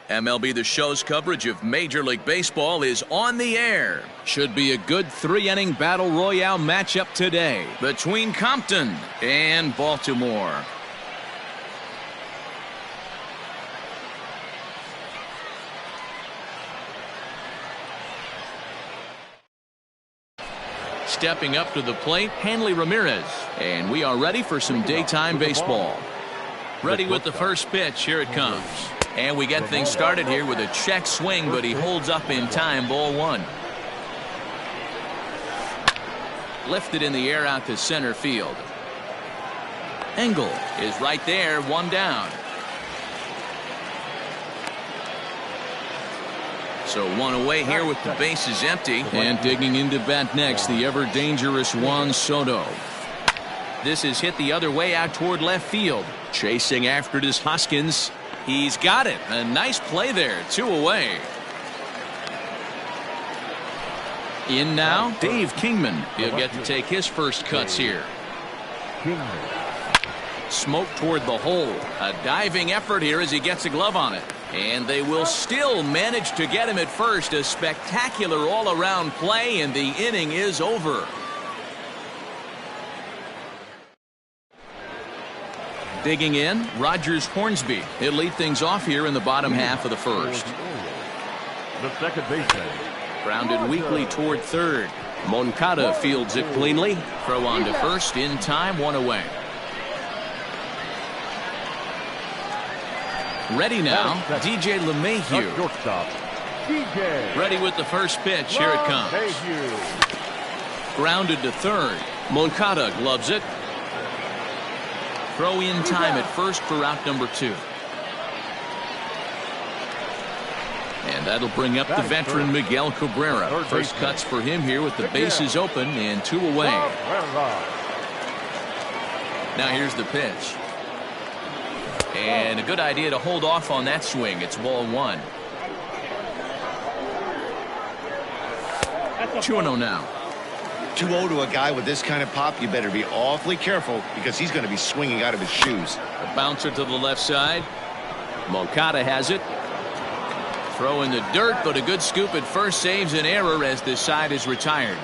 MLB The Show's coverage of Major League Baseball is on the air. Should be a good 3-inning battle royale matchup today between Compton and Baltimore. Stepping up to the plate, Hanley Ramirez. And we are ready for some daytime baseball. Ready with the first pitch. Here it comes. And we get things started here with a check swing, but he holds up in time. Ball one. Lifted in the air out to center field. Engel is right there, one down. So one away here with the bases empty. And digging into bat next, the ever-dangerous Juan Soto. This is hit the other way out toward left field. Chasing after it is Hoskins. He's got it. A nice play there. 2 away. In now, Dave Kingman. He'll get to take his first cuts here. Smoke toward the hole. A diving effort here as he gets a glove on it. And they will still manage to get him at first. A spectacular all-around play, and the inning is over. Digging in, Rogers Hornsby. He'll lead things off here in the bottom half of the first. The second baseman. Grounded weakly toward third. Moncada fields it cleanly. Throw on to first in time, 1 away. Ready now, DJ LeMahieu. Ready with the first pitch. Here it comes. Grounded to third. Moncada gloves it. Throw in time at first for out number 2. And that'll bring up the veteran Miguel Cabrera. First cuts for him here with the bases open and 2 away. Now here's the pitch. And a good idea to hold off on that swing. It's ball 1. 2-0 now. 2-0 to a guy with this kind of pop, you better be awfully careful because he's going to be swinging out of his shoes. A bouncer to the left side. Moncada has it. Throw in the dirt, but a good scoop at first saves an error as this side is retired.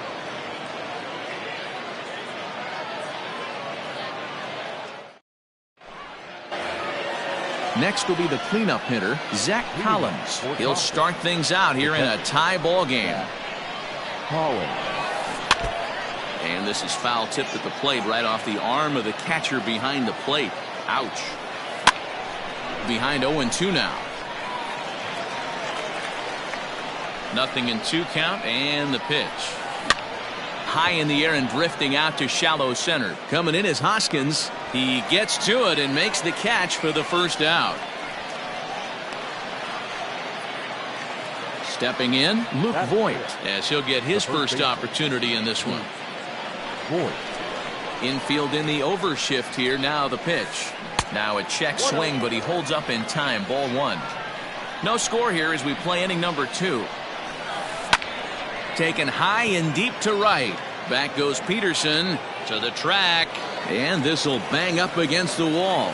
Next will be the cleanup hitter, Zach Collins. He'll start things out here in a tie ball game. And this is foul tipped at the plate right off the arm of the catcher behind the plate. Ouch. Behind 0-2 now. 0-2 count and the pitch. High in the air and drifting out to shallow center. Coming in is Hoskins. He gets to it and makes the catch for the first out. Stepping in, Luke Voit, as he'll get his first opportunity in this one. Infield in the overshift here. Now the pitch. Now a check swing, but he holds up in time. Ball 1. No score here as we play inning number 2. Taken high and deep to right. Back goes Peterson to the track. And this will bang up against the wall.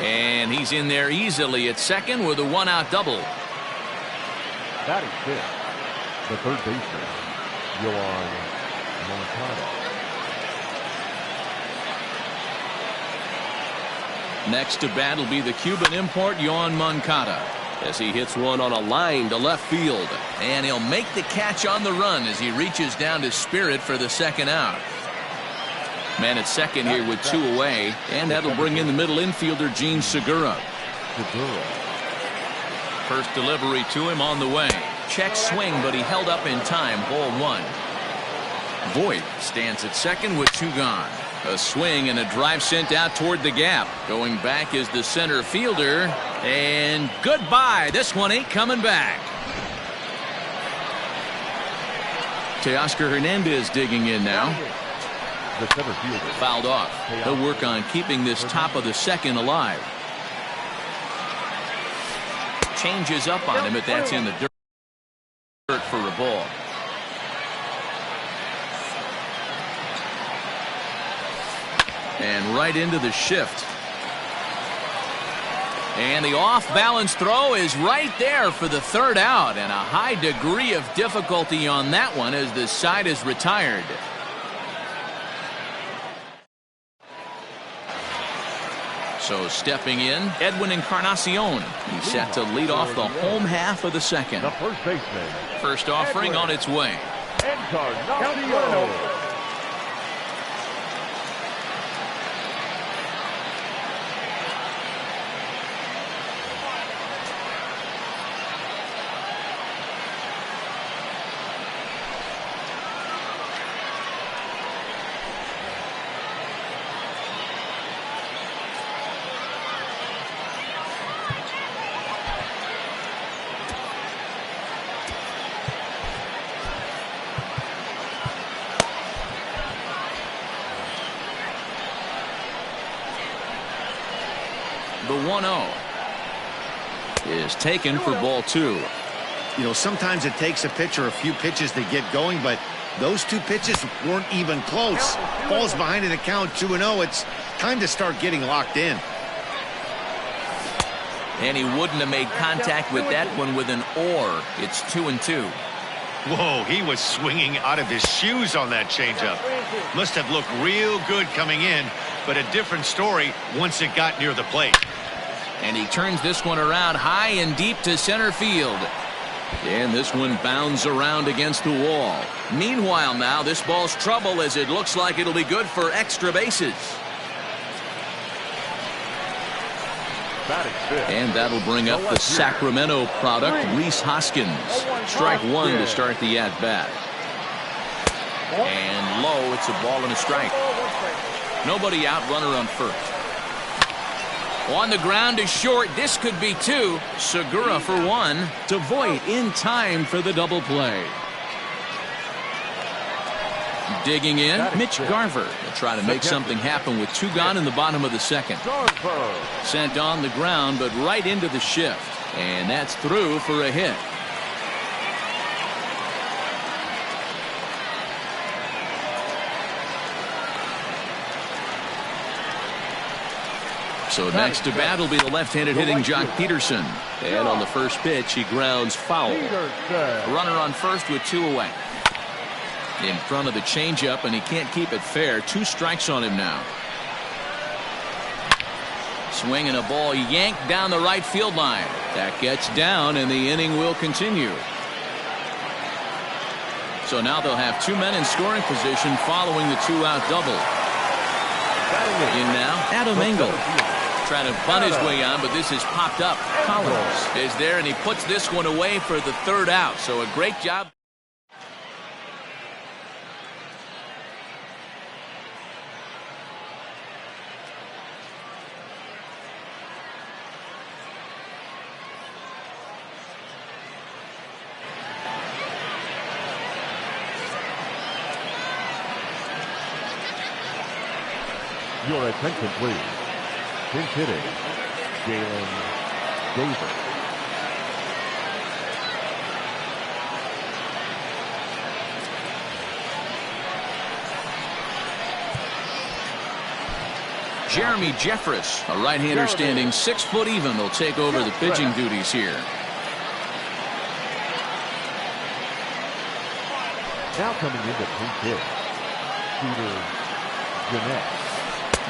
And he's in there easily at second with a 1-out double. That is fifth. The third baseman, Yoan Moncada. Next to bat will be the Cuban import, Yoan Moncada, as he hits one on a line to left field. And he'll make the catch on the run as he reaches down to Spirit for the second out. Man at second here with 2 away. And that'll bring in the middle infielder, Gene Segura. First delivery to him on the way. Check swing, but he held up in time. Ball 1. Voit stands at second with 2 gone. A swing and a drive sent out toward the gap. Going back is the center fielder. And goodbye. This one ain't coming back. Teoscar Hernandez digging in now. The center fielder. Fouled off. He'll work on keeping this top of the second alive. Changes up on him, but that's in the dirt for a ball. And right into the shift. And the off-balance throw is right there for the third out, and a high degree of difficulty on that one as the side is retired. So stepping in, Edwin Encarnacion. He's set to lead off the home half of the second. The first baseman. First offering on its way. Encarnacion. The 1-0 is taken for ball 2. You know, sometimes it takes a pitcher a few pitches to get going, but those 2 pitches weren't even close. Ball's behind in the count 2-0. It's time to start getting locked in. And he wouldn't have made contact with that one with an or. It's 2-2. Whoa, he was swinging out of his shoes on that changeup. Must have looked real good coming in, but a different story once it got near the plate. And he turns this one around high and deep to center field. And this one bounds around against the wall. Meanwhile now, this ball's trouble as it looks like it'll be good for extra bases. And that'll bring up the Sacramento product, Rhys Hoskins. Strike 1 to start the at-bat. And low, it's a ball and a strike. Nobody out, runner on first. On the ground is short. This could be 2. Segura for 1. To Voit in time for the double play. Digging in, Mitch Garver will try to make something happen with 2 gone in the bottom of the second. Sent on the ground, but right into the shift. And that's through for a hit. So next to bat will be the left-handed hitting Jock Peterson. And on the first pitch, he grounds foul. Runner on first with 2 away. In front of the changeup, and he can't keep it fair. 2 strikes on him now. Swinging a ball yanked down the right field line. That gets down, and the inning will continue. So now they'll have 2 men in scoring position following the 2-out double. In now, Adam Engel. Trying to bunt his way on, but this has popped up. Collins is there, and he puts this one away for the 3rd out. So a great job. Your attention, please. Pinch hitting, Jalen Davis. Jeremy Jeffress, a right-hander standing 6 foot even, will take over the pitching duties here. Now coming into pinch hit, Peter Jeanette.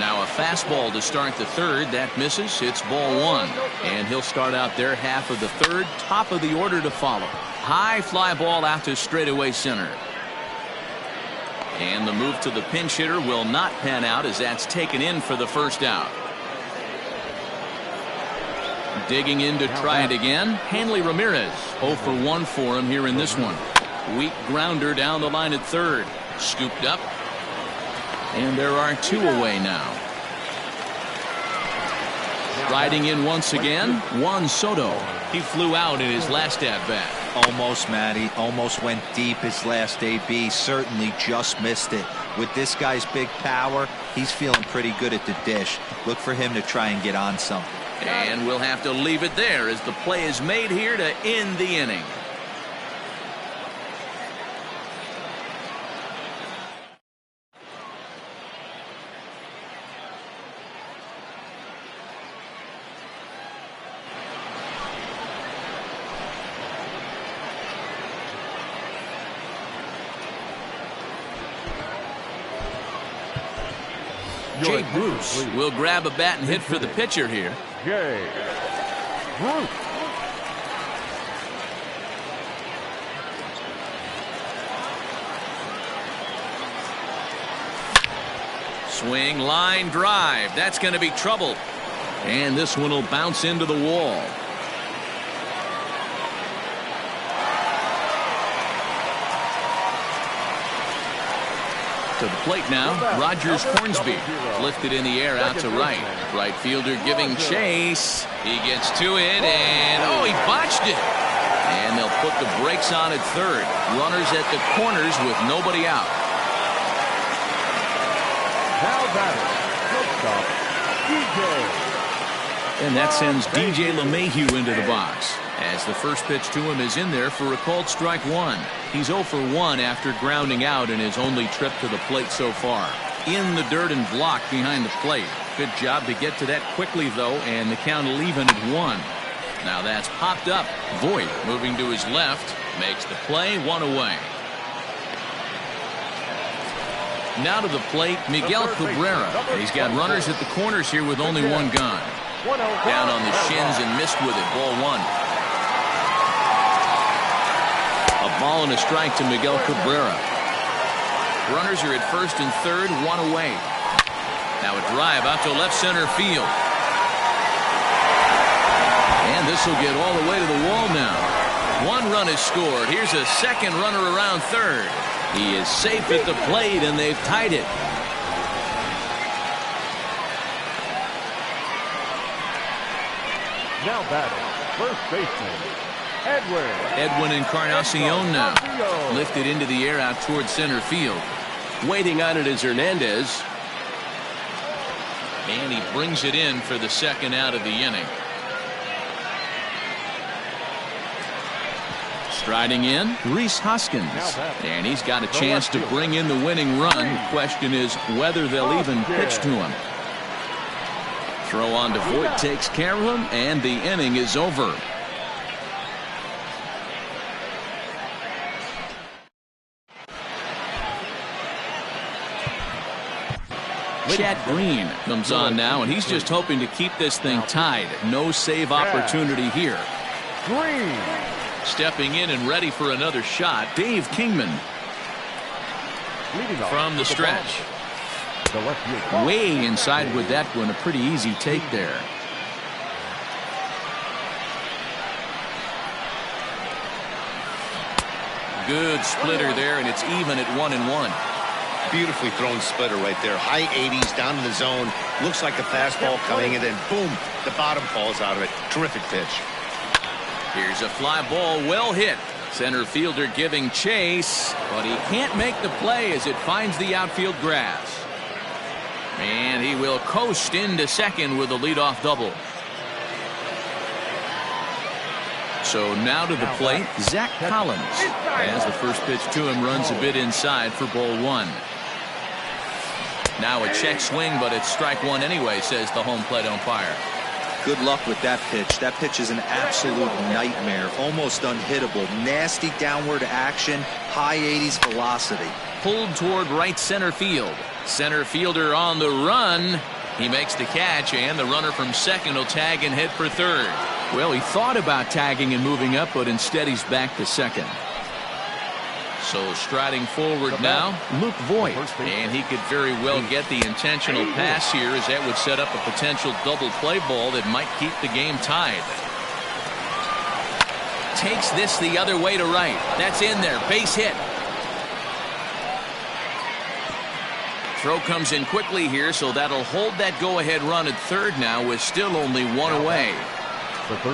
Now a fastball to start the 3rd. That misses. It's ball 1. And he'll start out their half of the 3rd. Top of the order to follow. High fly ball out to straightaway center. And the move to the pinch hitter will not pan out as that's taken in for the 1st out. Digging in to try it again. Hanley Ramirez. 0 for 1 for him here in this one. Weak grounder down the line at 3rd. Scooped up. And there are 2 away now. Riding in once again, Juan Soto. He flew out in his last at-bat. Almost, Matty. Almost went deep his last AB. Certainly just missed it. With this guy's big power, he's feeling pretty good at the dish. Look for him to try and get on something. And we'll have to leave it there as the play is made here to end the inning. Jay Bruce will grab a bat and hit for the pitcher here. Jay Bruce. Swing, line drive. That's going to be trouble. And this one will bounce into the wall. To the plate now, Rogers Hornsby. Lifted in the air out to right. Right fielder giving chase. He gets to it, and oh, he botched it. And they'll put the brakes on at third. Runners at the corners with nobody out. Now batting, shortstop, DJ. And that sends DJ LeMahieu into the box, as the first pitch to him is in there for a called strike one. He's 0 for 1 after grounding out in his only trip to the plate so far. In the dirt and blocked behind the plate. Good job to get to that quickly, though, and the count will even at 1. Now that's popped up. Voit moving to his left, makes the play, 1 away. Now to the plate, Miguel Cabrera. He's got runners at the corners here with only 1 gone. Down on the shins and missed with it. Ball 1. A ball and a strike to Miguel Cabrera. Runners are at first and third, 1 away. Now a drive out to left center field. And this will get all the way to the wall now. 1 run is scored. Here's a second runner around third. He is safe at the plate, and they've tied it. Now batting, first baseman, Edwin Encarnacion now. Lifted into the air out toward center field. Waiting on it is Hernandez. And he brings it in for the second out of the inning. Striding in, Rhys Hoskins. And he's got a chance to bring in the winning run. The question is whether they'll even pitch to him. Throw on to Voit takes care of him, and the inning is over. Chad Green comes on now, and he's just hoping to keep this thing tied. No save opportunity here. Green. Stepping in and ready for another shot, Dave Kingman. From the stretch. Way inside with that one. A pretty easy take there. Good splitter there, and it's even at 1-1. Beautifully thrown splitter right there. High 80s down in the zone. Looks like a fastball coming, and then boom, the bottom falls out of it. Terrific pitch. Here's a fly ball, well hit. Center fielder giving chase, but he can't make the play as it finds the outfield grass. And he will coast into second with a leadoff double. So now to the plate, Zach Collins. As the first pitch to him runs a bit inside for ball 1. Now a check swing, but it's strike 1 anyway, says the home plate umpire. Good luck with that pitch. That pitch is an absolute nightmare. Almost unhittable. Nasty downward action. High 80s velocity. Pulled toward right center field. Center fielder on the run. He makes the catch, and the runner from second will tag and hit for third. Well, he thought about tagging and moving up, but instead he's back to second. So striding forward now, Luke Voit. And he could very well get the intentional pass here, as that would set up a potential double play ball that might keep the game tied. Takes this the other way to right. That's in there. Base hit. Throw comes in quickly here, so that'll hold that go-ahead run at third now with still only 1 away.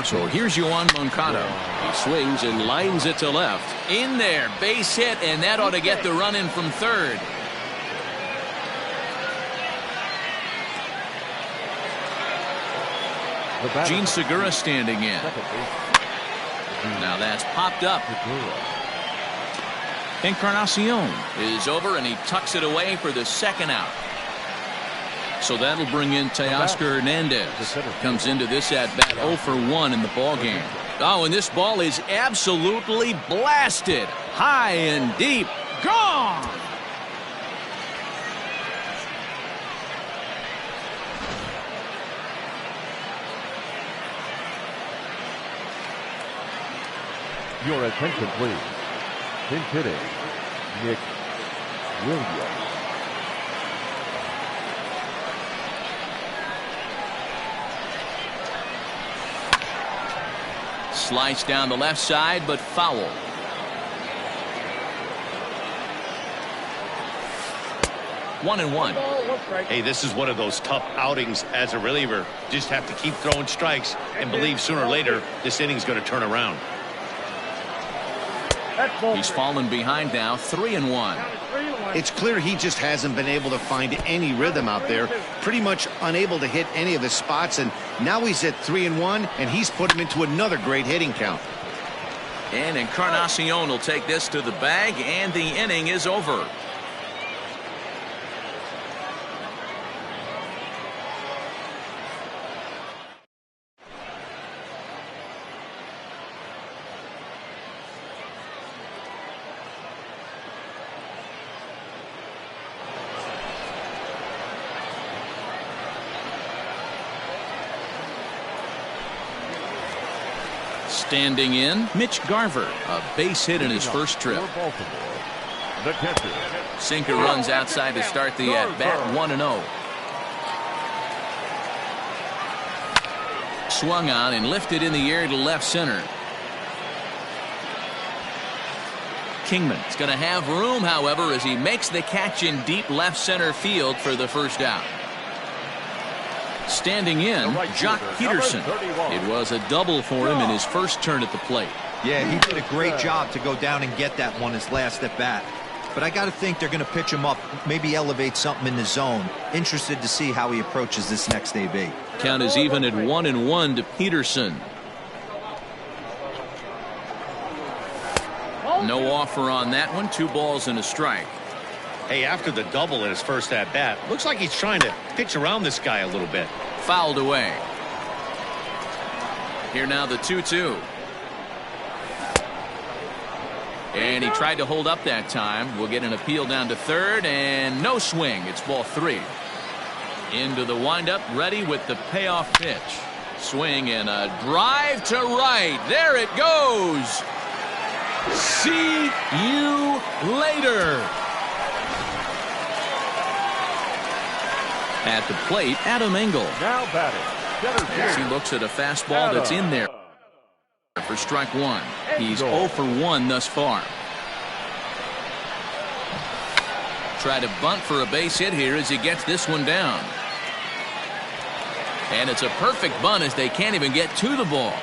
So here's Yoan Moncada. He swings and lines it to left. In there, base hit, and that ought to get the run in from third. Gene Segura standing in. Now that's popped up. Encarnacion is over, and he tucks it away for the second out. So that'll bring in Teoscar Hernandez. Comes into this at bat 0 for 1 in the ball game. Oh, and this ball is absolutely blasted. High and deep. Gone. Your attention, please. Pinch hitting, Nick Williams. Slice down the left side, but foul. One and one. Hey, this is one of those tough outings as a reliever. Just have to keep throwing strikes and believe sooner or later this inning's going to turn around. He's fallen behind now, 3-1. It's clear he just hasn't been able to find any rhythm out there. Pretty much unable to hit any of his spots, and now he's at 3-1, and he's put him into another great hitting count. And Encarnacion will take this to the bag, and the inning is over. Standing in, Mitch Garver, a base hit in his first trip. The catcher. Sinker runs outside to start the at-bat, 1-0. Swung on and lifted in the air to left center. Kingman is going to have room, however, as he makes the catch in deep left center field for the first out. Standing in, Jock Peterson. It was a double for him in his first turn at the plate. Yeah, he did a great job to go down and get that one his last at bat. But I got to think they're going to pitch him up, maybe elevate something in the zone. Interested to see how he approaches this next AB. Count is even at 1-1 to Peterson. No offer on that one. 2 balls and a strike. Hey, after the double in his first at-bat, looks like he's trying to pitch around this guy a little bit. Fouled away. Here now the 2-2. And he tried to hold up that time. We'll get an appeal down to third, and no swing. It's ball 3. Into the windup, ready with the payoff pitch. Swing and a drive to right. There it goes. See you later. At the plate, Adam Engel. Now batting. As he looks at a fastball that's in there for strike 1. He's 0 for 1 thus far. Try to bunt for a base hit here as he gets this one down. And it's a perfect bunt as they can't even get to the ball.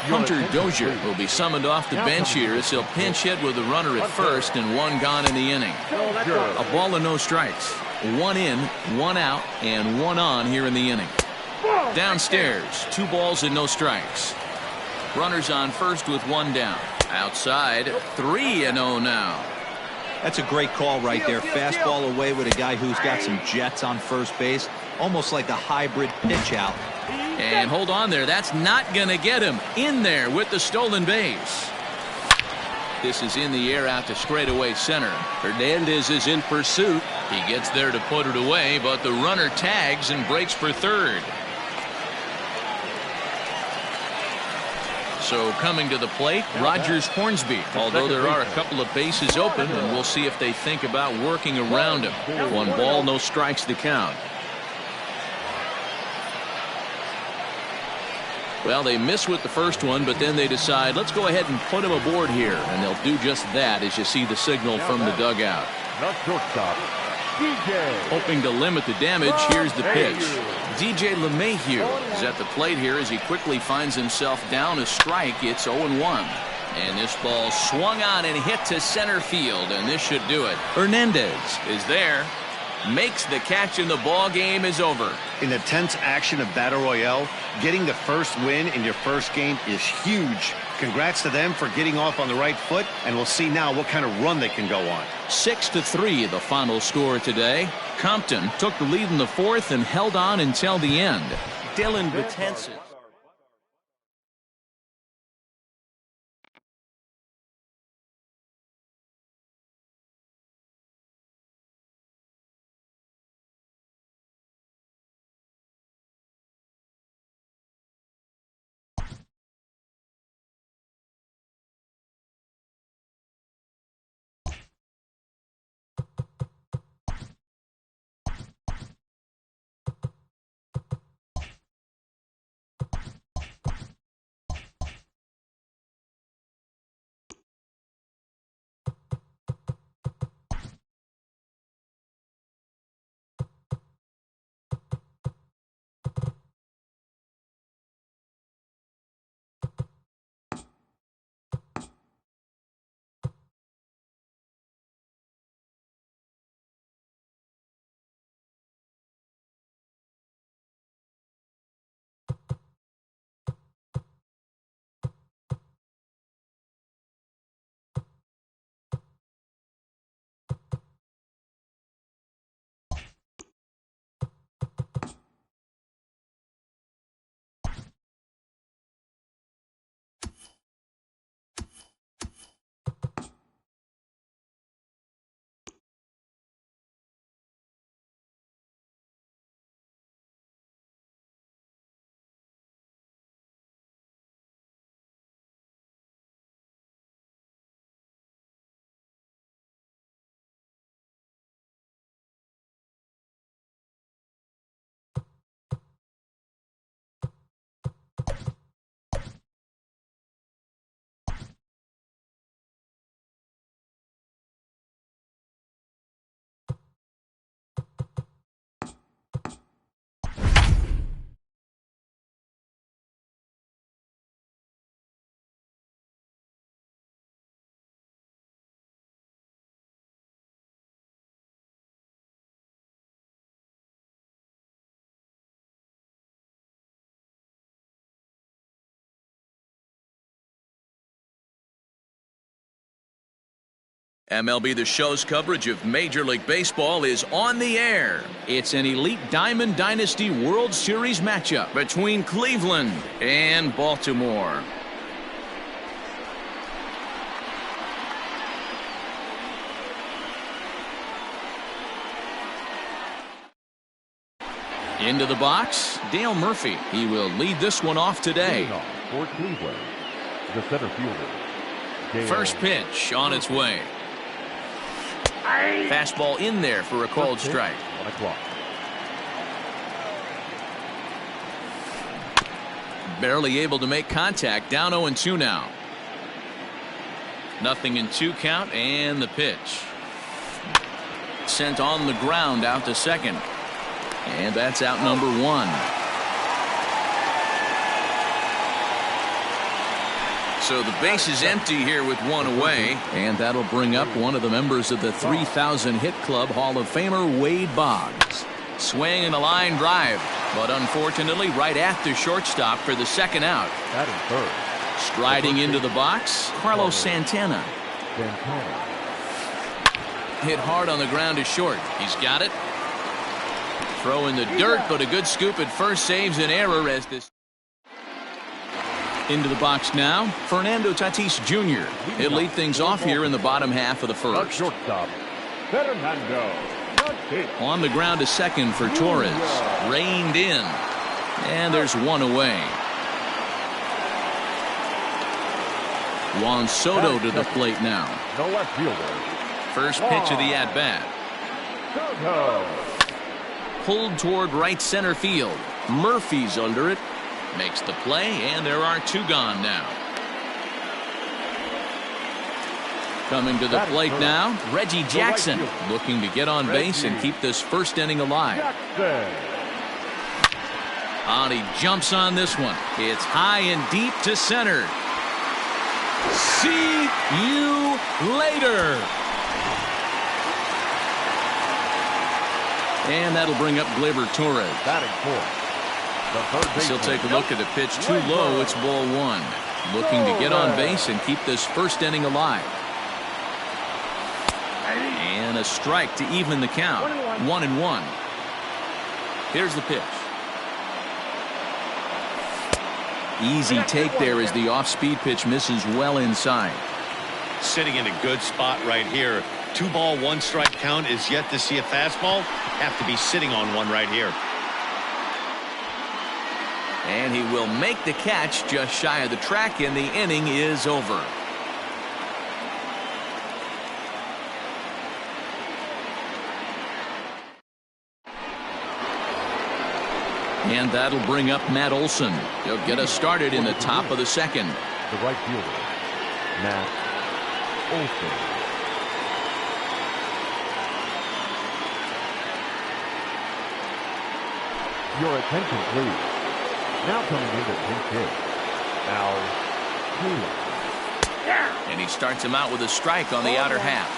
Hunter Dozier will be summoned off the bench here as he'll pinch hit with a runner at first and 1 gone in the inning. A ball and no strikes. 1 in, 1 out, and 1 on here in the inning. Downstairs, 2 balls and no strikes. Runners on first with 1 down. Outside, 3-0 now. That's a great call right there. Fastball away with a guy who's got some jets on first base. Almost like a hybrid pitch out. And hold on there. That's not going to get him. In there with the stolen base. This is in the air out to straightaway center. Hernandez is in pursuit. He gets there to put it away, but the runner tags and breaks for third. So coming to the plate, Rogers Hornsby. Although there are a couple of bases open, and we'll see if they think about working around him. 1 ball, no strikes to count. Well, they miss with the first one, but then they decide, let's go ahead and put him aboard here. And they'll do just that as you see the signal from the dugout. The shortstop, DJ. Hoping to limit the damage, here's the pitch. DJ LeMahieu is at the plate here as he quickly finds himself down a strike. It's 0-1. And this ball swung on and hit to center field, and this should do it. Hernandez is there. Makes the catch, and the ball game is over. In the tense action of Battle Royale, getting the first win in your first game is huge. Congrats to them for getting off on the right foot, and we'll see now what kind of run they can go on. 6-3 the final score today. Compton took the lead in the 4th and held on until the end. Dylan Betances. MLB The Show's coverage of Major League Baseball is on the air. It's an elite Diamond Dynasty World Series matchup between Cleveland and Baltimore. Into the box, Dale Murphy. He will lead this one off today. For Cleveland, the center fielder, Dale. First pitch on its way. Fastball in there for a called strike. 1 o'clock. Barely able to make contact. Down 0-2 now. 0-2 count, and the pitch. Sent on the ground out to second. And that's out number 1. So the base is empty here with 1 away. And that'll bring up one of the members of the 3,000 hit club, Hall of Famer Wade Boggs. Swing and a line drive. But unfortunately right at the shortstop for the second out. Batting third. Striding into the box, Carlos Santana. Hit hard on the ground to short. He's got it. Throw in the dirt, but a good scoop at first saves an error as this. Into the box now, Fernando Tatis Jr. He'll lead things off here in the bottom half of the The first. shortstop, Fernando Tatis. On the ground to second for Torres. Reined in. And there's 1 away. Juan Soto to the plate now. The left fielder, First pitch of the at-bat. Soto. Pulled toward right center field. Murphy's under it. Makes the play, and there are 2 gone now. Coming to the plate now, Reggie Jackson, looking to get on base and keep this first inning alive. Jackson. And he jumps on this one. It's high and deep to center. See you later. And that'll bring up Gleyber Torres. Batting fourth. The third He'll baseman, take a look at the pitch too low. It's ball 1. Looking to get on base and keep this first inning alive. And a strike to even the count. 1-1. Here's the pitch. Easy take there as the off-speed pitch misses well inside. Sitting in a good spot right here. 2 ball, 1 strike count is yet to see a fastball. Have to be sitting on one right here. And he will make the catch just shy of the track, and the inning is over. And that'll bring up Matt Olson. He'll get us started in the top of the second. the right fielder, Matt Olson. Your attention, please. Now coming into pinch hit, Al Taylor. And he starts him out with a strike on the outer half.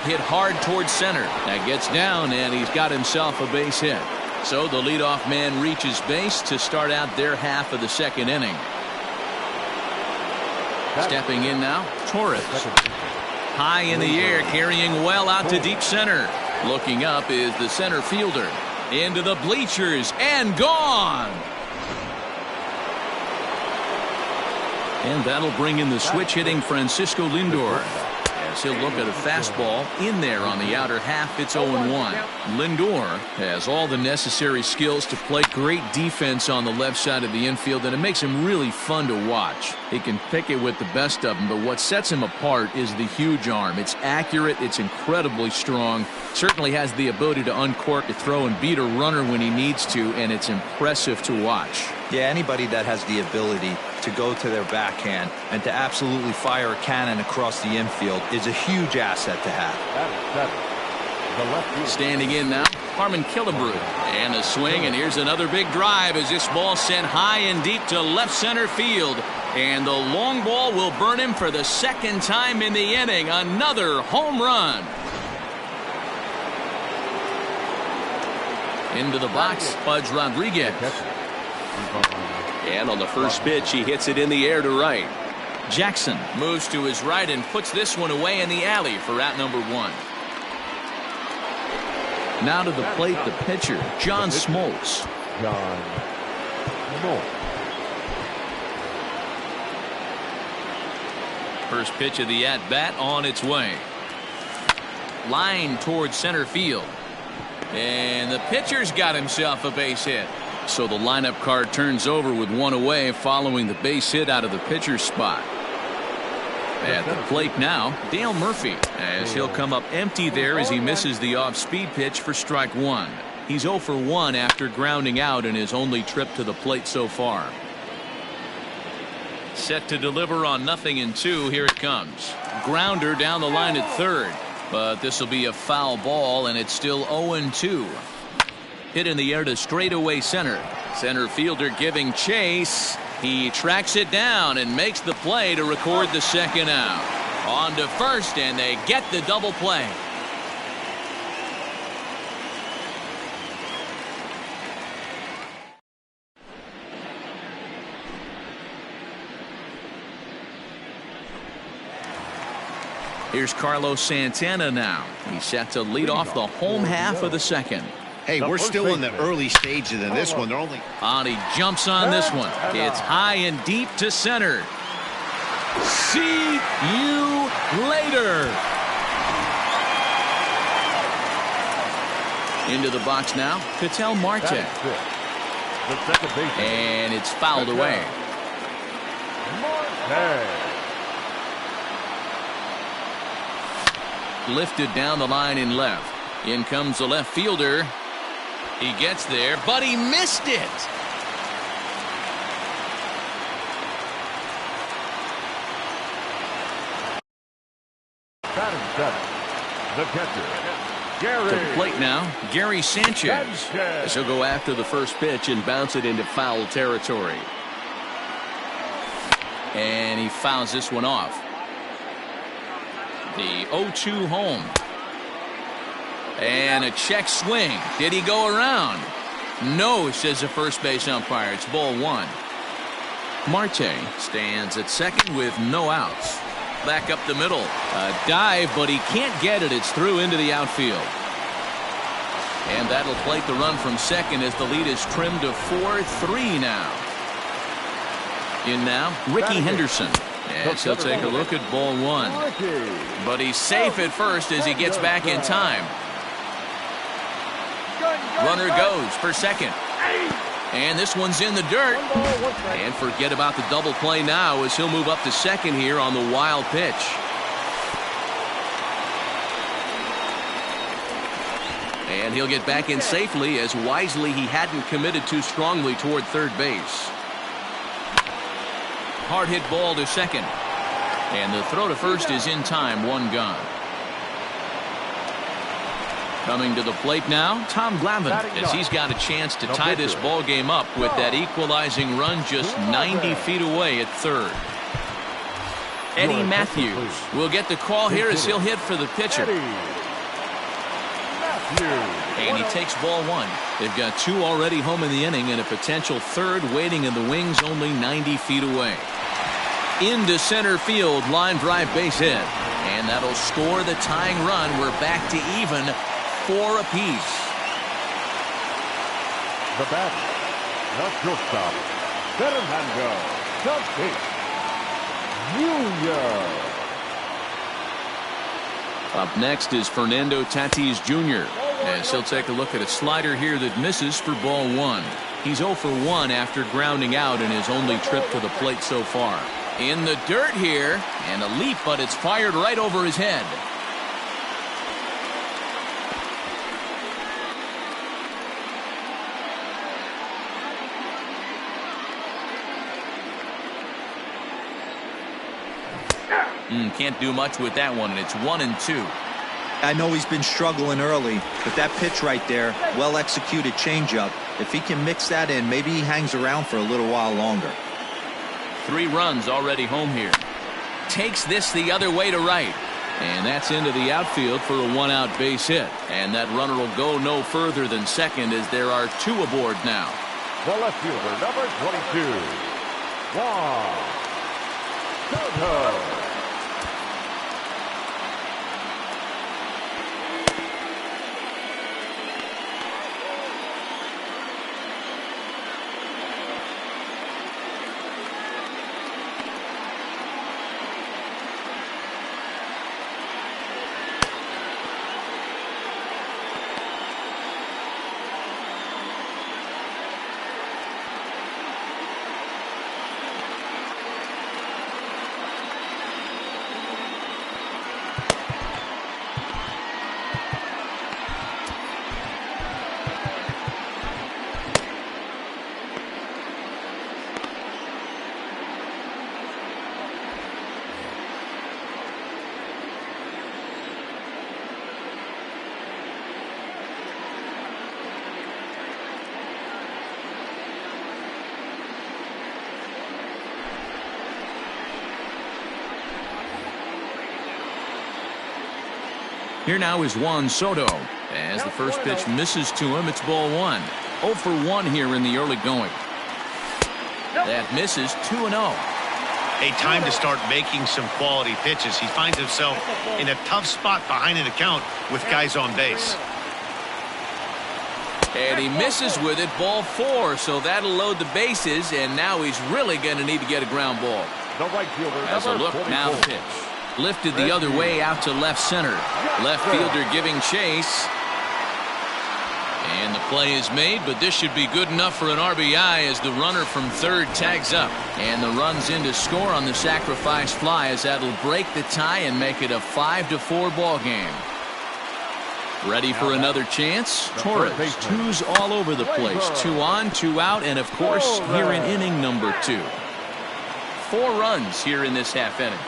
Hit hard towards center. That gets down, and he's got himself a base hit. So the leadoff man reaches base to start out their half of the second inning. Stepping in now, Torres. High in the air, carrying well out to deep center. Looking up is the center fielder. Into the bleachers and gone. And that'll bring in the switch hitting Francisco Lindor. As he'll look at a fastball in there on the outer half. It's 0-1. Lindor has all the necessary skills to play great defense on the left side of the infield, and it makes him really fun to watch. He can pick it with the best of them, but what sets him apart is the huge arm. It's accurate, it's incredibly strong, certainly has the ability to uncork a throw and beat a runner when he needs to, and it's impressive to watch. Yeah, anybody that has the ability to go to their backhand and to absolutely fire a cannon across the infield is a huge asset to have. Standing in now, Harmon Killebrew. And a swing, and here's another big drive as this ball sent high and deep to left center field. And the long ball will burn him for the second time in the inning. Another home run. Into the box, Pudge Rodriguez. And on the first pitch, he hits it in the air to right. Jackson moves to his right and puts this one away in the alley for out number 1. Now to the plate, the pitcher, John Smoltz. John Smoltz. First pitch of the at-bat on its way. Line towards center field. And the pitcher's got himself a base hit. So the lineup card turns over with 1 away following the base hit out of the pitcher's spot. At the plate now, Dale Murphy, as he'll come up empty there as he misses the off-speed pitch for strike 1. He's 0 for 1 after grounding out in his only trip to the plate so far. Set to deliver on 0-2. Here it comes. Grounder down the line at third. But this will be a foul ball, and it's still 0-2. Hit in the air to straightaway center. Center fielder giving chase. He tracks it down and makes the play to record the second out. On to first, and they get the double play. Here's Carlos Santana now. He's set to lead off the home half of the second. Hey, we're still in the early stages of this one. They're only. And he jumps on this one. It's high and deep to center. See you later. Into the box now, Ketel Marte. And it's fouled away. Lifted down the line in left. In comes the left fielder. He gets there, but he missed it. Batting seventh, the catcher, Gary. To the plate now, Gary Sanchez. As he'll go after the first pitch and bounce it into foul territory. And he fouls this one off. The 0-2 home. And a check swing. Did he go around? No, says the first base umpire. It's ball 1. Marte stands at second with no outs. Back up the middle. A dive, but he can't get it. It's through into the outfield. And that'll plate the run from second as the lead is trimmed to 4-3 now. In now, Ricky Henderson. Yes, he'll take a look at ball 1. But he's safe at first as he gets back in time. Runner goes for second. And this one's in the dirt. And forget about the double play now as he'll move up to second here on the wild pitch. And he'll get back in safely as wisely he hadn't committed too strongly toward third base. Hard hit ball to second. And the throw to first is in time, 1 gone. Coming to the plate now, Tom Glavine, as he's got a chance to tie this ball game up with that equalizing run just 90 feet away at third. Eddie Matthews will get the call here as he'll hit for the pitcher. And he takes ball 1. They've got 2 already home in the inning and a potential third waiting in the wings only 90 feet away. Into center field, line drive base hit. And that'll score the tying run. We're back to even, 4 apiece. The batter, the shortstop, Fernando Tatis Jr. Up next is Fernando Tatis Jr. as he'll take a look at a slider here that misses for ball 1. He's 0 for 1 after grounding out in his only trip to the plate so far. In the dirt here, and a leap, but it's fired right over his head. Can't do much with that one, and it's 1-2. I know he's been struggling early, but that pitch right there, well-executed changeup, if he can mix that in, maybe he hangs around for a little while longer. 3 runs already home here. Takes this the other way to right. And that's into the outfield for a 1-out base hit. And that runner will go no further than second as there are 2 aboard now. The left fielder, number 22, Juan Soto. Here now is Juan Soto. As the first pitch misses to him, it's ball one. 0 for 1 here in the early going. That misses 2-0. A time to start making some quality pitches. He finds himself in a tough spot behind an account with guys on base. And he misses with it, ball 4, so that'll load the bases, and now he's really going to need to get a ground ball. The right fielder, As a look, now the pitch. Lifted the other way out to left center. Left fielder giving chase. And the play is made, but this should be good enough for an RBI as the runner from third tags up. And the run's in to score on the sacrifice fly as that'll break the tie and make it a 5-4 ball game. Ready for another chance? Torres, 2's all over the place. 2 on, 2 out, and of course, here in inning number 2. 4 runs here in this half inning.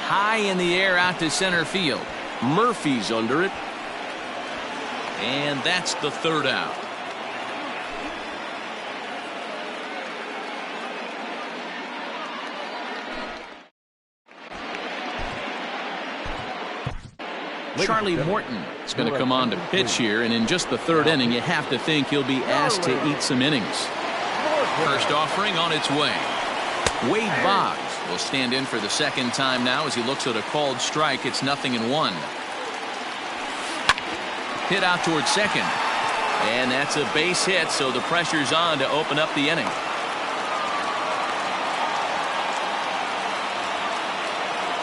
High in the air out to center field. Murphy's under it. And that's the third out. Charlie Morton is going to come on to pitch here, and in just the third inning, you have to think he'll be asked to eat some innings. First offering on its way. Wade Boggs will stand in for the second time now as he looks at a called strike. It's 0-1. Hit out towards second. And that's a base hit, so the pressure's on to open up the inning.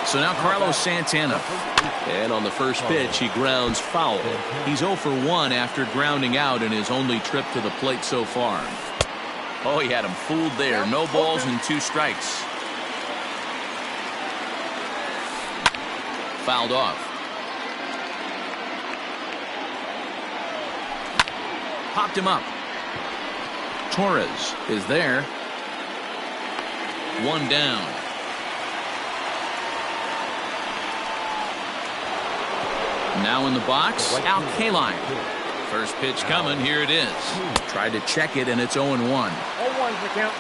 So now Carlos Santana. And on the first pitch, he grounds foul. He's 0 for 1 after grounding out in his only trip to the plate so far. Oh, he had him fooled there. No balls and 2 strikes. Fouled off. Popped him up. Torres is there. 1 down. Now in the box, Al Kaline. First pitch coming. Here it is. Tried to check it, and it's 0-1. 0-1's the count.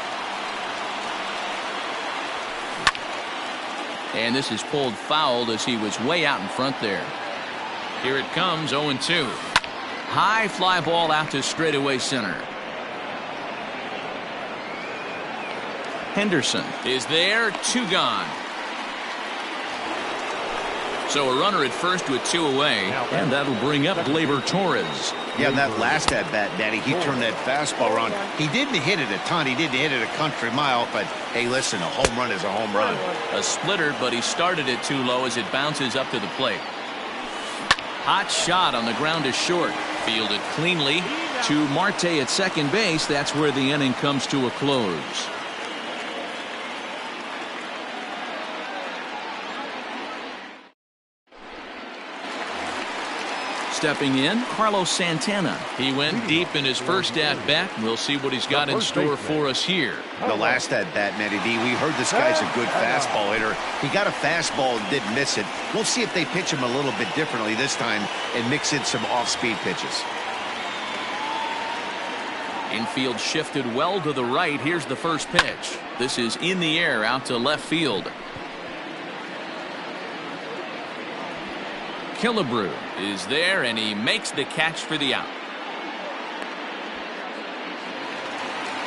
And this is pulled foul as he was way out in front there. Here it comes, 0-2. High fly ball out to straightaway center. Henderson is there, 2 gone. So a runner at first with 2 away, and that'll bring up Gleyber Torres. Yeah, that last at bat, Daddy, he turned that fastball around. He didn't hit it a ton. He didn't hit it a country mile, but hey, listen, a home run is a home run. A splitter, but he started it too low as it bounces up to the plate. Hot shot on the ground to short. Fielded cleanly to Marte at second base. That's where the inning comes to a close. Stepping in, Carlos Santana. He went deep in his first at-bat. We'll see what he's got in store for us here. The last at-bat, Matty D, we heard this guy's a good fastball hitter. He got a fastball and didn't miss it. We'll see if they pitch him a little bit differently this time and mix in some off-speed pitches. Infield shifted well to the right. Here's the first pitch. This is in the air out to left field. Killebrew is there, and he makes the catch for the out.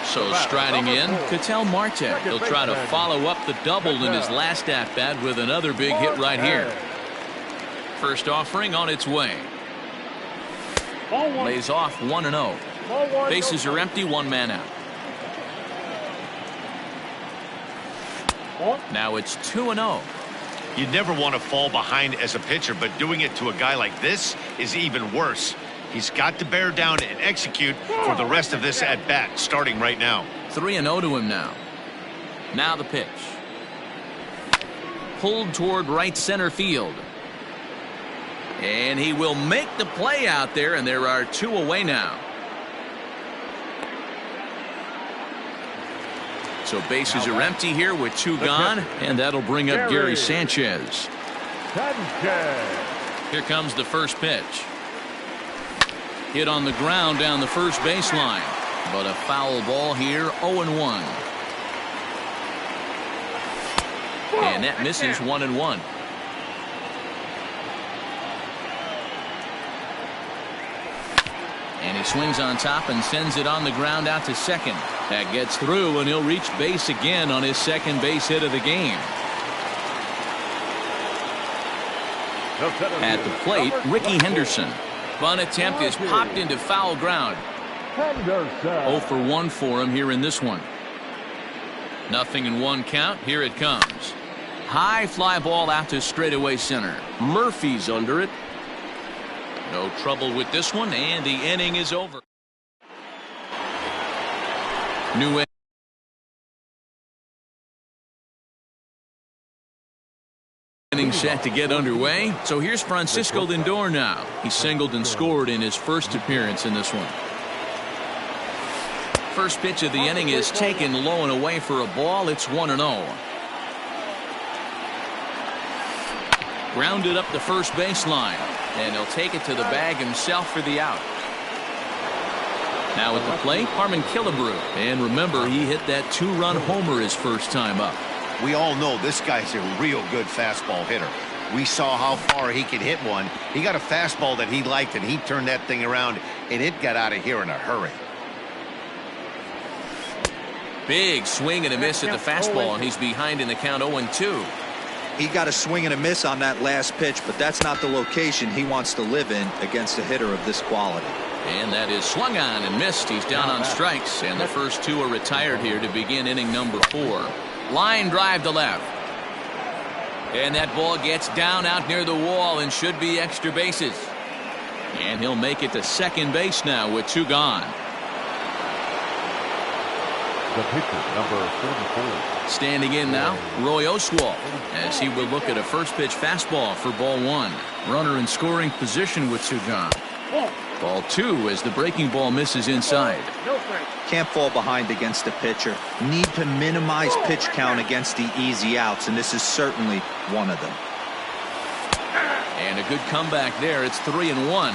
So striding in, Ketel Marte. He'll try to follow up the double in his last at-bat with another big hit right here. First offering on its way. Lays off 1-0. Bases are empty, one man out. Now it's 2-0. You never want to fall behind as a pitcher, but doing it to a guy like this is even worse. He's got to bear down and execute for the rest of this at-bat, starting right now. 3-0 to him now. Now the pitch. Pulled toward right center field. And he will make the play out there, and there are two away now. So bases are empty here with two gone, and that'll bring up Gary Sanchez. Here comes the first pitch. Hit on the ground down the first baseline, but a foul ball here, 0-1. And that misses 1-1. And he swings on top and sends it on the ground out to second. That gets through, and he'll reach base again on his second base hit of the game. At the plate, Ricky Henderson. Bunt attempt is popped into foul ground. 0 for 1 for him here in this one. 0-1 count. Here it comes. High fly ball out to straightaway center. Murphy's under it. No trouble with this one, and the inning is over. New inning set to get underway. So here's Francisco Lindor now. He singled and scored in his first appearance in this one. First pitch of the inning is taken low and away for a ball. It's 1-0. Grounded up the first baseline, and he'll take it to the bag himself for the out. Now at the plate, Harmon Killebrew. And remember, he hit that two-run homer his first time up. We all know this guy's a real good fastball hitter. We saw how far he could hit one. He got a fastball that he liked, and he turned that thing around, and it got out of here in a hurry. Big swing and a miss at the fastball, and he's behind in the count 0-2. He got a swing and a miss on that last pitch, but that's not the location he wants to live in against a hitter of this quality. And that is swung on and missed. He's down on strikes, and the first two are retired here to begin inning number 4. Line drive to left. And that ball gets down out near the wall and should be extra bases. And he'll make it to second base now with two gone. The pitcher, number 44. Standing in now, Roy Oswalt, as he will look at a first pitch fastball for ball 1. Runner in scoring position with two gone. Ball 2 as the breaking ball misses inside. Can't fall behind against the pitcher. Need to minimize pitch count against the easy outs, and this is certainly one of them. And a good comeback there. It's 3-1.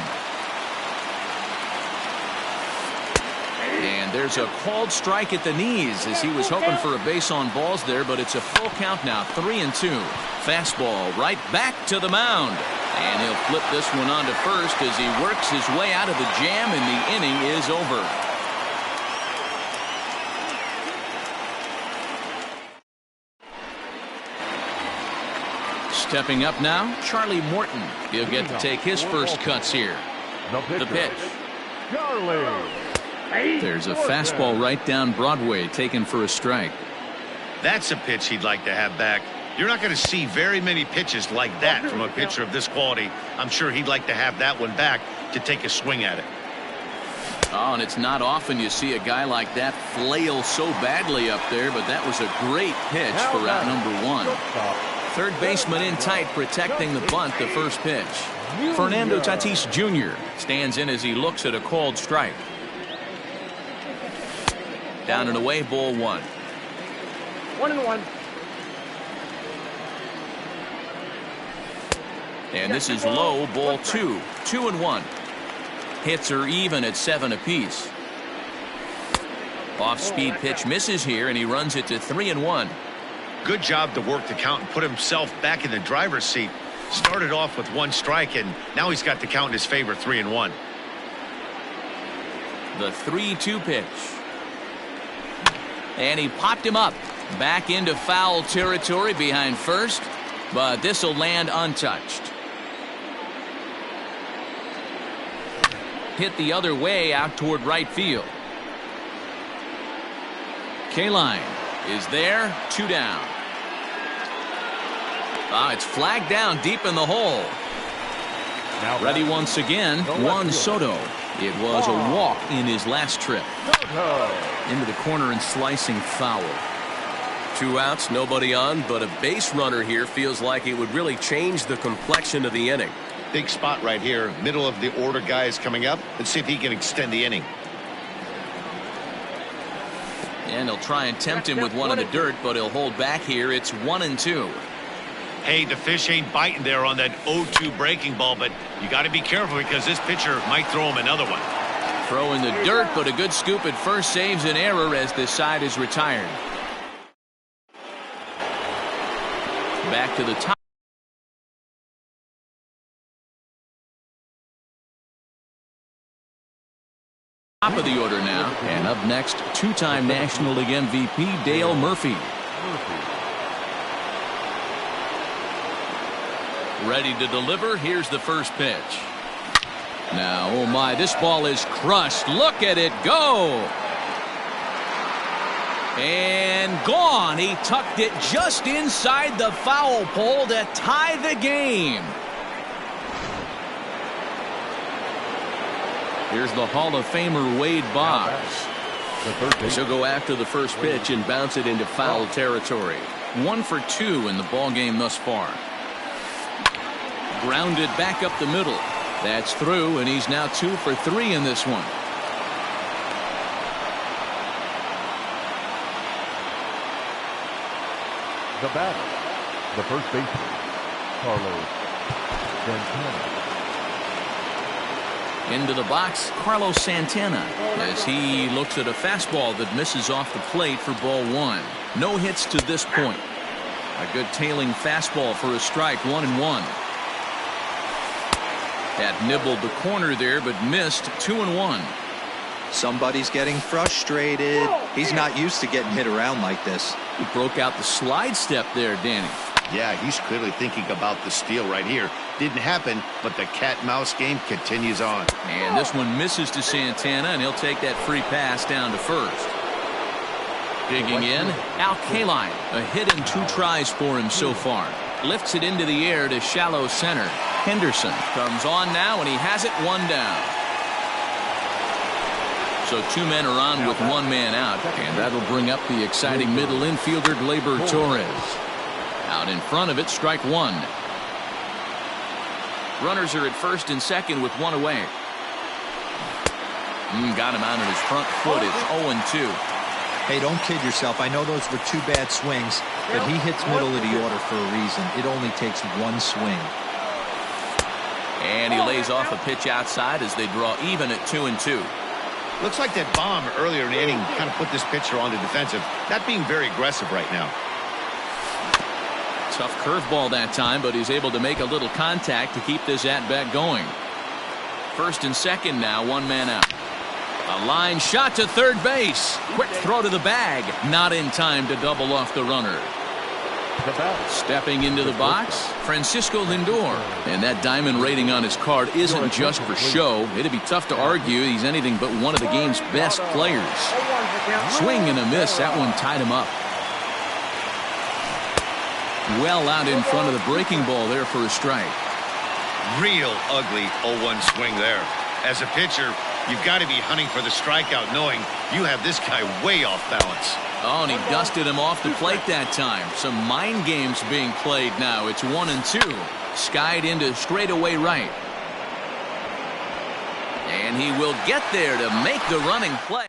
And there's a called strike at the knees as he was hoping for a base on balls there, but it's a full count now, 3-2. Fastball right back to the mound. And he'll flip this one on to first as he works his way out of the jam, and the inning is over. Stepping up now, Charlie Morton. He'll get to take his first cuts here. The pitch. Charlie. There's a fastball right down Broadway taken for a strike. That's a pitch he'd like to have back. You're not going to see very many pitches like that from a pitcher of this quality. I'm sure he'd like to have that one back to take a swing at it. Oh, and it's not often you see a guy like that flail so badly up there, but that was a great pitch for out number 1. Third baseman in tight, protecting the bunt, the first pitch. Fernando Tatis Jr. stands in as he looks at a called strike. Down and away, ball 1. 1-1. And this is low, ball 2. 2-1. Hits are even at 7 apiece. Off-speed pitch misses here, and he runs it to 3-1. Good job to work the count and put himself back in the driver's seat. Started off with 1 strike, and now he's got the count in his favor, 3-1. The 3-2 pitch. And he popped him up. Back into foul territory behind first, but this will land untouched. Hit the other way out toward right field. Kaline is there, 2 down. It's flagged down deep in the hole. Now Ready once again, Juan Soto. It was a walk in his last trip. Into the corner and slicing foul. 2 outs, nobody on, but a base runner here feels like it would really change the complexion of the inning. Big spot right here. Middle of the order guy is coming up. Let's see if he can extend the inning. And he'll try and tempt him with one in the dirt, but he'll hold back here. It's 1-2. Hey, the fish ain't biting there on that 0-2 breaking ball, but you got to be careful because this pitcher might throw him another one. Throw in the dirt, but a good scoop at first saves an error as this side is retired. Back to the top of the order now, and up next, 2-time National League MVP Dale Murphy. Ready to deliver. Here's the first pitch. Now, oh my, this ball is crushed. Look at it go. And gone. He tucked it just inside the foul pole to tie the game. Here's the Hall of Famer Wade Boggs. He'll go after the first pitch and bounce it into foul territory. 1 for 2 in the ballgame thus far. Grounded back up the middle. That's through, and he's now 2 for 3 in this one. The batter, the first baseman, Carlos Santana. Into the box, Carlos Santana, as he looks at a fastball that misses off the plate for ball 1. No hits to this point. A good tailing fastball for a strike, 1-1. That nibbled the corner there, but missed. 2-1. Somebody's getting frustrated. He's not used to getting hit around like this. He broke out the slide step there, Danny. Yeah, he's clearly thinking about the steal right here. Didn't happen, but the cat-mouse game continues on. And this one misses to Santana, and he'll take that free pass down to first. Digging in, Al Kaline. A hit and 2 tries for him so far. Lifts it into the air to shallow center. Henderson comes on now, and he has it 1 down. So 2 men are on with 1 man out, and that'll bring up the exciting middle infielder Gleyber Torres. Out in front of it, strike 1. Runners are at first and second with 1 away. Got him out on his front foot. It's 0-2. Hey, don't kid yourself. I know those were 2 bad swings, but he hits middle of the order for a reason. It only takes 1 swing. And he lays off a pitch outside as they draw even at 2-2. Looks like that bomb earlier in the inning kind of put this pitcher on the defensive. Not being very aggressive right now. Tough curveball that time, but he's able to make a little contact to keep this at-bat going. First and second now, 1 man out. A line shot to third base. Quick throw to the bag. Not in time to double off the runner. Stepping into the box, Francisco Lindor. And that diamond rating on his card isn't just for show. It'd be tough to argue he's anything but one of the game's best players. Swing and a miss. That one tied him up. Well out in front of the breaking ball there for a strike. Real ugly 0-1 swing there. As a pitcher, you've got to be hunting for the strikeout knowing you have this guy way off balance. Oh, and he dusted him off the plate that time. Some mind games being played now. It's 1-2. Skied into straightaway right. And he will get there to make the running play.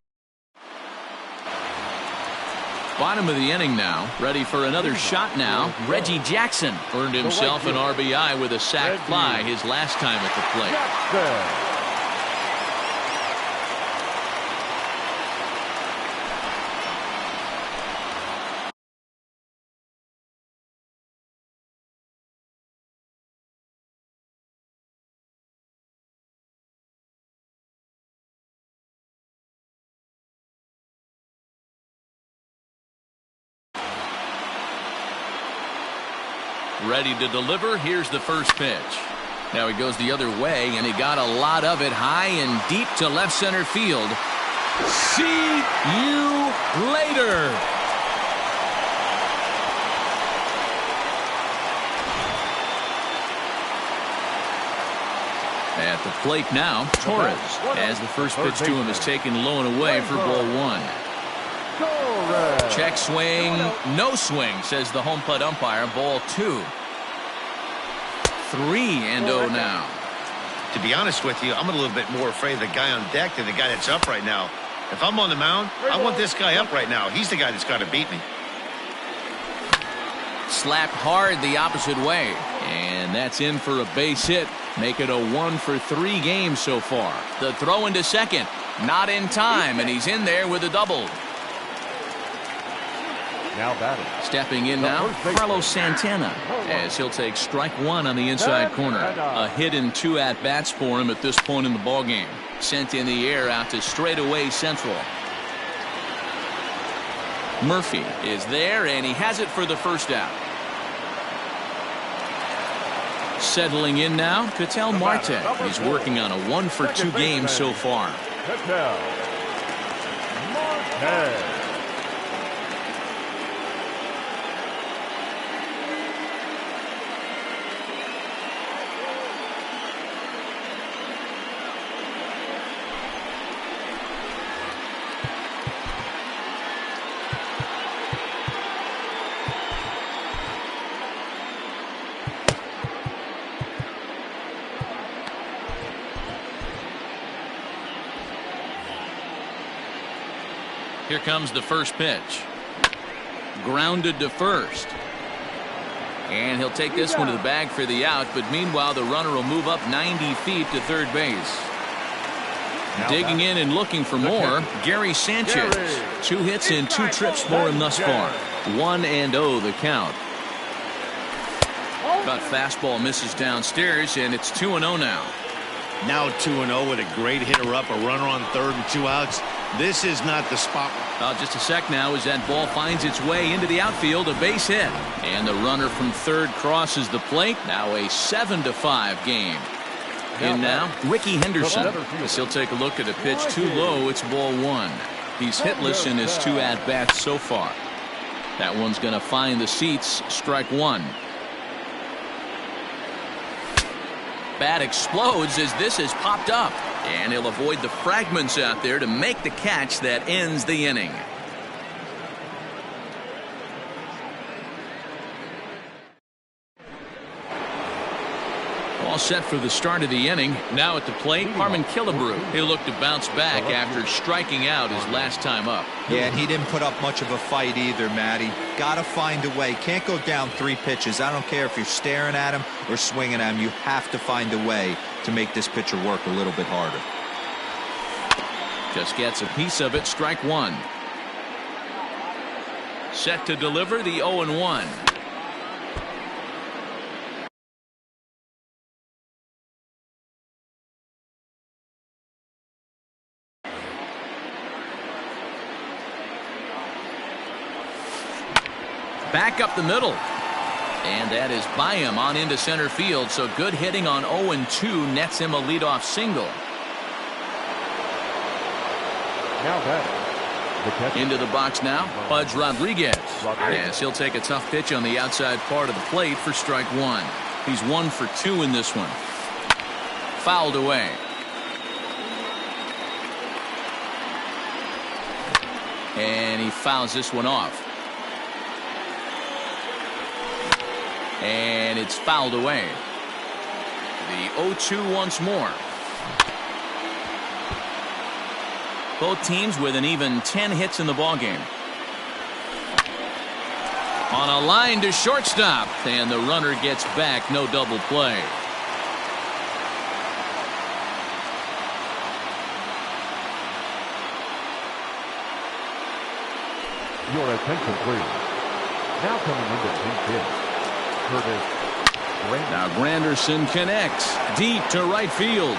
Bottom of the inning now. Ready for another shot now. Reggie Jackson earned himself an RBI with a sac fly his last time at the plate. Ready to deliver. Here's the first pitch. Now he goes the other way, and he got a lot of it high and deep to left center field. See you later. At the plate now, Torres, as the first pitch to him is taken low and away for ball one. Check swing, no swing, says the home plate umpire. Ball two. 3-0 now. To be honest with you, I'm a little bit more afraid of the guy on deck than the guy that's up right now. If I'm on the mound, I want this guy up right now. He's the guy that's got to beat me. Slapped hard the opposite way, and that's in for a base hit. Make it a 1-for-3 game so far. The throw into second, not in time, and he's in there with a double. Now batting. Stepping in now, Carlos Santana, as he'll take strike one on the inside corner. A hit and 2 at-bats for him at this point in the ballgame. Sent in the air out to straightaway central. Murphy is there, and he has it for the first out. Settling in now, Ketel Marte. He's working on a 1-for-2 game so far. Ketel Marte. Here comes the first pitch. Grounded to first. And he'll take this one to the bag for the out, but meanwhile the runner will move up 90 feet to third base. Digging in and looking for more, Gary Sanchez. 2 hits and 2 trips for him thus far. 1-0 the count. But fastball misses downstairs, and it's 2-0 now. Now 2-0 with a great hitter up, a runner on third and 2 outs. This is not the spot. Just a sec now as that ball finds its way into the outfield, a base hit. And the runner from third crosses the plate. Now a 7-5 game. In now, Ricky Henderson. As he'll take a look at a pitch too low, it's ball one. He's hitless in his 2 at-bats so far. That one's going to find the seats, strike one. Bat explodes as this has popped up, and he'll avoid the fragments out there to make the catch that ends the inning. All set for the start of the inning. Now at the plate, Harmon Killebrew. He'll look to bounce back after striking out his last time up. Yeah, and he didn't put up much of a fight either, Matty. Gotta find a way. Can't go down 3 pitches. I don't care if you're staring at him or swinging at him. You have to find a way to make this pitcher work a little bit harder. Just gets a piece of it, strike one. Set to deliver the 0-1. Back up the middle. And that is by him on into center field. So good hitting on 0-2 nets him a leadoff single. Now batting. Into the box now, Pudge Rodriguez. Yes, he'll take a tough pitch on the outside part of the plate for strike one. He's 1 for 2 in this one. Fouled away. And he fouls this one off. And it's fouled away. The 0-2 once more. Both teams with an even 10 hits in the ballgame. On a line to shortstop, and the runner gets back, no double play. Your attention, please. Now coming into 10th pitch. Now Granderson connects deep to right field.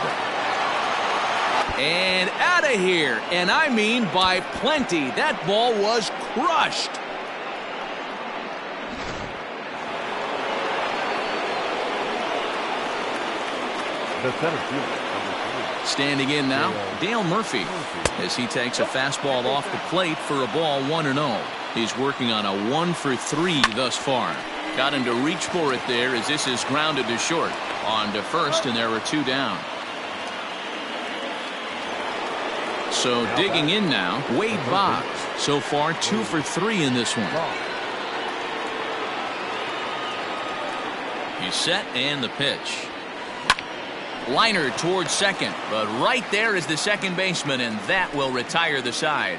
And out of here. And I mean by plenty. That ball was crushed. The center fielder, number 3. Standing in now, Dale Murphy, as he takes a fastball off the plate for a ball 1-0. He's working on a 1-for-3 thus far. Got him to reach for it there as this is grounded to short. On to first, and there are 2 down. So digging in now, Wade Boggs. So far 2 for 3 in this one. He's set and the pitch. Liner towards second, but right there is the second baseman, and that will retire the side.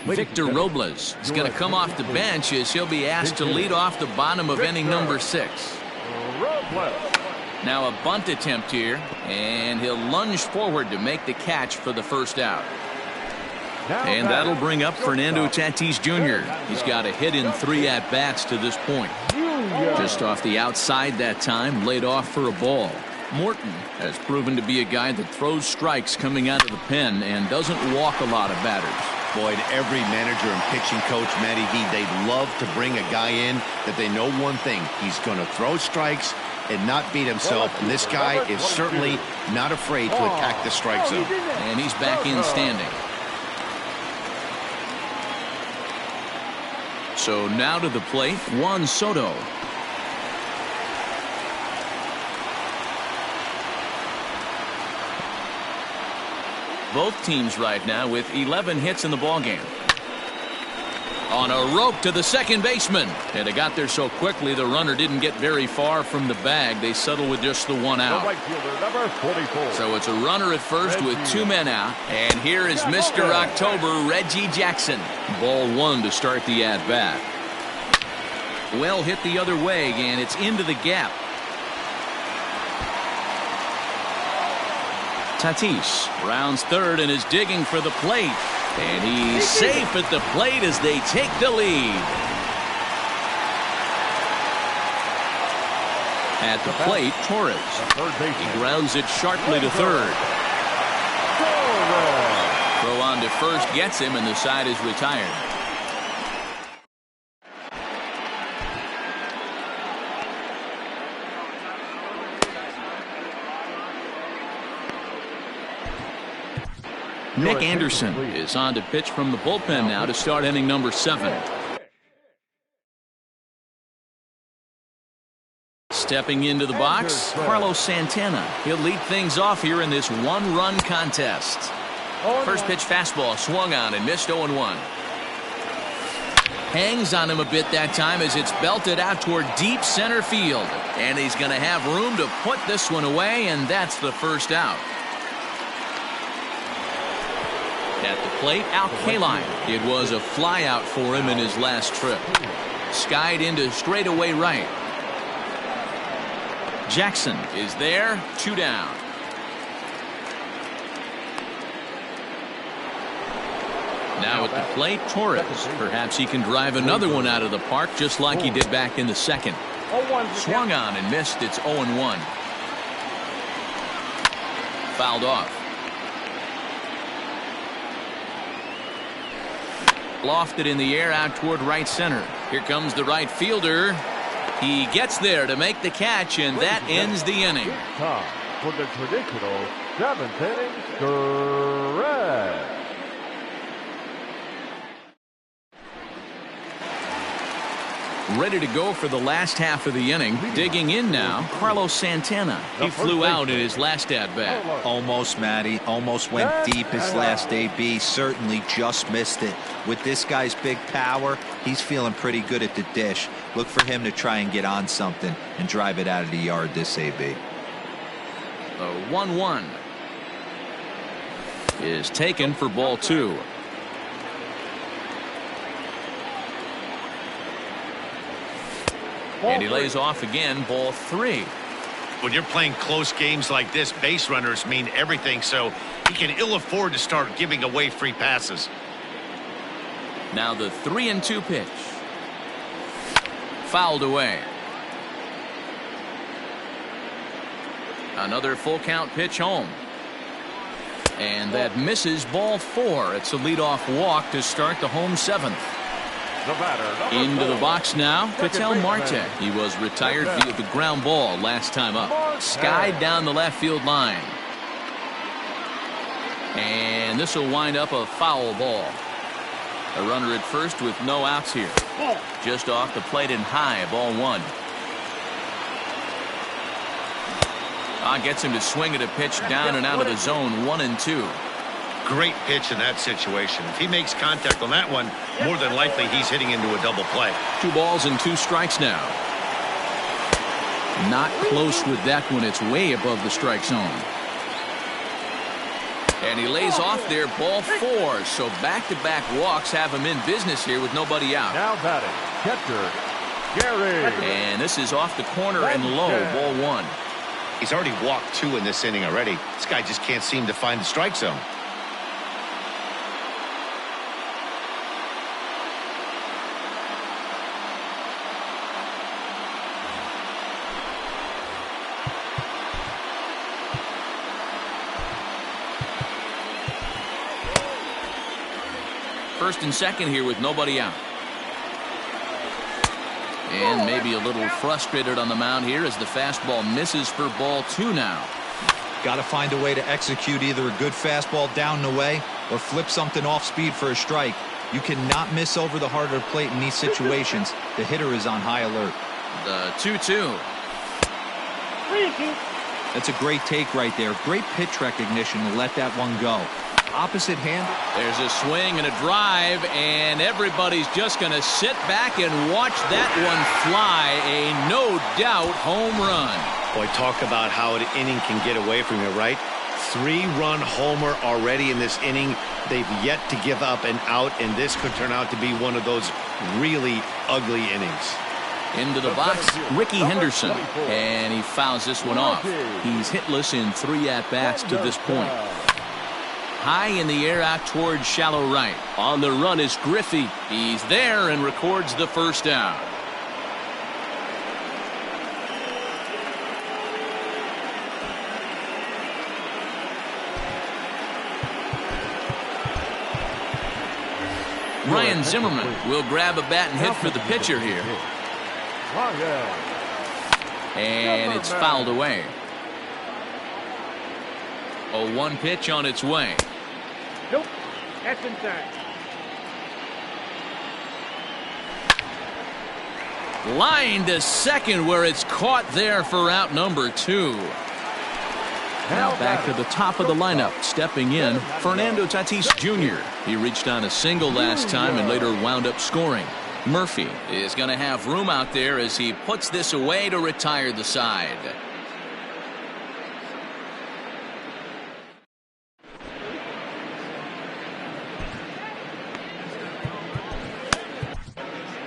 Victor Robles is going to come off the bench as he'll be asked to lead off the bottom of inning number 6. Now a bunt attempt here, and he'll lunge forward to make the catch for the first out. And that'll bring up Fernando Tatis Jr. He's got a hit in 3 at-bats to this point. Just off the outside that time, laid off for a ball. Morton has proven to be a guy that throws strikes coming out of the pen and doesn't walk a lot of batters. Boyd, every manager and pitching coach, Matty V, they'd love to bring a guy in that they know one thing. He's going to throw strikes and not beat himself. And this guy is certainly not afraid to attack the strike zone. And he's back in standing. So now to the plate, Juan Soto. Both teams right now with 11 hits in the ballgame. On a rope to the second baseman. And it got there so quickly the runner didn't get very far from the bag. They settle with just the 1 out. Right fielder, number 44. So it's a runner at first with 2 men out. And here is Mr. October, Reggie Jackson. Ball 1 to start the at-bat. Well hit the other way, and it's into the gap. Tatis rounds third and is digging for the plate. And he's safe at the plate as they take the lead. At the plate, Torres. He grounds it sharply to third. Throw on to first gets him, and the side is retired. Nick Anderson is on to pitch from the bullpen now to start inning number 7. Stepping into the box, Carlos Santana. He'll lead things off here in this 1-run contest. First pitch fastball swung on and missed 0-1. Hangs on him a bit that time as it's belted out toward deep center field. And he's going to have room to put this one away, and that's the first out. At the plate, Al Kaline. It was a fly out for him in his last trip. Skied into straightaway right. Jackson is there, 2 down. Now at the plate, Torres. Perhaps he can drive another one out of the park just like he did back in the second. Swung on and missed. It's 0-1. Fouled off. Lofted in the air out toward right center. Here comes the right fielder. He gets there to make the catch, and that ends the inning. Time for the traditional 7th inning stretch. Ready to go for the last half of the inning. Digging in now, Carlos Santana. He flew out in his last at-bat. Almost, Matty. Almost went deep his last AB. Certainly just missed it. With this guy's big power, he's feeling pretty good at the dish. Look for him to try and get on something and drive it out of the yard this AB. The 1-1 is taken for ball 2. And he lays off again, ball 3. When you're playing close games like this, base runners mean everything, so he can ill afford to start giving away free passes. Now the 3-2 pitch. Fouled away. Another full count pitch home. And that misses, ball 4. It's a leadoff walk to start the home 7th. The batter, Into the 4. box now, Ketel Marte. baseman. He was retired via the ground ball last time up. Skied down the left field line. And this will wind up a foul ball. A runner at first with no outs here. Just off the plate and high, ball 1. Gets him to swing at a pitch down and out of the zone, 1-2. Great pitch in that situation. If he makes contact on that one, more than likely he's hitting into a double play. 2 balls and 2 strikes now. Not close with that one. It's way above the strike zone. And he lays off there, ball 4. So back-to-back walks have him in business here with nobody out. Now batting, catcher, Gary. And this is off the corner and low, ball 1. He's already walked 2 in this inning already. This guy just can't seem to find the strike zone. First and second here with nobody out. And maybe a little frustrated on the mound here as the fastball misses for ball 2 now. Got to find a way to execute either a good fastball down and away or flip something off speed for a strike. You cannot miss over the heart of the plate in these situations. The hitter is on high alert. The 2-2. That's a great take right there. Great pitch recognition to let that one go. Opposite hand. There's a swing and a drive, and everybody's just going to sit back and watch that one fly. A no-doubt home run. Boy, talk about how an inning can get away from you, right? 3-run homer already in this inning. They've yet to give up an out, and this could turn out to be one of those really ugly innings. Into the box, Ricky Henderson, and he fouls this one off. He's hitless in 3 at-bats to this point. High in the air out towards shallow right. On the run is Griffey. He's there and records the first out. Ryan Zimmerman will grab a bat and hit for the pitcher here. And it's fouled away. A 1 pitch on its way. Nope. That's inside. Line to second where it's caught there for out number 2. Now back to the top of the lineup. Stepping in, Fernando Tatis Jr. He reached on a single last time and later wound up scoring. Murphy is going to have room out there as he puts this away to retire the side.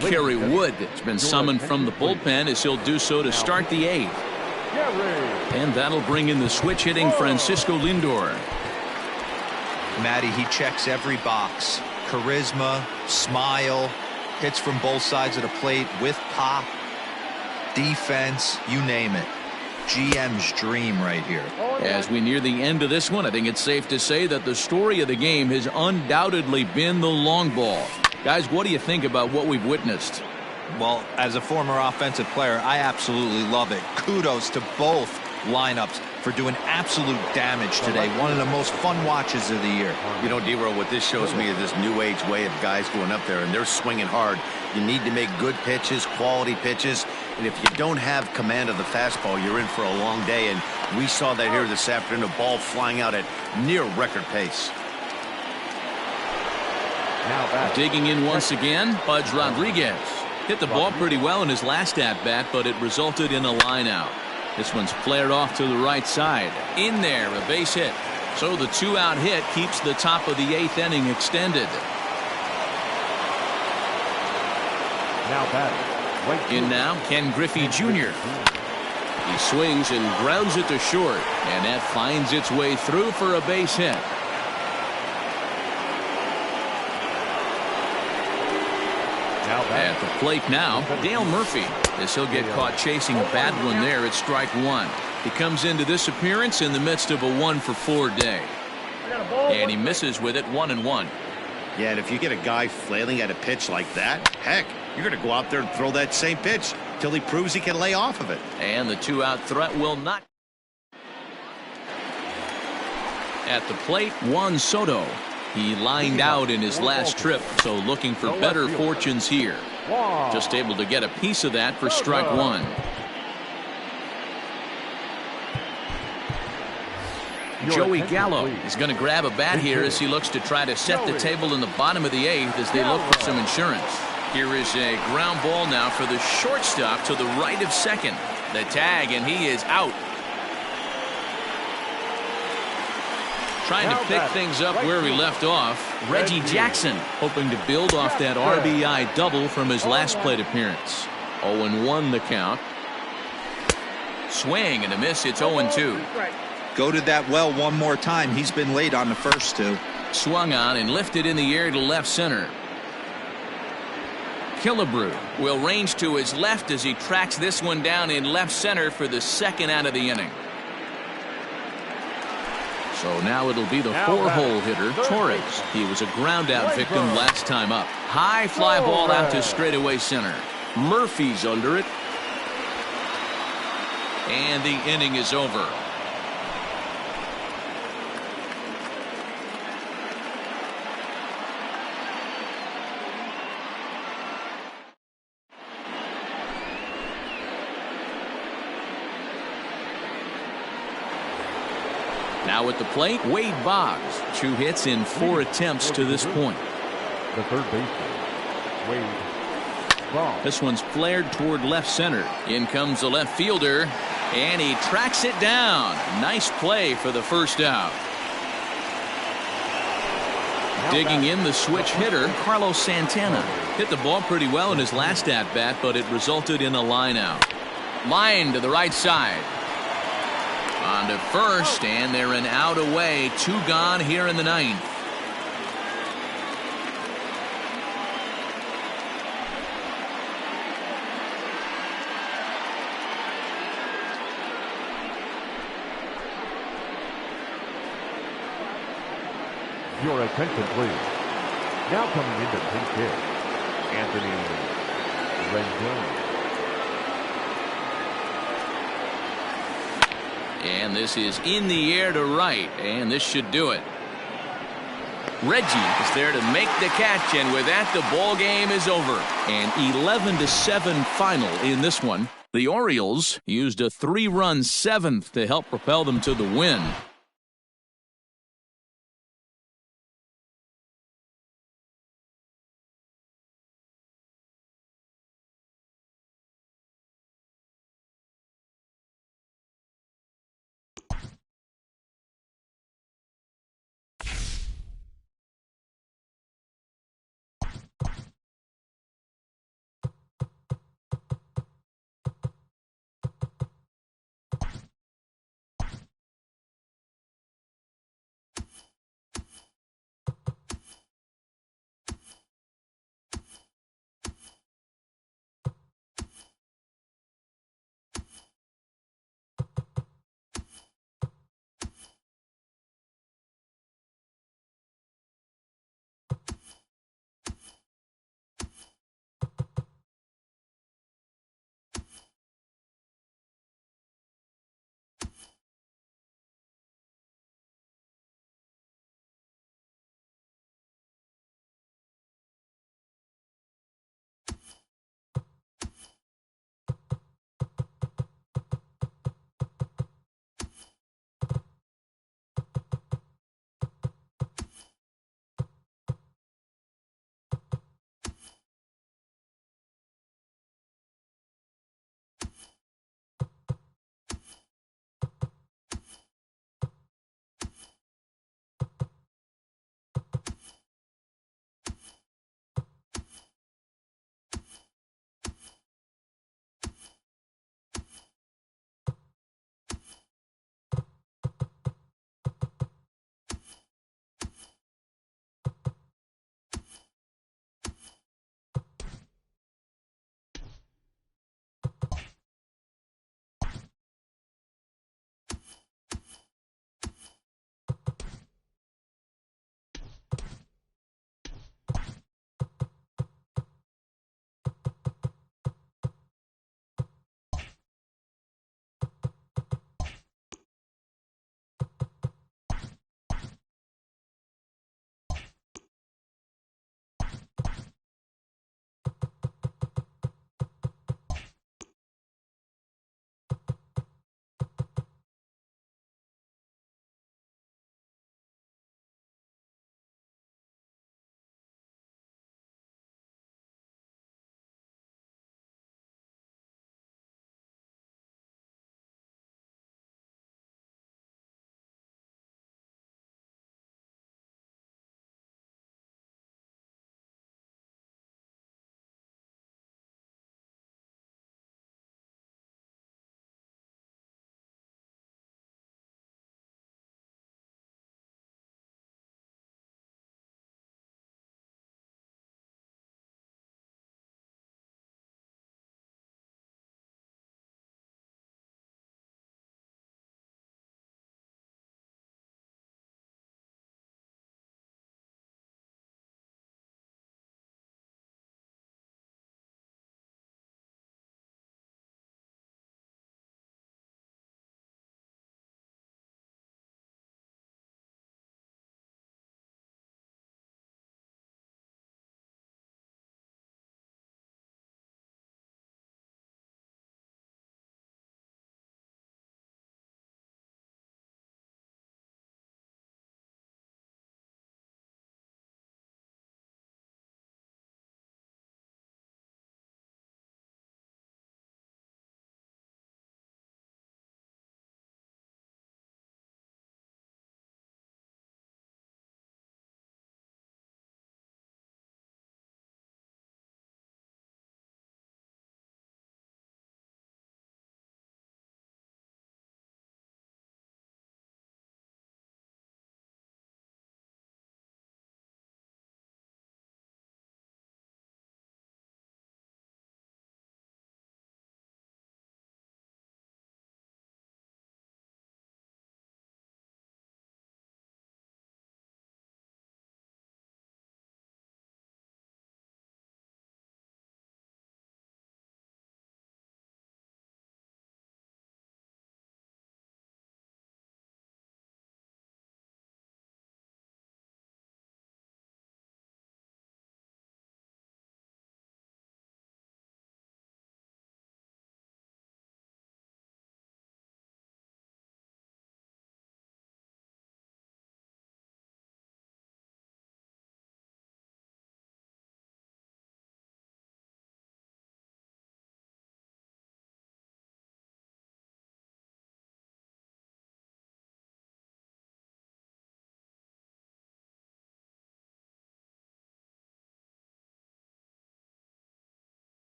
Kerry Wood has been summoned from the bullpen as he'll do so to start the 8th. And that'll bring in the switch hitting Francisco Lindor. Matty, he checks every box. Charisma, smile, hits from both sides of the plate with pop, defense, you name it. GM's dream right here. As we near the end of this one, I think it's safe to say that the story of the game has undoubtedly been the long ball. Guys, what do you think about what we've witnessed? Well, as a former offensive player, I absolutely love it. Kudos to both lineups for doing absolute damage today. One of the most fun watches of the year. You know, D-Roll, what this shows me is this new age way of guys going up there, and they're swinging hard. You need to make good pitches, quality pitches, and if you don't have command of the fastball, you're in for a long day, and we saw that here this afternoon, a ball flying out at near record pace. Now back. Digging in once again, Pudge Rodriguez. Hit the ball pretty well in his last at-bat, but it resulted in a line out. This one's flared off to the right side. In there, a base hit. So the 2-out hit keeps the top of the 8th inning extended. Now batting, In now, Ken Griffey Jr. He swings and grounds it to short, and that finds its way through for a base hit. At the plate now, Dale Murphy, as he'll get caught chasing a bad one there at strike one. He comes into this appearance in the midst of a 1-for-4 day. And he misses with it 1-1. Yeah, and if you get a guy flailing at a pitch like that, heck, you're going to go out there and throw that same pitch till he proves he can lay off of it. And the 2-out threat will not. At the plate, Juan Soto. He lined out in his last trip, so looking for better fortunes here. Just able to get a piece of that for strike one. Joey Gallo is going to grab a bat here as he looks to try to set the table in the bottom of the eighth as they look for some insurance. Here is a ground ball now for the shortstop to the right of second. The tag, and he is out. Trying to pick things up where we left off, Reggie Jackson hoping to build off that RBI double from his last plate appearance. 0-1 the count. Swing and a miss. It's 0-2. Go to that well one more time. He's been late on the first two. Swung on and lifted in the air to left center. Killebrew will range to his left as he tracks this one down in left center for the second out of the inning. So now it'll be the four-hole hitter, Torres. He was a ground-out victim last time up. High fly ball out to straightaway center. Murphy's under it. And the inning is over. Now at the plate, Wade Boggs. 2 hits in 4 attempts to this point. The third baseman, Wade Boggs. This one's flared toward left center. In comes the left fielder, and he tracks it down. Nice play for the first out. Digging in the switch hitter, Carlos Santana. Hit the ball pretty well in his last at-bat, but it resulted in a line out. Line to the right side. On to first, and they're an out away. 2 gone here in the 9th. Your attention, please. Now coming into pinch hit, Anthony Rendon. And this is in the air to right, and this should do it. Reggie is there to make the catch, and with that, the ball game is over. An 11-7 final in this one. The Orioles used a 3-run 7th to help propel them to the win.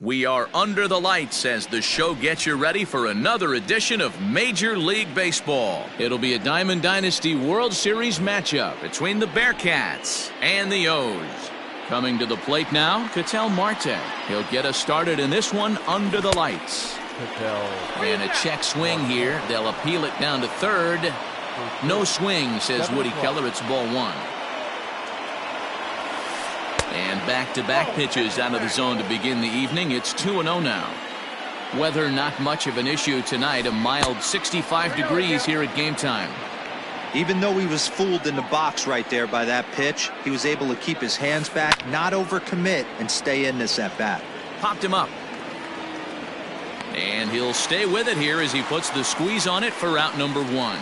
We are under the lights as the show gets you ready for another edition of Major League Baseball. It'll be a Diamond Dynasty World Series matchup between the Bearcats and the O's. Coming to the plate now, Ketel Marte. He'll get us started in this one under the lights. And a check swing here. They'll appeal it down to third. No swing, says Woody Keller. It's ball one. And back-to-back pitches out of the zone to begin the evening. It's 2-0 now. Weather not much of an issue tonight. A mild 65 degrees here at game time. Even though he was fooled in the box right there by that pitch, he was able to keep his hands back, not overcommit, and stay in this at-bat. Popped him up. And he'll stay with it here as he puts the squeeze on it for out number one.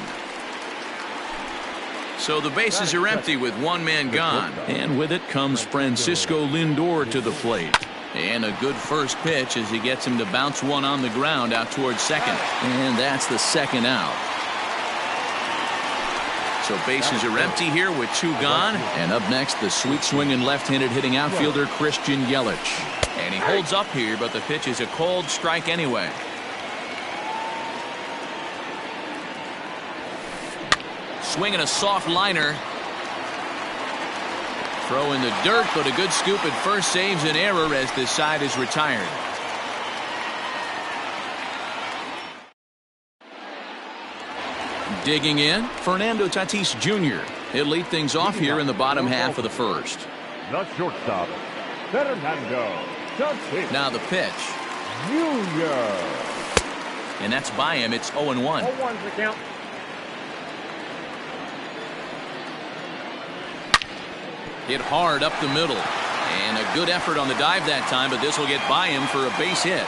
So the bases are empty with one man gone. And with it comes Francisco Lindor to the plate. And a good first pitch as he gets him to bounce one on the ground out towards second. And that's the second out. So bases are empty here with two gone. And up next, the sweet swinging left-handed hitting outfielder Christian Yelich. And he holds up here, but the pitch is a cold strike anyway. Swinging a soft liner. Throw in the dirt, but a good scoop at first saves an error as this side is retired. Digging in, Fernando Tatis Jr. He'll lead things off here in the bottom half of the first. The shortstop, Fernando Tatis. Now the pitch. Jr. And that's by him. It's 0-1. 0-1's the count. Hit hard up the middle. And a good effort on the dive that time, but this will get by him for a base hit.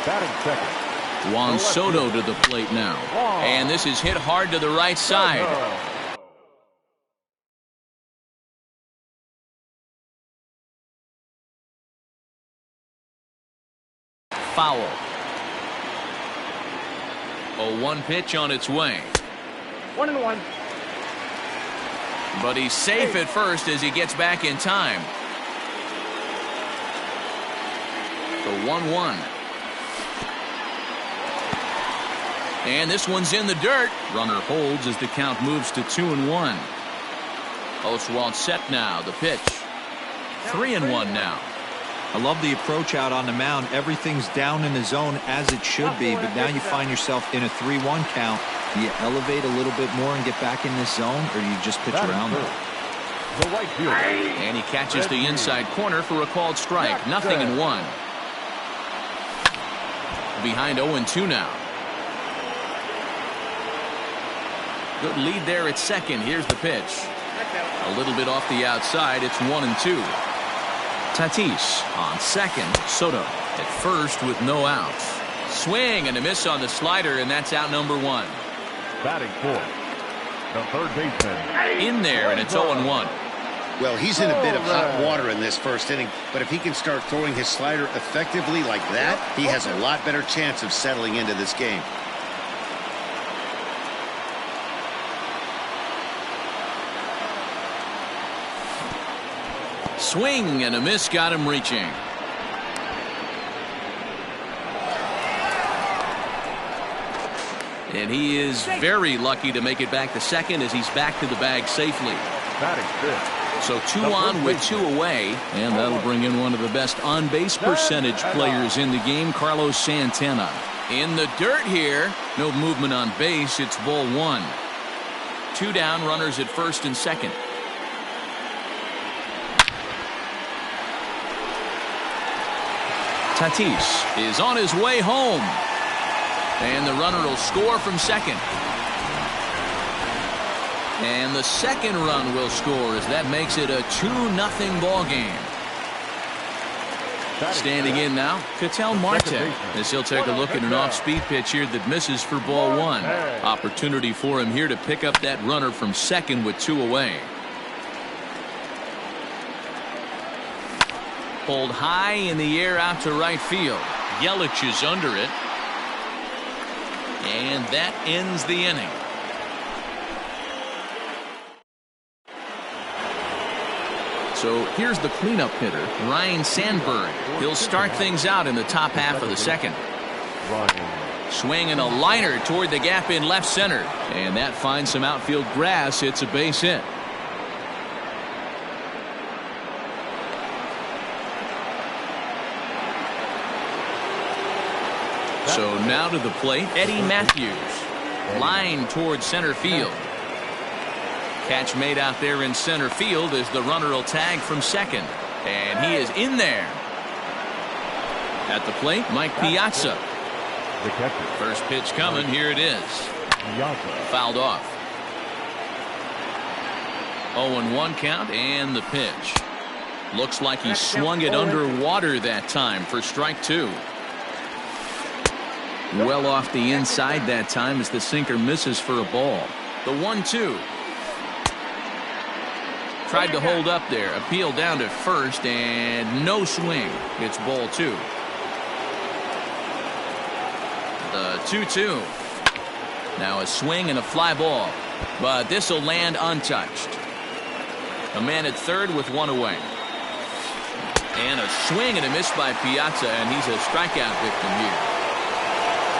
Batting second, Juan Soto to the plate now. And this is hit hard to the right side. Foul. 0-1 pitch on its way. 1-1. But he's safe at first as he gets back in time. The 1-1. And this one's in the dirt. Runner holds as the count moves to 2-1. Oswalt set now. The pitch. 3-1 now. I love the approach out on the mound. Everything's down in the zone as it should be, but now you find yourself in a 3-1 count. Do you elevate a little bit more and get back in this zone, or do you just pitch around it? the right fielder. And he catches the inside corner for a called strike. Nothing in one. Behind 0-2 now. Good lead there at second. Here's the pitch. A little bit off the outside. It's 1-2. Tatis on second. Soto at first with no outs. Swing and a miss on the slider, and that's out number one. Batting fourth, the third baseman. In there, and it's 0-1. Well, he's in a bit of hot water in this first inning, but if he can start throwing his slider effectively like that, he has a lot better chance of settling into this game. Swing and a miss got him reaching. And he is very lucky to make it back to second as he's back to the bag safely. Batting fifth. So 2 on with 2 away, and that'll bring in one of the best on-base percentage players in the game, Carlos Santana. In the dirt here, no movement on base. It's ball one. 2 down, runners at first and second. Tatis is on his way home. And the runner will score from second. And the second run will score as that makes it a 2-0 ball game. Standing in now, Ketel Marte, as he'll take a look at an off-speed pitch here that misses for ball one. Opportunity for him here to pick up that runner from second with 2 away. Pulled high in the air out to right field. Yelich is under it. And that ends the inning. So here's the cleanup hitter, Ryan Sandberg. He'll start things out in the top half of the second. Swinging a liner toward the gap in left center. And that finds some outfield grass. It's a base hit. So now to the plate, Eddie Matthews. Line towards center field. Catch made out there in center field as the runner will tag from second. And he is in there. At the plate, Mike Piazza. The catcher. First pitch coming. Here it is. Fouled off. 0-1 count and the pitch. Looks like he swung it underwater that time for strike two. Well off the inside that time as the sinker misses for a ball. The 1-2. Tried to hold up there. Appeal down to first and no swing. It's ball two. The 2-2. Now a swing and a fly ball. But this will land untouched. A man at third with one away. And a swing and a miss by Piazza, and he's a strikeout victim here.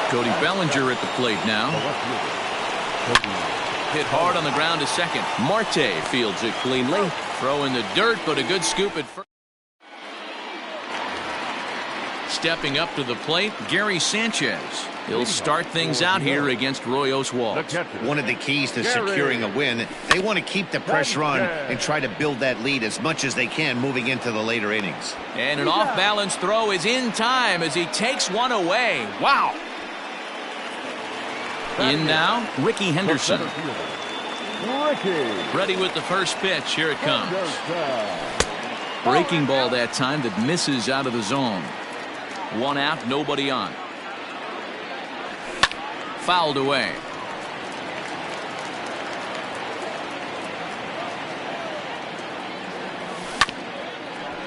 Cody Bellinger at the plate now. Hit hard on the ground to second. Marte fields it cleanly. Throw in the dirt, but a good scoop at first. Stepping up to the plate, Gary Sanchez. He'll start things out here against Roy Oswalt. One of the keys to securing a win, they want to keep the pressure on and try to build that lead as much as they can moving into the later innings. And an off-balance throw is in time as he takes one away. Wow. In now, Ricky Henderson. Ready with the first pitch. Here it comes. Breaking ball that time that misses out of the zone. One out, nobody on. Fouled away.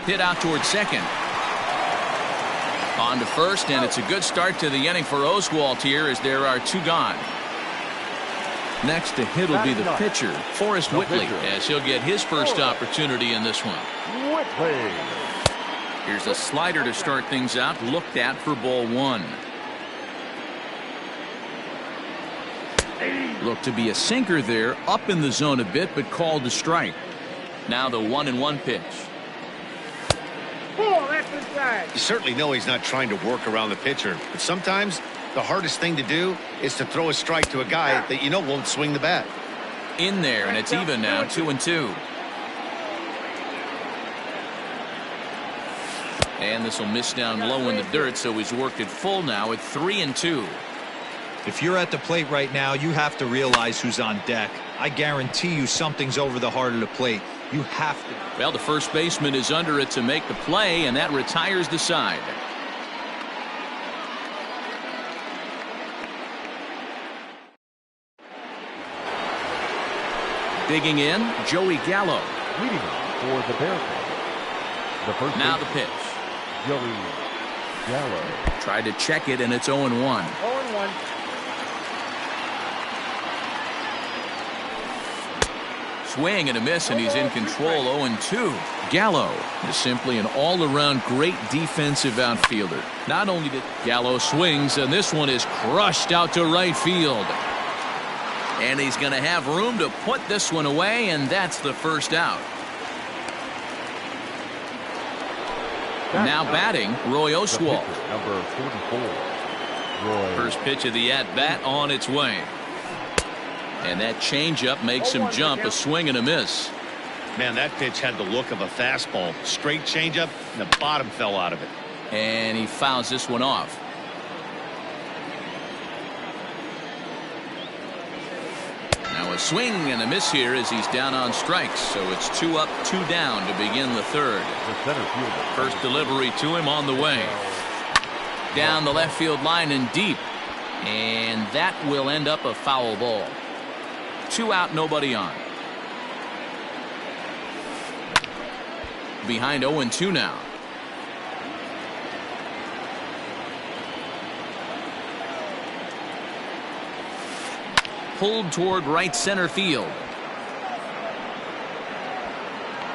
Hit out towards second. On to first, and it's a good start to the inning for Oswalt here as there are two gone. Next to hit will be the pitcher, Forrest Whitley, as he'll get his first opportunity in this one. Here's a slider to start things out, looked at for ball one. Looked to be a sinker there, up in the zone a bit, but called a strike. Now the 1-1 pitch. You certainly know he's not trying to work around the pitcher, but sometimes the hardest thing to do is to throw a strike to a guy that you know won't swing the bat. In there, and it's even now, 2-2. And this will miss down low in the dirt, so he's worked it full now at 3-2. If you're at the plate right now, you have to realize who's on deck. I guarantee you something's over the heart of the plate. You have to. Well, the first baseman is under it to make the play, and that retires the side. Digging in, Joey Gallo. Leading for the Bearcats. The first now the pitch. Joey Gallo. Tried to check it, and it's 0-1. 0-1. Swing and a miss, and he's in control. 0-2. Gallo is simply an all-around great defensive outfielder. Not only did Gallo swings, and this one is crushed out to right field. And he's going to have room to put this one away, and that's the first out. Now batting, Roy Oswalt. Number 44. Roy. First pitch of the at-bat on its way. And that changeup makes him jump, a swing and a miss. Man, that pitch had the look of a fastball. Straight changeup, and the bottom fell out of it. And he fouls this one off. Now a swing and a miss here as he's down on strikes. So it's 2 up, 2 down to begin the third. The center fielder. First delivery to him on the way. Down the left field line and deep. And that will end up a foul ball. 2 out, nobody on. Behind 0-2 now. Pulled toward right center field.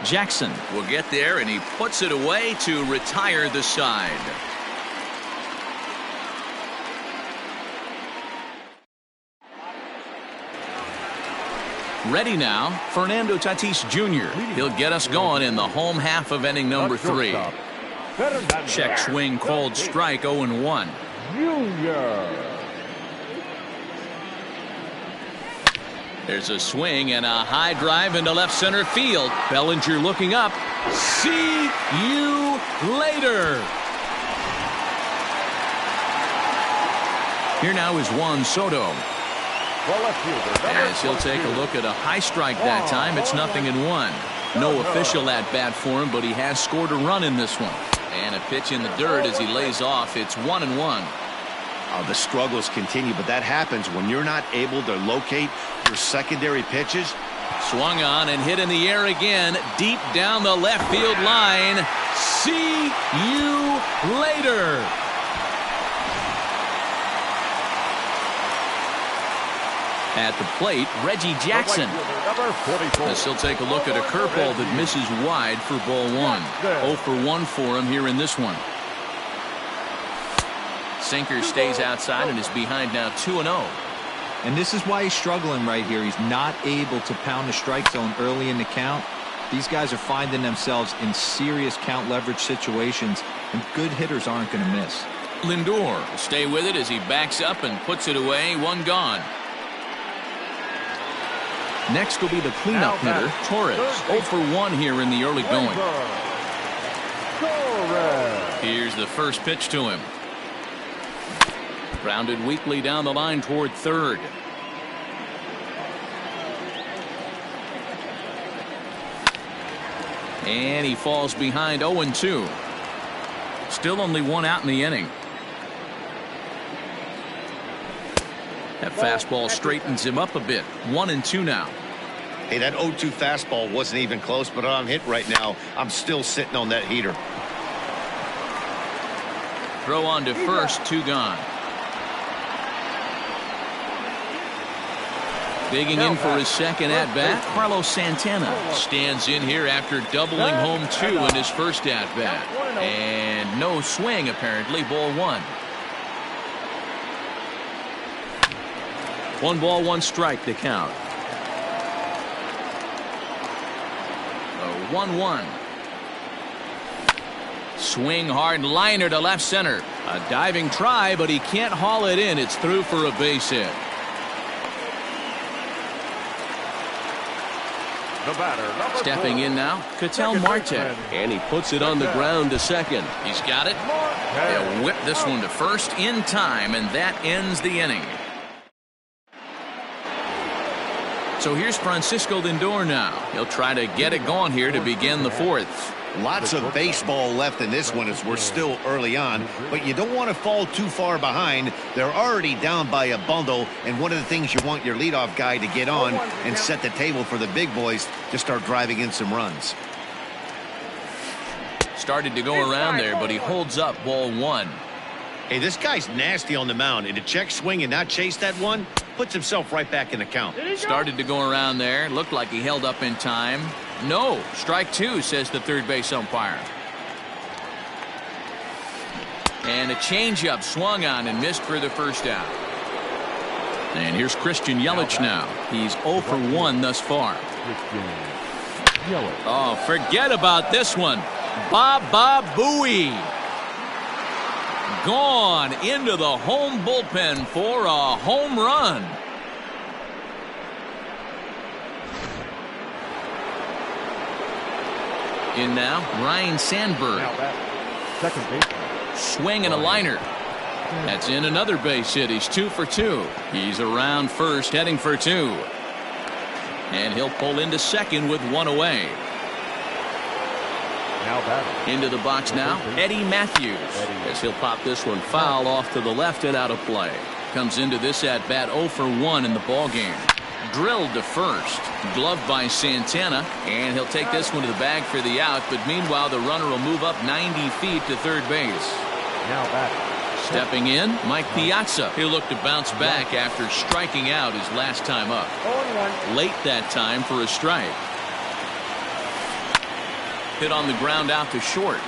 Jackson will get there, and he puts it away to retire the side. Ready now, Fernando Tatis Jr. He'll get us going in the home half of inning number 3. Check swing, called strike, 0-1. Junior. There's a swing and a high drive into left center field. Bellinger looking up. See you later. Here now is Juan Soto. As he'll take a look at a high strike that time. It's 0-1. No official at bat for him, but he has scored a run in this one. And a pitch in the dirt as he lays off. It's 1-1. The struggles continue, but that happens when you're not able to locate your secondary pitches. Swung on and hit in the air again, deep down the left field line. See you later. At the plate, Reggie Jackson. As he'll take a look at a curveball that misses wide for ball 1. 0 for 1 for him here in this one. Sinker stays outside and is behind now 2-0. And this is why he's struggling right here. He's not able to pound the strike zone early in the count. These guys are finding themselves in serious count leverage situations, and good hitters aren't going to miss. Lindor will stay with it as he backs up and puts it away. 1 gone. Next will be the cleanup hitter, Torres. 0 for 1 here in the early going. Here's the first pitch to him. Grounded weakly down the line toward third. And he falls behind 0-2. Still only 1 out in the inning. That fastball straightens him up a bit. 1-2 now. Hey, that 0-2 fastball wasn't even close, but on hit right now, I'm still sitting on that heater. Throw on to first, 2 gone. Digging in for his second at-bat, Carlos Santana stands in here after doubling home 2 in his first at-bat. And no swing, apparently, ball 1. 1 ball, 1 strike to count. 1-1. Swing hard liner to left center. A diving try, but he can't haul it in. It's through for a base hit. Stepping in now, Ketel Marte. And he puts it on the ground to second. He's got it. They'll whip this one to first in time, and that ends the inning. So here's Francisco Lindor now. He'll try to get it going here to begin the 4th. Lots of baseball left in this one as we're still early on, but you don't want to fall too far behind. They're already down by a bundle, and one of the things you want your leadoff guy to get on and set the table for the big boys to start driving in some runs. Started to go around there, but he holds up ball 1. Hey, this guy's nasty on the mound, and to check swing and not chase that one puts himself right back in the count. Started to go around there. Looked like he held up in time. No, strike 2, says the third base umpire. And a changeup swung on and missed for the first out. And here's Christian Yelich now. He's 0 for 1 thus far. Oh, forget about this one. Baba Booey. Gone into the home bullpen for a home run. In now, Ryan Sandberg. Second base. Swing and a liner. That's in another base hit. He's 2 for 2. He's around first, heading for 2. And he'll pull into second with 1 away. Into the box now, Eddie Matthews. As he'll pop this one foul off to the left and out of play. Comes into this at bat 0 for 1 in the ball game. Drilled to first. Gloved by Santana. And he'll take this one to the bag for the out. But meanwhile, the runner will move up 90 feet to third base. Stepping in, Mike Piazza. He'll look to bounce back after striking out his last time up. Late that time for a strike. Hit on the ground out to short.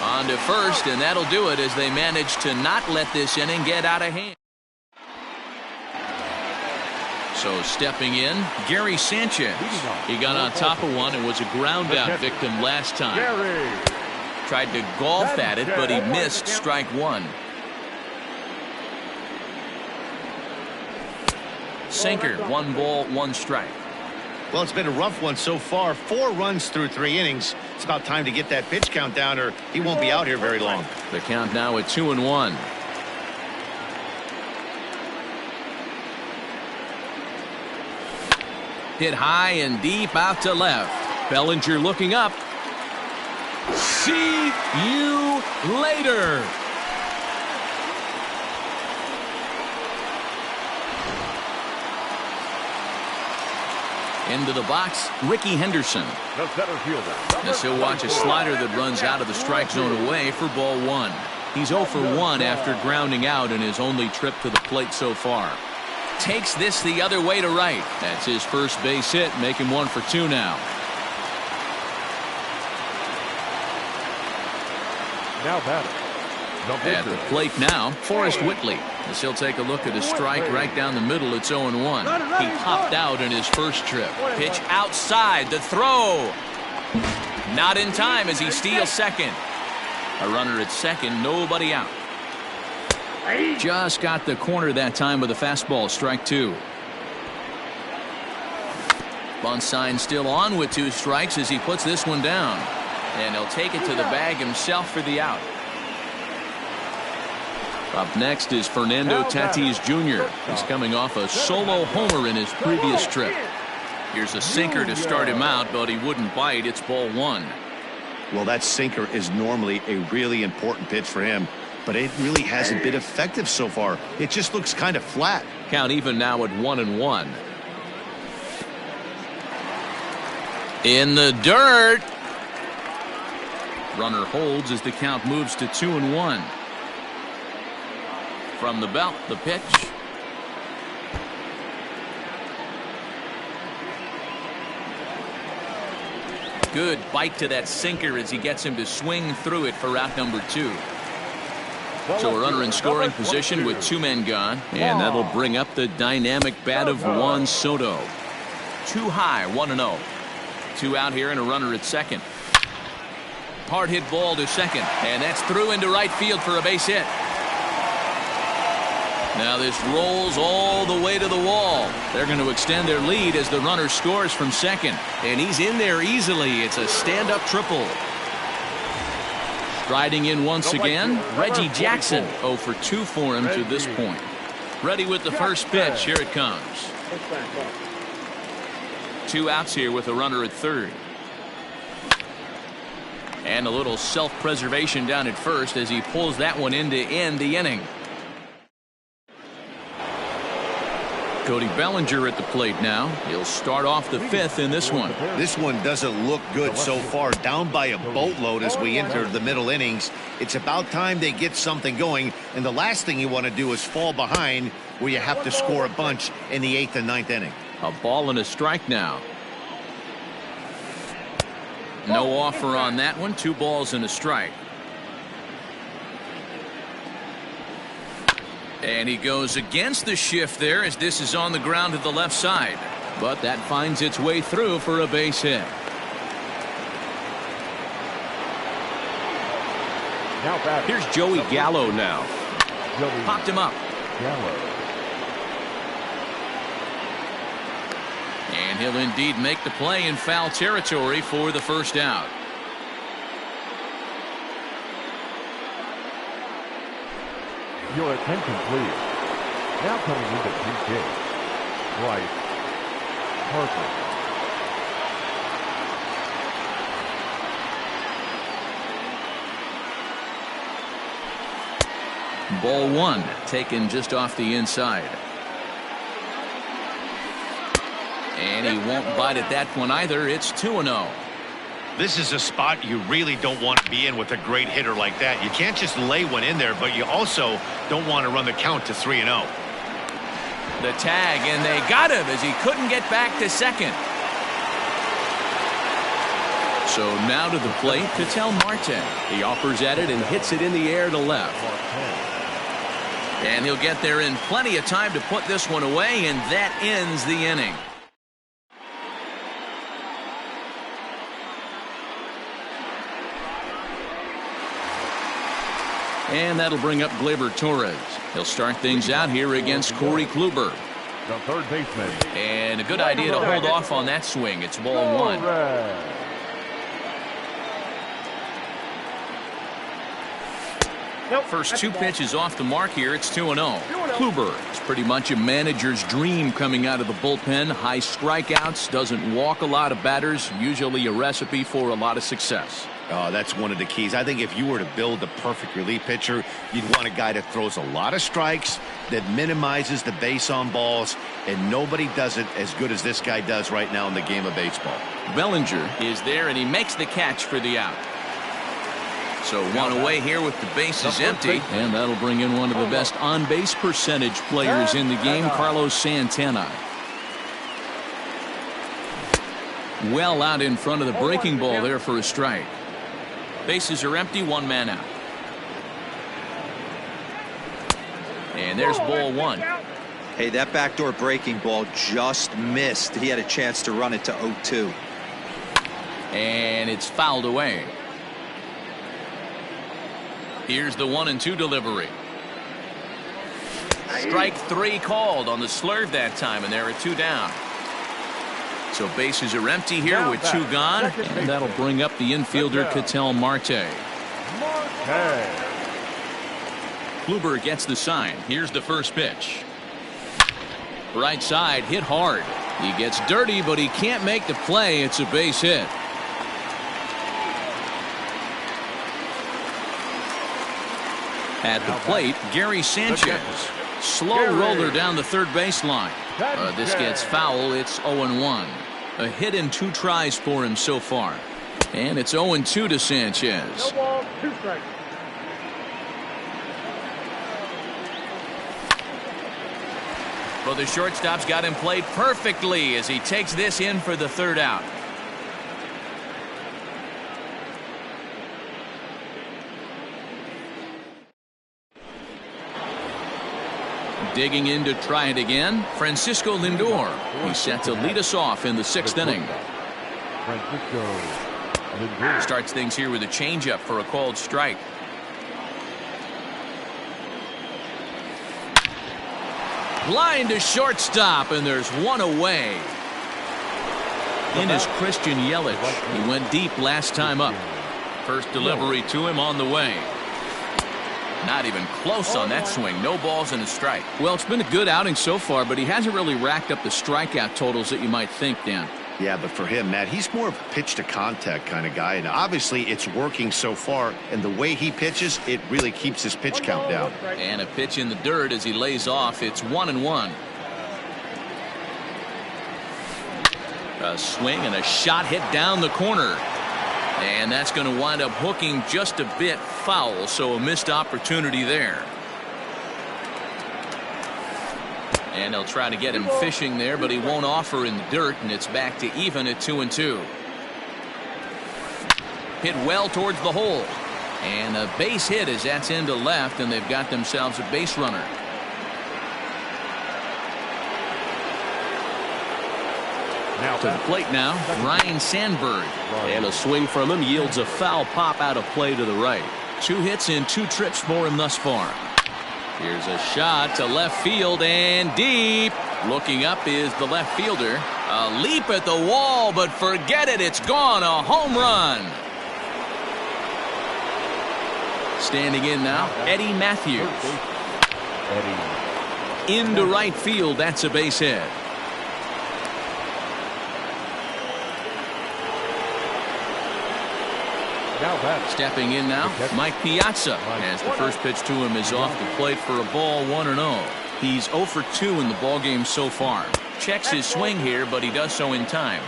On to first, and that'll do it as they manage to not let this inning get out of hand. So stepping in, Gary Sanchez. He got on top of one and was a ground out victim last time. Tried to golf at it, but he missed strike one. Sinker, 1 ball, 1 strike. Well, it's been a rough one so far. 4 runs through 3 innings. It's about time to get that pitch count down, or he won't be out here very long. The count now at 2-1. Hit high and deep out to left. Bellinger looking up. See you later. Into the box, Ricky Henderson. The center fielder. As he'll watch a slider that runs out of the strike zone away for ball 1. He's 0 for 1 after grounding out in his only trip to the plate so far. Takes this the other way to right. That's his first base hit, making 1 for 2 now. Now batting. At the plate now, Forrest Whitley. As he'll take a look at a strike right down the middle. It's 0-1. He popped out in his first trip. Pitch outside. The throw. Not in time as he steals second. A runner at second. Nobody out. Just got the corner that time with a fastball. Strike 2. Bunt sign still on with 2 strikes as he puts this one down. And he'll take it to the bag himself for the out. Up next is Fernando Tatis Jr. He's coming off a solo homer in his previous trip. Here's a sinker to start him out, but he wouldn't bite. It's ball 1. Well, that sinker is normally a really important pitch for him, but it really hasn't been effective so far. It just looks kind of flat. Count even now at 1-1. In the dirt. Runner holds as the count moves to 2-1. From the belt, the pitch. Good bite to that sinker as he gets him to swing through it for out number 2. So a runner in scoring position with 2 men gone, and that'll bring up the dynamic bat of Juan Soto. 2 high, 1-0. 2 out here and a runner at second. Hard hit ball to second, and that's through into right field for a base hit. Now this rolls all the way to the wall. They're going to extend their lead as the runner scores from second. And he's in there easily. It's a stand-up triple. Striding in once again, Reggie Jackson. 0 for 2 for him to this point. Ready with the first pitch. Here it comes. 2 outs here with a runner at third. And a little self-preservation down at first as he pulls that one in to end the inning. Cody Bellinger at the plate now. He'll start off the 5th in this one. This one doesn't look good so far. Down by a boatload as we enter the middle innings. It's about time they get something going. And the last thing you want to do is fall behind where you have to score a bunch in the 8th and 9th inning. A ball and a strike now. No offer on that one. 2 balls and a strike. And he goes against the shift there as this is on the ground to the left side. But that finds its way through for a base hit. Here's Joey Gallo now. Popped him up. And he'll indeed make the play in foul territory for the first out. Your attention, please. Now coming into PK. Bryce Harper. Ball 1 taken just off the inside. And he won't bite at that one either. It's 2-0. This is a spot you really don't want to be in with a great hitter like that. You can't just lay one in there, but you also don't want to run the count to 3-0. The tag, and they got him as he couldn't get back to second. So now to the plate, Ketel Marte. He offers at it and hits it in the air to left. And he'll get there in plenty of time to put this one away, and that ends the inning. And that'll bring up Gleyber Torres. He'll start things out here against Corey Kluber. The third baseman. And a good idea to hold off on that swing. It's ball one. First two pitches off the mark here. It's 2-0. Kluber is pretty much a manager's dream coming out of the bullpen. High strikeouts, doesn't walk a lot of batters. Usually a recipe for a lot of success. Oh, that's one of the keys. I think if you were to build the perfect relief pitcher, you'd want a guy that throws a lot of strikes, that minimizes the base on balls, and nobody does it as good as this guy does right now in the game of baseball. Bellinger is there, and he makes the catch for the out. So one away here with the bases empty, and that'll bring in one of the best on-base percentage players in the game, Carlos Santana. Well out in front of the breaking ball there for a strike. Bases are empty, one man out. And there's ball one. Hey, that backdoor breaking ball just missed. He had a chance to run it to 0-2. And it's fouled away. Here's the 1-2 delivery. Strike three called on the slurve that time, and there are two down. So bases are empty here with two gone, and that'll bring up the infielder Ketel Marte. Kluber gets the sign. Here's the first pitch. Right side, hit hard. He gets dirty, but he can't make the play. It's a base hit. At the plate, Gary Sanchez. Slow roller down the third baseline. This gets foul. It's 0-1. A hit in two tries for him so far. And it's 0-2 to Sanchez. No ball, two strikes. Well, the shortstop's got him played perfectly as he takes this in for the third out. Digging in to try it again, Francisco Lindor. He's set to lead us off in the sixth inning. Starts things here with a changeup for a called strike. Line to shortstop, and there's one away. In is Christian Yelich. He went deep last time up. First delivery to him on the way. Not even close on that swing. No balls and a strike. Well, it's been a good outing so far, but he hasn't really racked up the strikeout totals that you might think, Dan. Yeah, but for him, Matt, he's more of a pitch-to-contact kind of guy, and obviously it's working so far, and the way he pitches, it really keeps his pitch count down. And a pitch in the dirt as he lays off. It's 1-1. A swing and a shot hit down the corner. And that's going to wind up hooking just a bit foul, so a missed opportunity there. And they'll try to get him fishing there, but he won't offer in the dirt, and it's back to even at 2-2. Hit well towards the hole. And a base hit as that's into left, and they've got themselves a base runner. Now to the plate now, Ryne Sandberg. And a swing from him yields a foul pop out of play to the right. 2 hits in 2 trips for him thus far. Here's a shot to left field and deep. Looking up is the left fielder. A leap at the wall, but forget it. It's gone. A home run. Standing in now, Eddie Matthews. Into right field. That's a base hit. Stepping in now, Mike Piazza, as the first pitch to him is off the plate for a ball, 1-0. He's 0 for 2 in the ballgame so far. Checks his swing here, but he does so in time.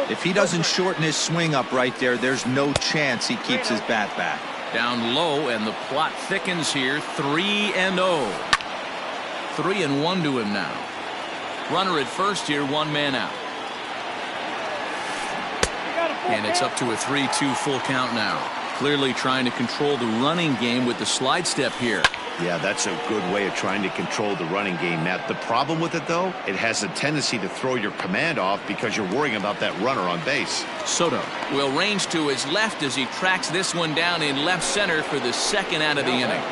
If he doesn't shorten his swing up right there, there's no chance he keeps his bat back. Down low, and the plot thickens here, 3-0. 3-1 to him now. Runner at first here, one man out. And it's up to a 3-2 full count now. Clearly trying to control the running game with the slide step here. Yeah, that's a good way of trying to control the running game, Matt. The problem with it, though, it has a tendency to throw your command off because you're worrying about that runner on base. Soto will range to his left as he tracks this one down in left center for the second out of the inning.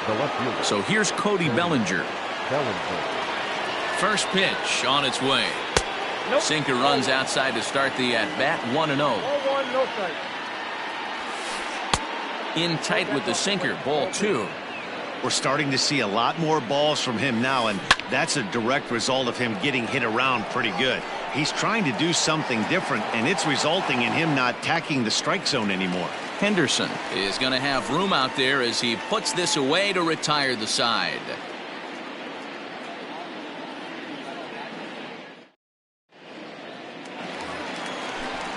The left fielder. So here's Cody Bellinger. Bellinger. First pitch on its way. Nope. Sinker runs outside to start the at-bat, 1-0. 0-1, no strike. In tight with the sinker, ball 2. We're starting to see a lot more balls from him now, and that's a direct result of him getting hit around pretty good. He's trying to do something different, and it's resulting in him not tacking the strike zone anymore. Henderson is going to have room out there as he puts this away to retire the side.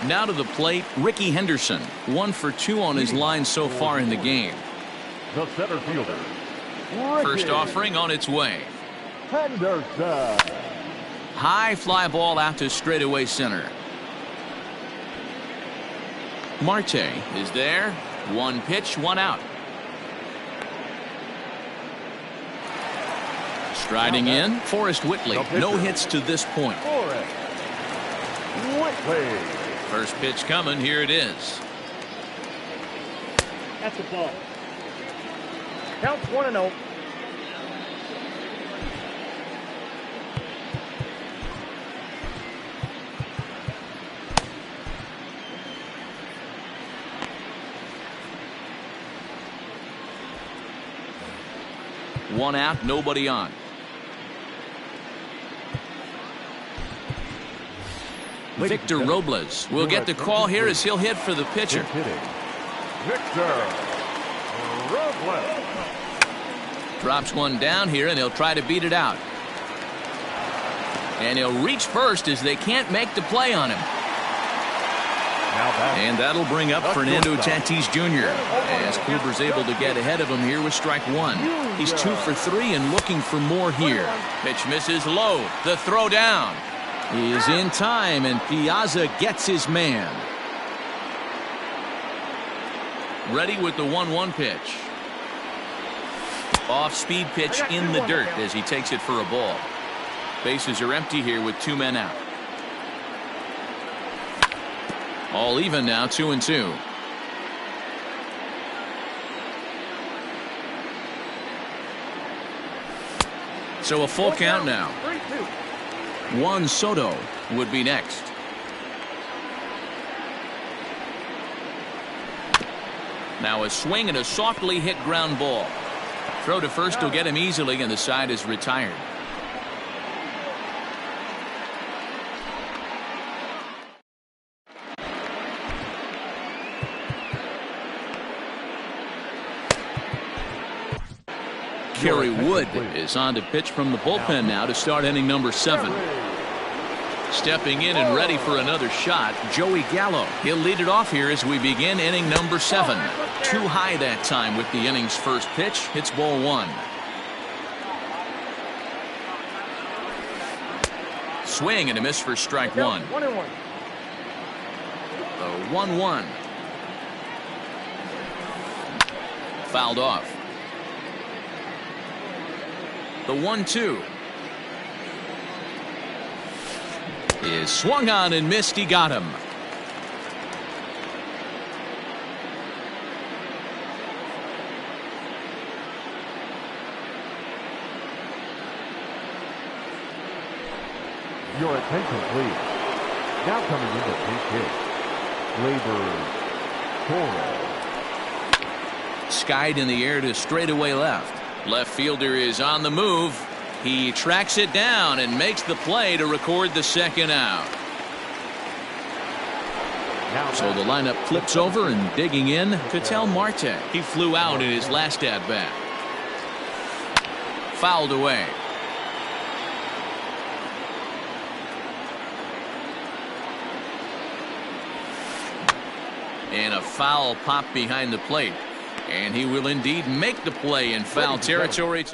Now to the plate, Ricky Henderson. 1 for 2 on his line so far in the game. The center fielder. First Ricky offering on its way. Henderson. High fly ball out to straightaway center. Marte is there. 1 pitch, 1 out. Striding in, Forrest Whitley. No hits to this point. Forrest Whitley. First pitch coming. Here it is. That's a ball. Counts 1-0. One out, nobody on. Victor Robles will get the call here as he'll hit for the pitcher. Victor Robles. Drops one down here, and he'll try to beat it out. And he'll reach first as they can't make the play on him. And that'll bring up Fernando Tatis Jr. as Kluber's able to get ahead of him here with strike 1. He's 2 for 3 and looking for more here. Pitch misses low. The throw down is in time, and Piazza gets his man. Ready with the 1-1 pitch. Off-speed pitch in the dirt as he takes it for a ball. Bases are empty here with 2 men out. All even now, 2-2. So a full count now. 3-2. Juan Soto would be next. Now a swing and a softly hit ground ball. Throw to first will get him easily, and the side is retired. Kerry Wood is on to pitch from the bullpen now to start inning number 7. Stepping in and ready for another shot, Joey Gallo. He'll lead it off here as we begin inning number 7. Too high that time with the inning's first pitch. Hits ball 1. Swing and a miss for strike 1. 1-1. The 1-1. Fouled off. The 1-2 is swung on and missed. He got him. Your attention, please. Now coming in the pinch hit, Gleyber Torres. Skied in the air to straightaway left. Left fielder is on the move. He tracks it down and makes the play to record the second out. So the lineup flips over, and digging in, Ketel Marte. He flew out in his last at-bat. Fouled away. And a foul pop behind the plate. And he will indeed make the play in foul territory.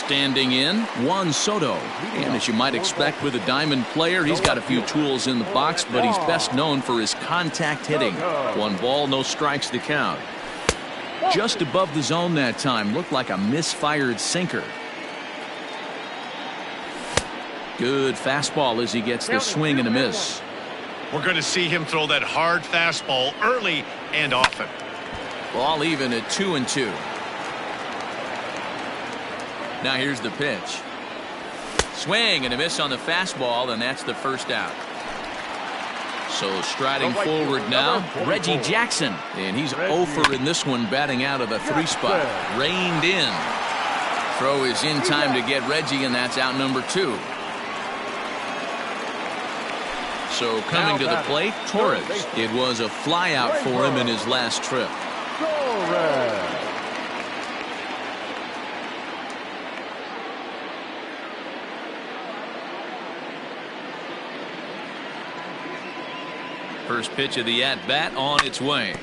Standing in, Juan Soto. And as you might expect with a diamond player, he's got a few tools in the box, but he's best known for his contact hitting. 1 ball, no strikes to count. Just above the zone that time. Looked like a misfired sinker. Good fastball as he gets the swing and a miss. We're going to see him throw that hard fastball early and often. Ball even at 2-2. Now here's the pitch. Swing and a miss on the fastball, and that's the first out. So striding forward now, Reggie Jackson. And he's 0 for in this one, batting out of the 3 spot. Reined in. Throw is in time to get Reggie, and that's out number 2. So coming to the plate, Torres. It was a fly out for him in his last trip. First pitch of the at-bat on its way.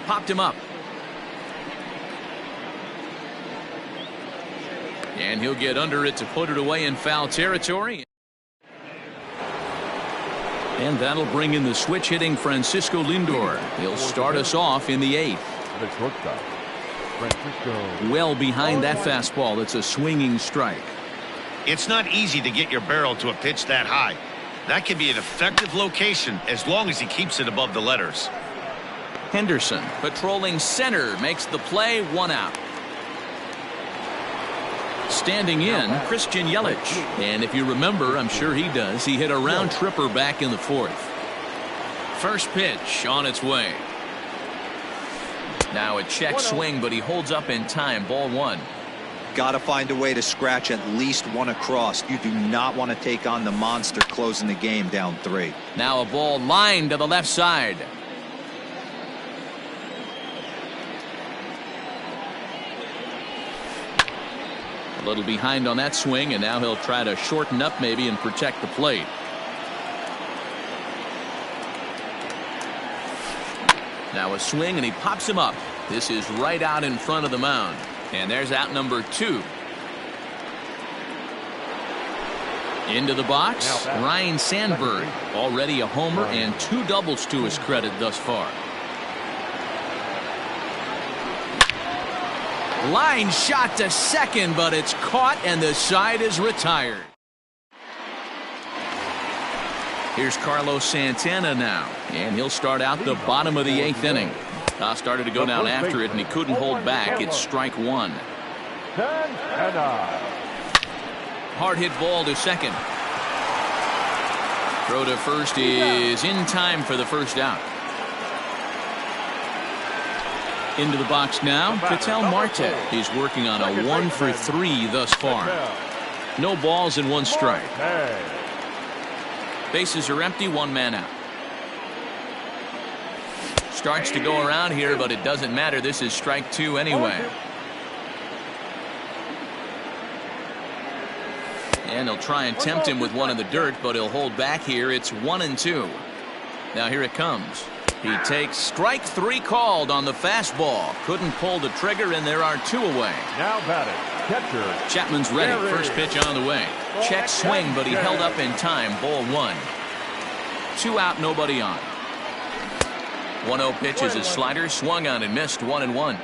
Popped him up. And he'll get under it to put it away in foul territory. And that'll bring in the switch hitting Francisco Lindor. He'll start us off in the 8th. The shortstop, Francisco. Well behind that fastball. It's a swinging strike. It's not easy to get your barrel to a pitch that high. That can be an effective location as long as he keeps it above the letters. Henderson patrolling center makes the play. 1 out. Standing in, Christian Yelich. And if you remember, I'm sure he does, he hit a round tripper back in the 4th. First pitch on its way. Now a check swing, but he holds up in time. Ball 1. Got to find a way to scratch at least 1 across. You do not want to take on the monster closing the game down 3. Now a ball lined to the left side. A little behind on that swing, and now he'll try to shorten up maybe and protect the plate. Now a swing, and he pops him up. This is right out in front of the mound. And there's out number 2. Into the box, Ryan Sandberg. Already a homer and 2 doubles to his credit thus far. Line shot to second, but it's caught and the side is retired. Here's Carlos Santana now, and he'll start out the bottom of the 8th inning. Started to go down after it, and he couldn't hold back. It's strike 1. Hard hit ball to second. Throw to first is in time for the first out. Into the box now, Ketel Marte. He's working on a 1 for 3 thus far. No balls and 1 strike. Bases are empty, 1 man out. Starts to go around here, but it doesn't matter. This is strike 2 anyway. And they'll try and tempt him with 1 in the dirt, but he'll hold back here. It's 1-2. Now here it comes. He takes strike 3 called on the fastball. Couldn't pull the trigger, and there are 2 away. Now batting, catcher. Chapman's ready. First pitch on the way. Check swing, but he held up in time. Ball 1. 2 out, nobody on. 1-0 pitch is his slider. Swung on and missed. 1-1.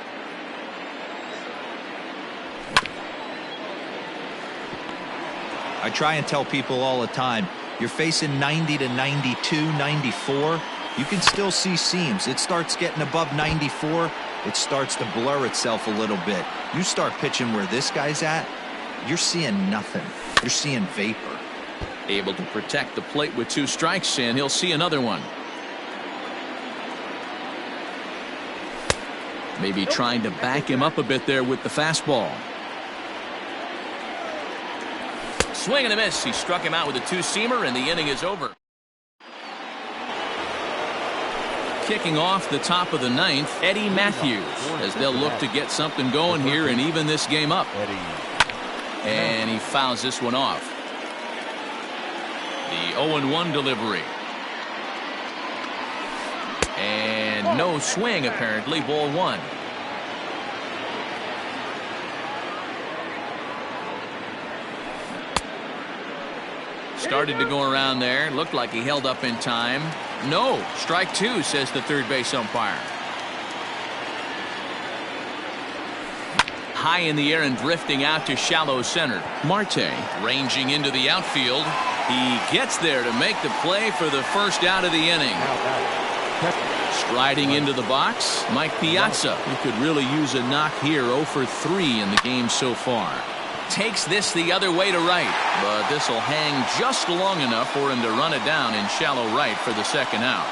I try and tell people all the time, you're facing 90 to 92, 94. You can still see seams. It starts getting above 94. It starts to blur itself a little bit. You start pitching where this guy's at, you're seeing nothing. You're seeing vapor. Able to protect the plate with 2 strikes, and he'll see another one. Maybe trying to back him up a bit there with the fastball. Swing and a miss. He struck him out with a 2-seamer, and the inning is over. Kicking off the top of the 9th, Eddie Matthews, as they'll look to get something going here and even this game up. And he fouls this one off. The 0-1 delivery. And no swing, apparently. Ball one. Started to go around there. Looked like he held up in time. No. Strike two, says the third base umpire. High in the air and drifting out to shallow center. Marte ranging into the outfield. He gets there to make the play for the first out of the inning. Striding into the box, Mike Piazza. He could really use a knock here. 0 for 3 in the game so far. Takes this the other way to right, but this will hang just long enough for him to run it down in shallow right for the second out.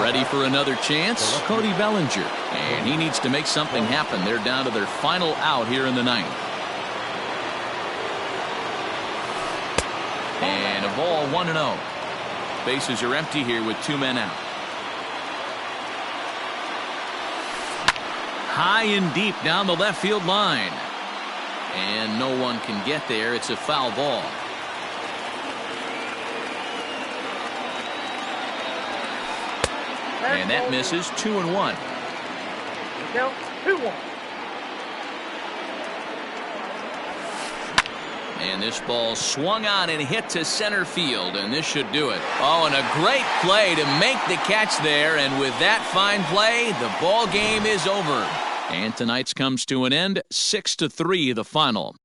Ready for another chance? Cody Bellinger. And he needs to make something happen. They're down to their final out here in the ninth. And a ball 1-0. Bases are empty here with 2 men out. High and deep down the left field line. And no one can get there. It's a foul ball. And that misses. 2-1. Count 2-1. And this ball swung on and hit to center field, and this should do it. Oh, and a great play to make the catch there, and with that fine play, the ball game is over. And tonight's comes to an end. 6-3 the final.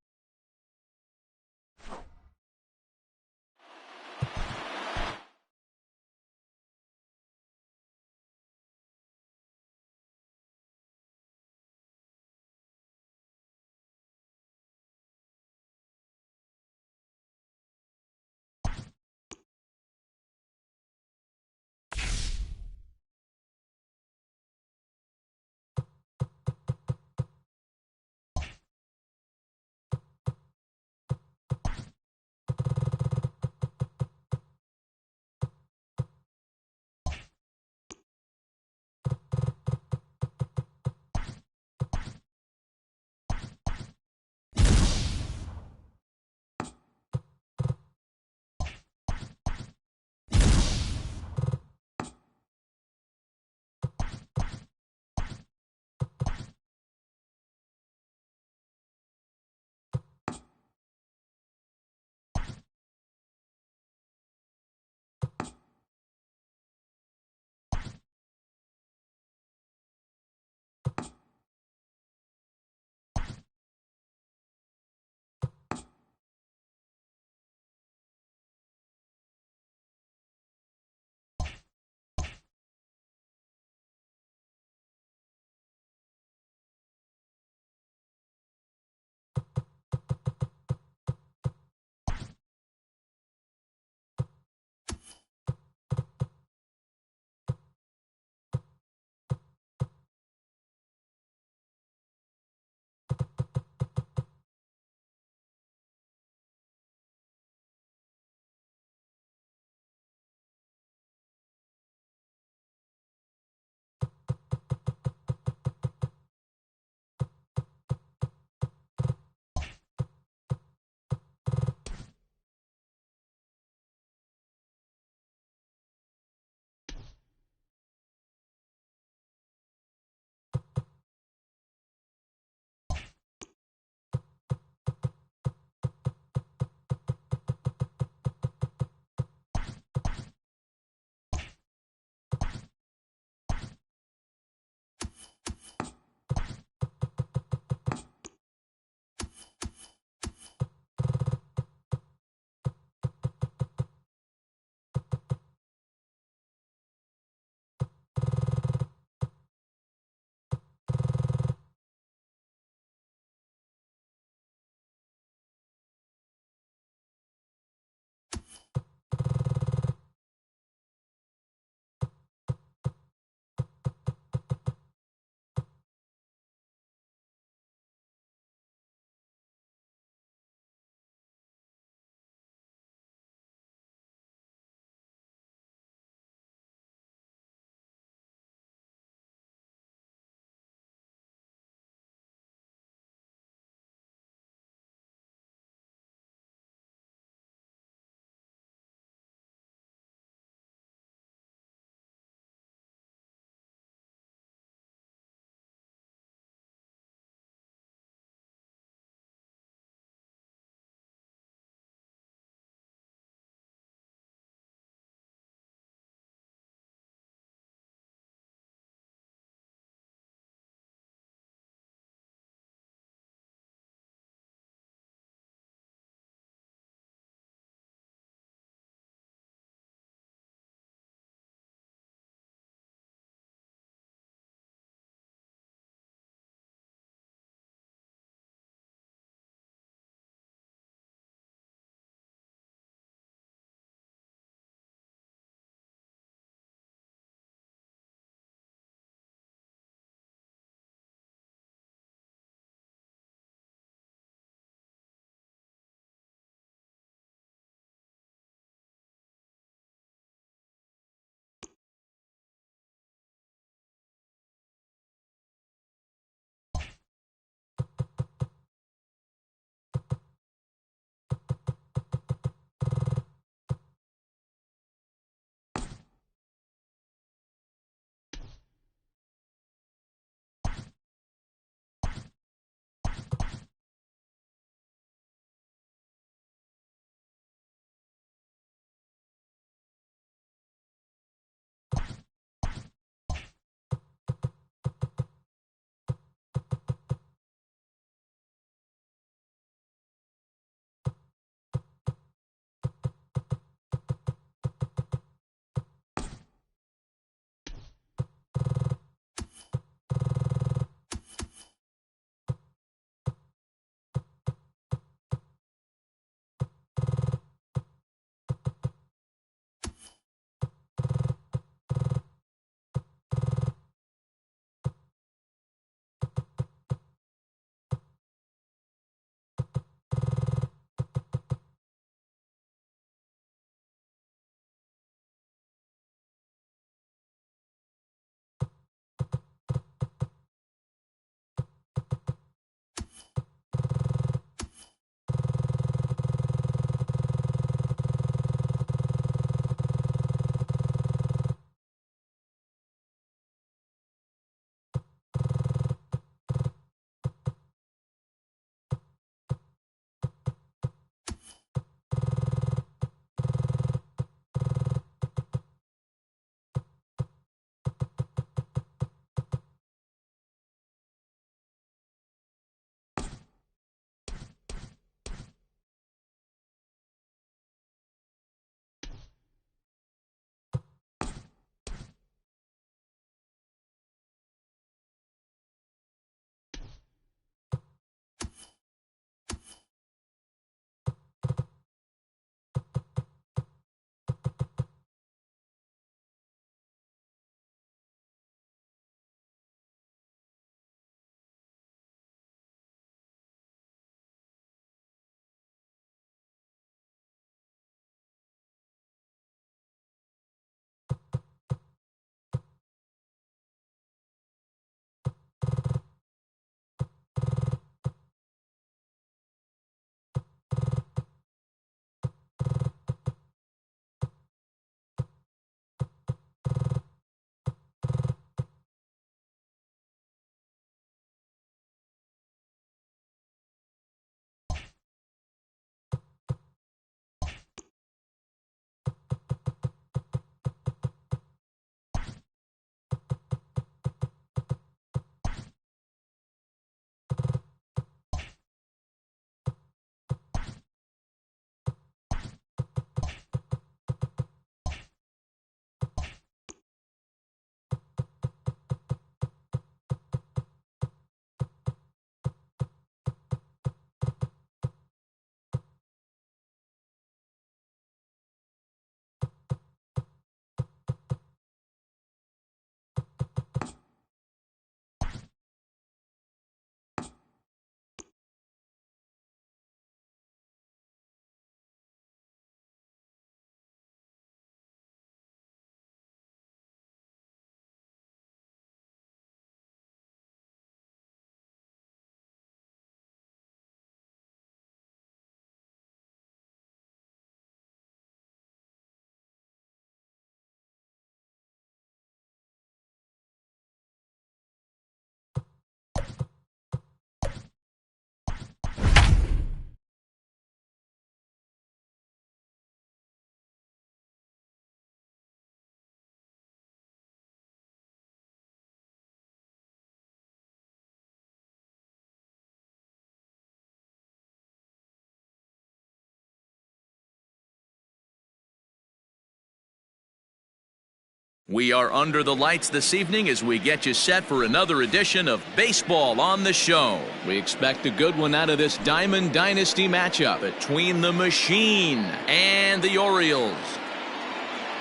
We are under the lights this evening as we get you set for another edition of Baseball on the Show. We expect a good one out of this Diamond Dynasty matchup between the Machine and the Orioles.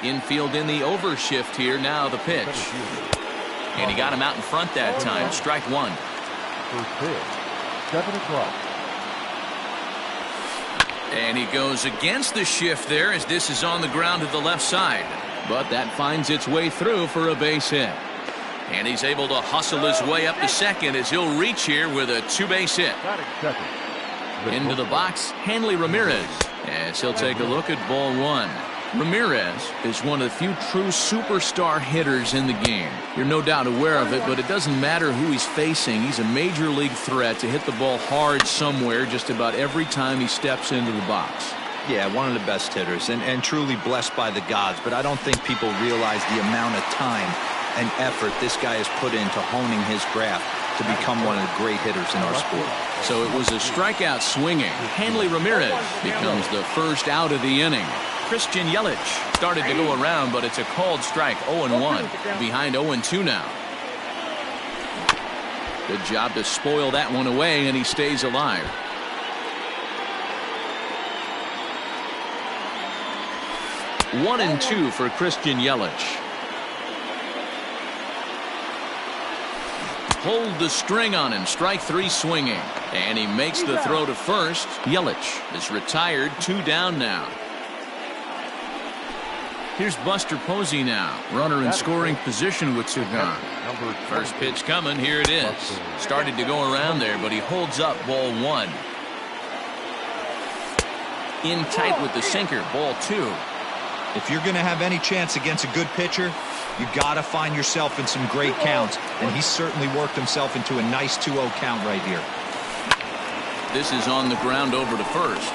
Infield in the overshift here, now the pitch. And he got him out in front that time. Strike one. First pitch, 7 o'clock. And he goes against the shift there as this is on the ground to the left side. But that finds its way through for a base hit. And he's able to hustle his way up to second as he'll reach here with a two-base hit. Into the box, Hanley Ramirez, as he'll take a look at ball one. Ramirez is one of the few true superstar hitters in the game. You're no doubt aware of it, but it doesn't matter who he's facing. He's a major league threat to hit the ball hard somewhere just about every time he steps into the box. Yeah, one of the best hitters and truly blessed by the gods, but I don't think people realize the amount of time and effort this guy has put into honing his craft to become one of the great hitters in our sport. So it was a strikeout swinging. Hanley Ramirez becomes the first out of the inning. Christian Yelich started to go around, but it's a called strike. 0-1 behind 0-2 now. Good job to spoil that one away, and he stays alive. One and two for Christian Yelich. Pulled the string on him. Strike three swinging. And he makes the throw to first. Yelich is retired. 2 down now. Here's Buster Posey now. Runner in scoring position with 2 gone. First pitch coming. Here it is. Started to go around there, but he holds up ball one. In tight with the sinker. Ball 2. If you're going to have any chance against a good pitcher, you got to find yourself in some great counts, and he certainly worked himself into a nice 2-0 count right here. This is on the ground over to first.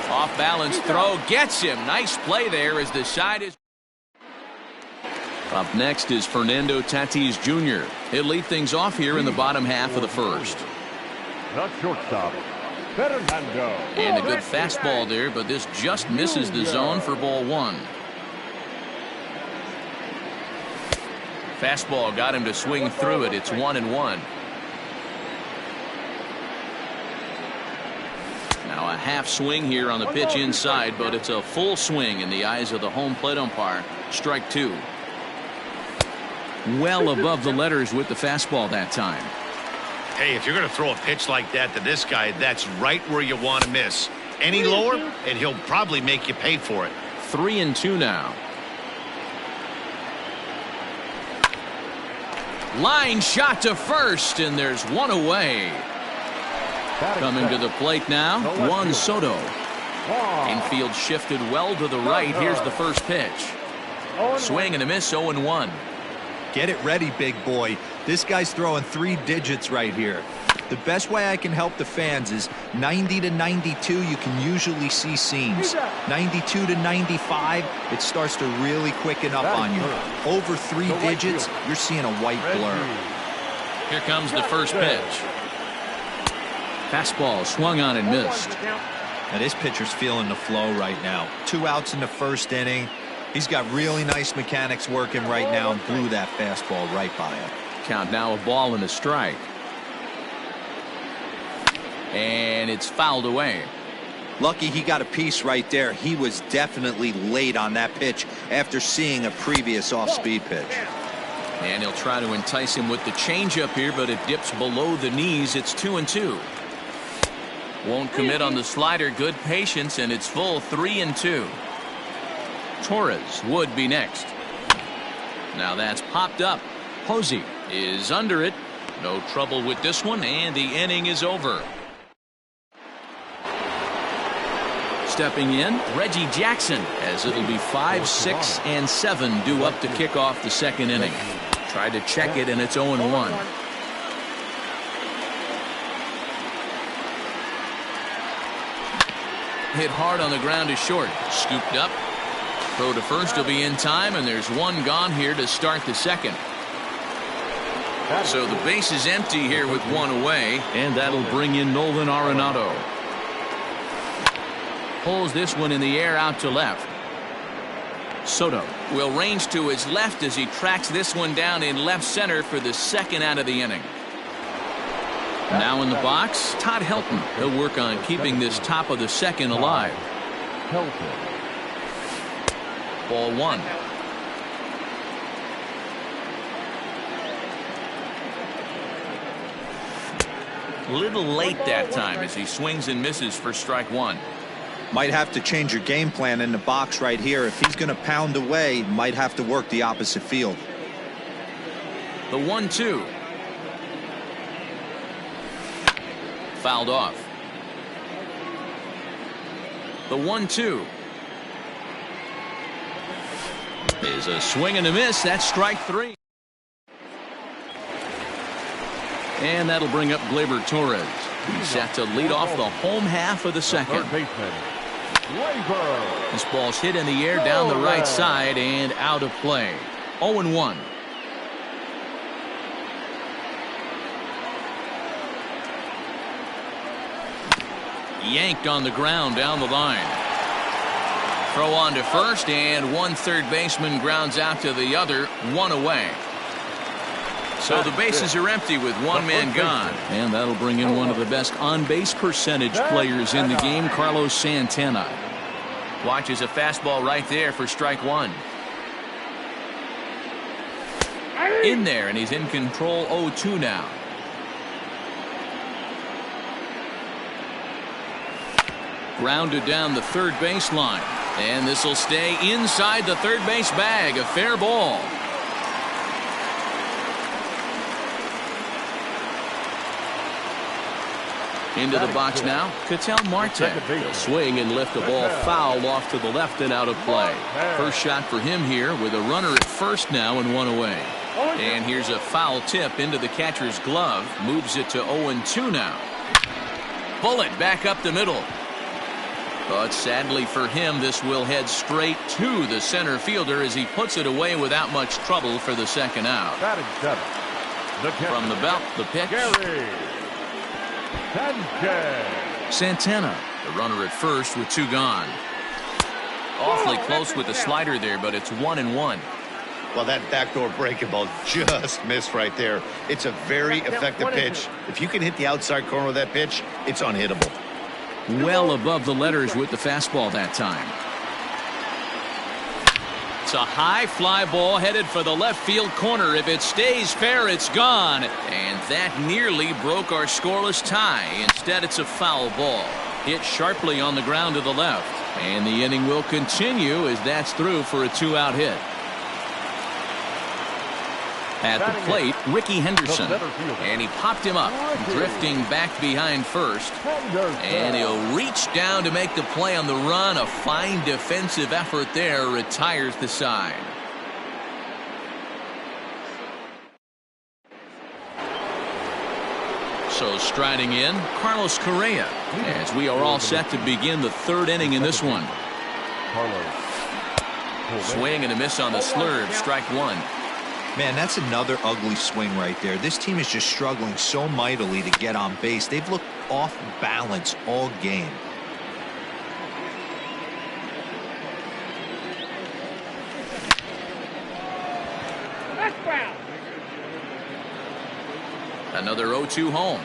Off balance throw gets him. Nice play there as the side is. Up next is Fernando Tatis Jr. He'll lead things off here in the bottom half of the first. Not shortstop, Fernando. And a good fastball there, but this just misses the zone for ball one. Fastball got him to swing through it. It's 1-1. Now a half swing here on the pitch inside, but it's a full swing in the eyes of the home plate umpire. Strike 2. Well above the letters with the fastball that time. Hey, if you're going to throw a pitch like that to this guy, that's right where you want to miss. Any lower, and he'll probably make you pay for it. 3-2 now. Line shot to first, and there's one away. Coming to the plate now, Juan Soto. Infield shifted well to the right. Here's the first pitch. Swing and a miss, 0-1. Get it ready, big boy. This guy's throwing 3 digits right here. The best way I can help the fans is 90 to 92, you can usually see seams. 92 to 95, it starts to really quicken up on you. Over 3 digits, you're seeing a white blur. Here comes the first pitch. Fastball swung on and missed. Now this pitcher's feeling the flow right now. 2 outs in the first inning. He's got really nice mechanics working right now and blew that fastball right by him. Count now, a ball and a strike. And it's fouled away. Lucky he got a piece right there. He was definitely late on that pitch after seeing a previous off-speed pitch. And he'll try to entice him with the changeup here, but it dips below the knees. It's 2-2. Won't commit on the slider. Good patience, and it's full. 3-2. Torres would be next. Now that's popped up. Posey is under it. No trouble with this one, and the inning is over. Stepping in, Reggie Jackson, as it'll be 5, 6, and 7 due up to kick off the second inning. Tried to check it, and it's 0-1. Hit hard on the ground to short. Scooped up. Throw to first will be in time, and there's one gone here to start the second. So the base is empty here with one away, and that'll bring in Nolan Arenado. Pulls this one in the air out to left. Soto will range to his left as he tracks this one down in left center for the second out of the inning. Now in the box, Todd Helton. He'll work on keeping this top of the second alive. Ball one. Little late that time as he swings and misses for strike one. Might have to change your game plan in the box right here. If he's going to pound away, might have to work the opposite field. The 1-2. Fouled off. The 1-2 is a swing and a miss. That's strike three. And that'll bring up Gleyber Torres. He's set to lead off the home half of the second. This ball's hit in the air down the right side and out of play. 0-1. Yanked on the ground down the line. Throw on to first, and one third baseman grounds out to the other, one away. So the bases are empty with one man gone. And that'll bring in one of the best on-base percentage players in the game, Carlos Santana. Watches a fastball right there for strike one. In there, and he's in control. 0-2 now. Grounded down the third baseline. And this will stay inside the third base bag. A fair ball. Into the box now, Ketel Marte. He'll swing and lift the ball foul off to the left and out of play. First shot for him here with a runner at first now and one away. And here's a foul tip into the catcher's glove. Moves it to 0-2 now. Bullet back up the middle. But sadly for him, this will head straight to the center fielder as he puts it away without much trouble for the second out. From the belt, the pitch. Santana, the runner at first with two gone. Awfully close with the slider there, but it's 1-1. Well, that backdoor breaking ball just missed right there. It's a very effective pitch. If you can hit the outside corner of that pitch, it's unhittable. Well above the letters with the fastball that time. It's a high fly ball headed for the left field corner. If it stays fair, it's gone. And that nearly broke our scoreless tie. Instead, it's a foul ball. Hit sharply on the ground to the left. And the inning will continue as that's through for a two-out hit. At the plate, Ricky Henderson. And he popped him up, drifting back behind first. And he'll reach down to make the play on the run. A fine defensive effort there. Retires the side. So striding in, Carlos Correa. As we are all set to begin the third inning in this one. Swing and a miss on the slurve. Strike one. Man, that's another ugly swing right there. This team is just struggling so mightily to get on base. They've looked off balance all game. Another 0-2 home.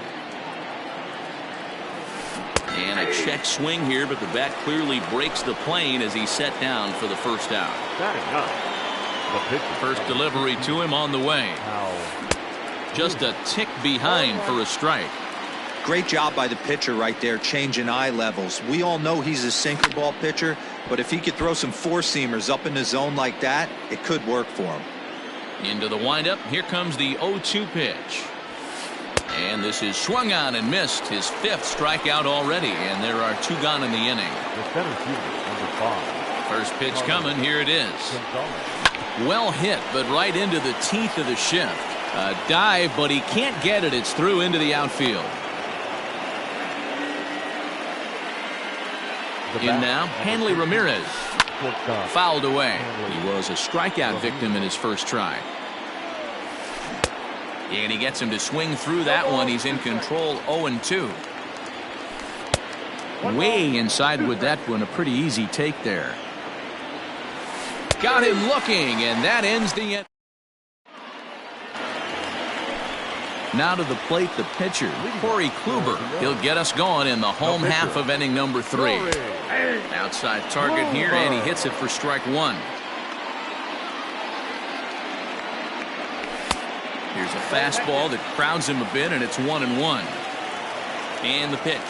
And a check swing here, but the bat clearly breaks the plane as he's set down for the first out. First delivery to him on the way. Just a tick behind for a strike. Great job by the pitcher right there, changing eye levels. We all know he's a sinker ball pitcher, but if he could throw some four-seamers up in the zone like that, it could work for him. Into the windup. Here comes the 0-2 pitch. And this is swung on and missed. His fifth strikeout already, and there are two gone in the inning. First pitch coming. Here it is. Well hit, but right into the teeth of the shift. A dive, but he can't get it. It's through into the outfield. In now, Hanley Ramirez. Fouled away. He was a strikeout victim in his first try. And he gets him to swing through that one. He's in control. 0-2. Way inside with that one. A pretty easy take there. got him looking, and that ends the inning. Now to the plate, the pitcher, Corey Kluber. He'll get us going in the home half of inning number 3. Outside target here, and he hits it for strike 1. Here's a fastball that crowds him a bit, and it's 1-1. And the pitch.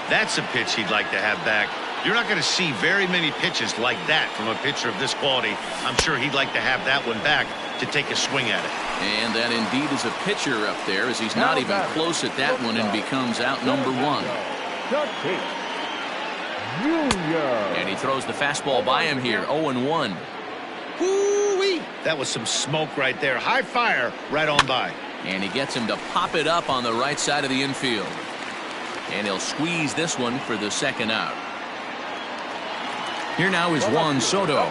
That's a pitch he'd like to have back. You're not going to see very many pitches like that from a pitcher of this quality. I'm sure he'd like to have that one back to take a swing at it. And that indeed is a pitcher up there, as he's not even close at that one and becomes out number 1. And he throws the fastball by him here, 0-1. Woo-wee! That was some smoke right there. High fire right on by. And he gets him to pop it up on the right side of the infield. And he'll squeeze this one for the second out. Here now is Juan Soto.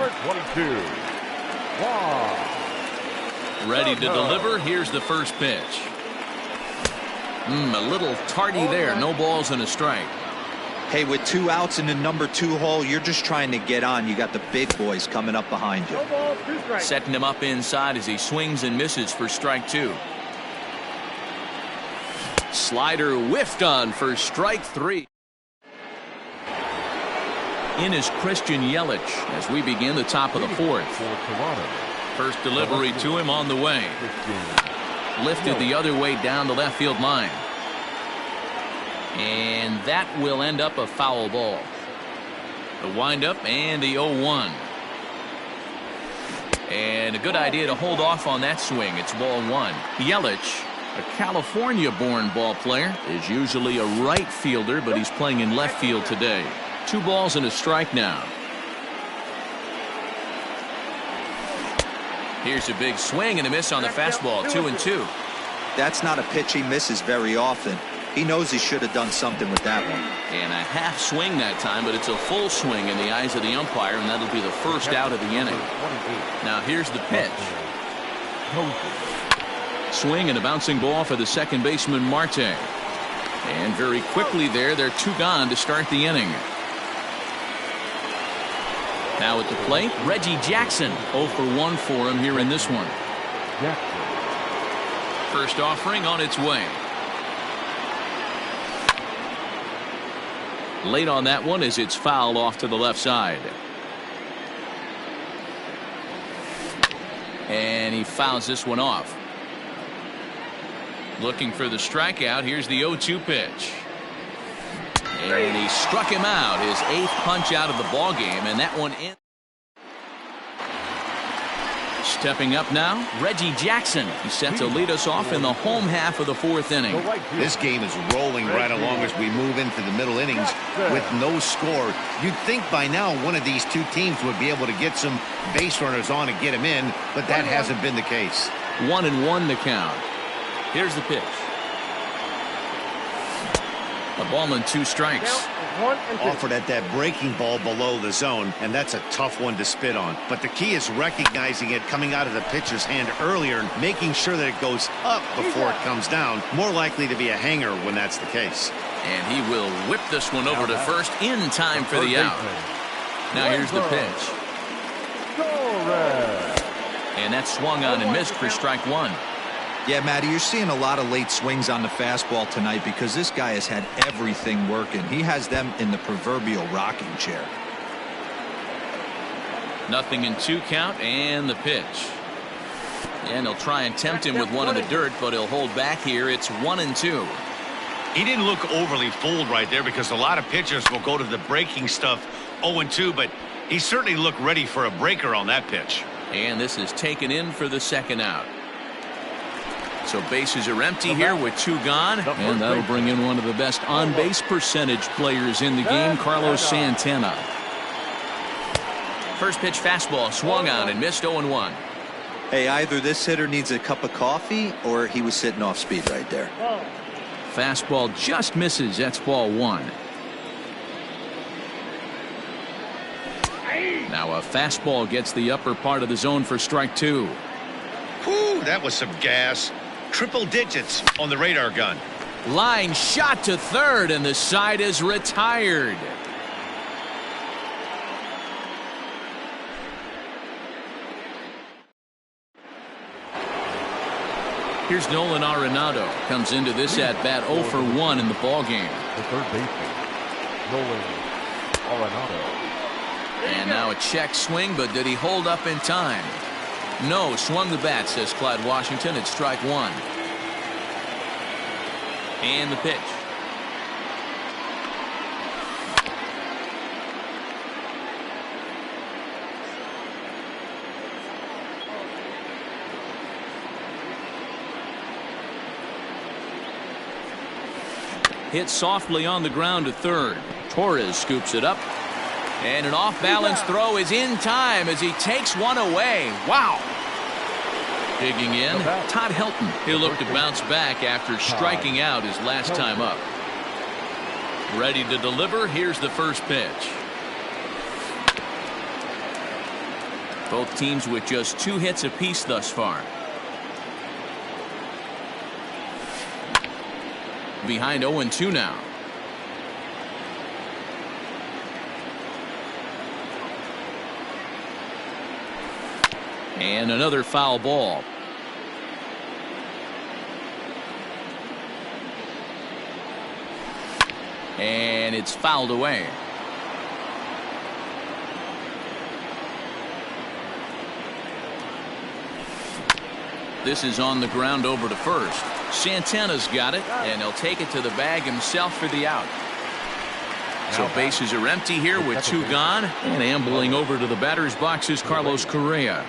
Ready to deliver. Here's the first pitch. A little tardy there. No balls and a strike. Hey, with 2 outs in the number 2 hole, you're just trying to get on. You got the big boys coming up behind you. Setting him up inside as he swings and misses for strike 2. Slider whiffed on for strike 3. In is Christian Yelich as we begin the top of the 4th. First delivery to him on the way. Lifted the other way down the left field line. And that will end up a foul ball. The windup and the 0-1. And a good idea to hold off on that swing. It's ball 1. Yelich, a California-born ball player, is usually a right fielder, but he's playing in left field today. 2 balls and a strike now. Here's a big swing and a miss on the fastball. 2-2. That's not a pitch he misses very often. He knows he should have done something with that one. And a half swing that time, but it's a full swing in the eyes of the umpire, and that'll be the first out of the inning. Now here's the pitch. Swing and a bouncing ball for the second baseman, Marte. And very quickly there, they're 2 gone to start the inning. Now at the plate, Reggie Jackson. 0 for 1 for him here in this one. First offering on its way. Late on that one as it's fouled off to the left side. And he fouls this one off. Looking for the strikeout. Here's the 0-2 pitch. And he struck him out. His 8th punch out of the ball game, and that one in. Stepping up now, Reggie Jackson. He's set to lead us off in the home half of the 4th inning. This game is rolling right along as we move into the middle innings with no score. You'd think by now one of these 2 teams would be able to get some base runners on and get them in, but that hasn't been the case. 1-1 the count. Here's the pitch. A ball and 2 strikes. Offered at that breaking ball below the zone, and that's a tough one to spit on. But the key is recognizing it coming out of the pitcher's hand earlier and making sure that it goes up before it comes down. More likely to be a hanger when that's the case. And he will whip this one over to first in time for the out. Now here's the pitch. And that swung on and missed for strike 1. Yeah, Matty, you're seeing a lot of late swings on the fastball tonight because this guy has had everything working. He has them in the proverbial rocking chair. 0-2 count and the pitch. And they'll try and tempt him with one in the dirt, but he'll hold back here. It's 1-2. He didn't look overly fooled right there because a lot of pitchers will go to the breaking stuff 0-2, but he certainly looked ready for a breaker on that pitch. And this is taken in for the second out. So bases are empty here with 2 gone, and that'll bring in one of the best on-base percentage players in the game, Carlos Santana. First pitch fastball swung on and missed 0-1. Hey, either this hitter needs a cup of coffee or he was sitting off speed right there. Fastball just misses. That's ball 1. Now a fastball gets the upper part of the zone for strike 2. Whew, that was some gas. Triple digits on the radar gun. Line shot to third, and the side is retired. Here's Nolan Arenado. Comes into this at-bat 0 for 1 in the ball game. The third baseman, Nolan Arenado. And now a check swing, but did he hold up in time? No, swung the bat, says Clyde Washington. It's strike one. And the pitch. Hit softly on the ground to third. Torres scoops it up. And an off-balance throw is in time as he takes one away. Wow. Digging in, Todd Helton. He'll look to bounce back after striking out his last time up. Ready to deliver. Here's the first pitch. Both teams with just 2 hits apiece thus far. Behind 0-2 now. And another foul ball. And it's fouled away. This is on the ground over to first. Santana's got it, and he'll take it to the bag himself for the out. So bases are empty here with 2 gone, and ambling over to the batter's box is Carlos Correa.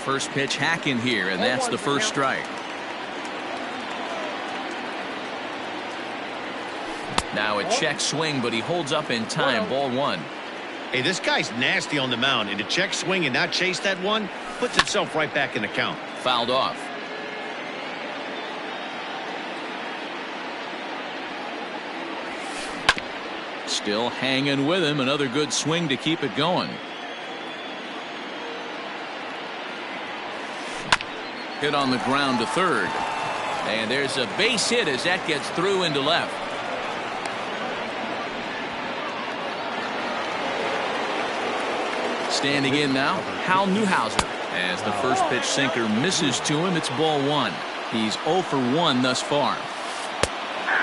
First pitch hack in here, and that's the first strike. Now a check swing, but he holds up in time. Ball 1. Hey, this guy's nasty on the mound, and to check swing and not chase that one puts himself right back in the count. Fouled off. Still hanging with him. Another good swing to keep it going. Hit on the ground to third. And there's a base hit as that gets through into left. Standing in now, Hal Newhouser. As the first pitch sinker misses to him, it's ball 1. He's 0 for 1 thus far.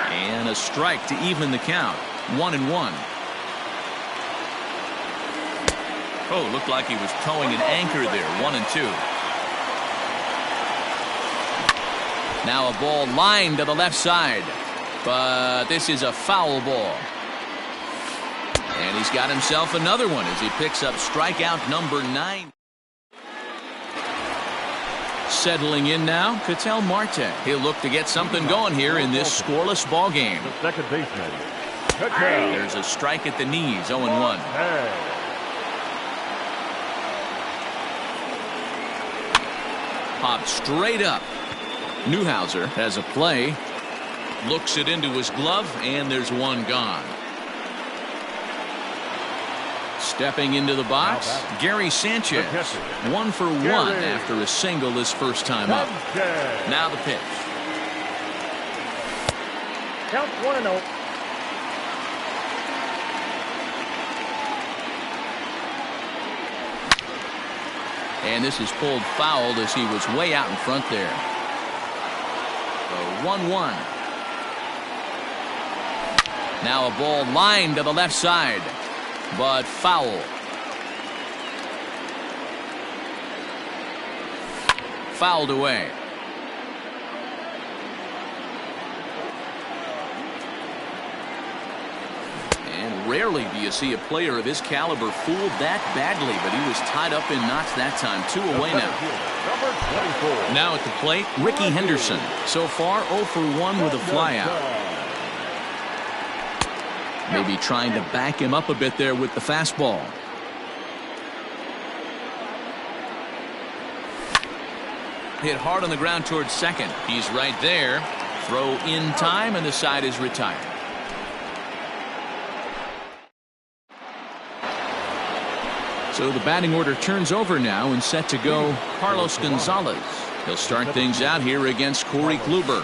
And a strike to even the count. 1-1. Oh, looked like he was towing an anchor there. 1-2. Now a ball lined to the left side. But this is a foul ball. And he's got himself another one as he picks up strikeout number 9. Settling in now, Ketel Marte. He'll look to get something going here in this scoreless ball game. The second baseman, Ketel. There's a strike at the knees, 0-1. Popped straight up. Newhouser has a play. Looks it into his glove, and there's one gone. Stepping into the box, Gary Sanchez. 1 for 1 after a single his first time up. Now the pitch. Count 1-0. And this is pulled fouled as he was way out in front there. So 1-1. Now a ball lined to the left side, but foul. Fouled away. And rarely do you see a player of his caliber fooled that badly, but he was tied up in knots that time. 2 away now. Number 24. Now at the plate, Ricky Henderson. So far 0 for 1 with a flyout. Maybe trying to back him up a bit there with the fastball. Hit hard on the ground towards second. He's right there. Throw in time, and the side is retired. So the batting order turns over now and set to go Carlos Gonzalez. He'll start things out here against Corey Kluber.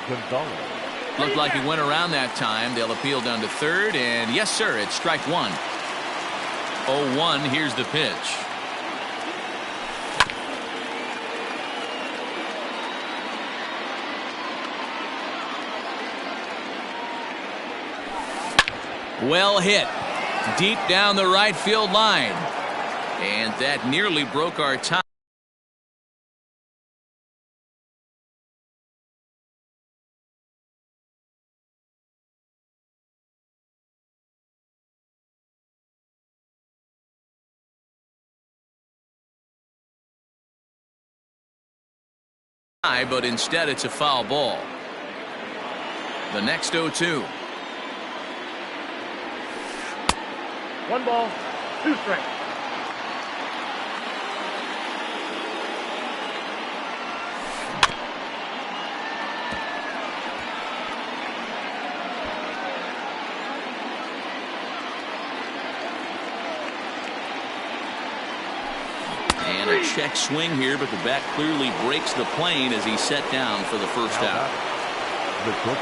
Gonzalez. Looked like he went around that time. They'll appeal down to third, and yes, sir, it's strike 1. 0-1. Here's the pitch. Well hit. Deep down the right field line. And that nearly broke our tie. But instead it's a foul ball. The next 0-2. 1 ball, 2 strikes. And a check swing here, but the bat clearly breaks the plane as he's set down for the first out.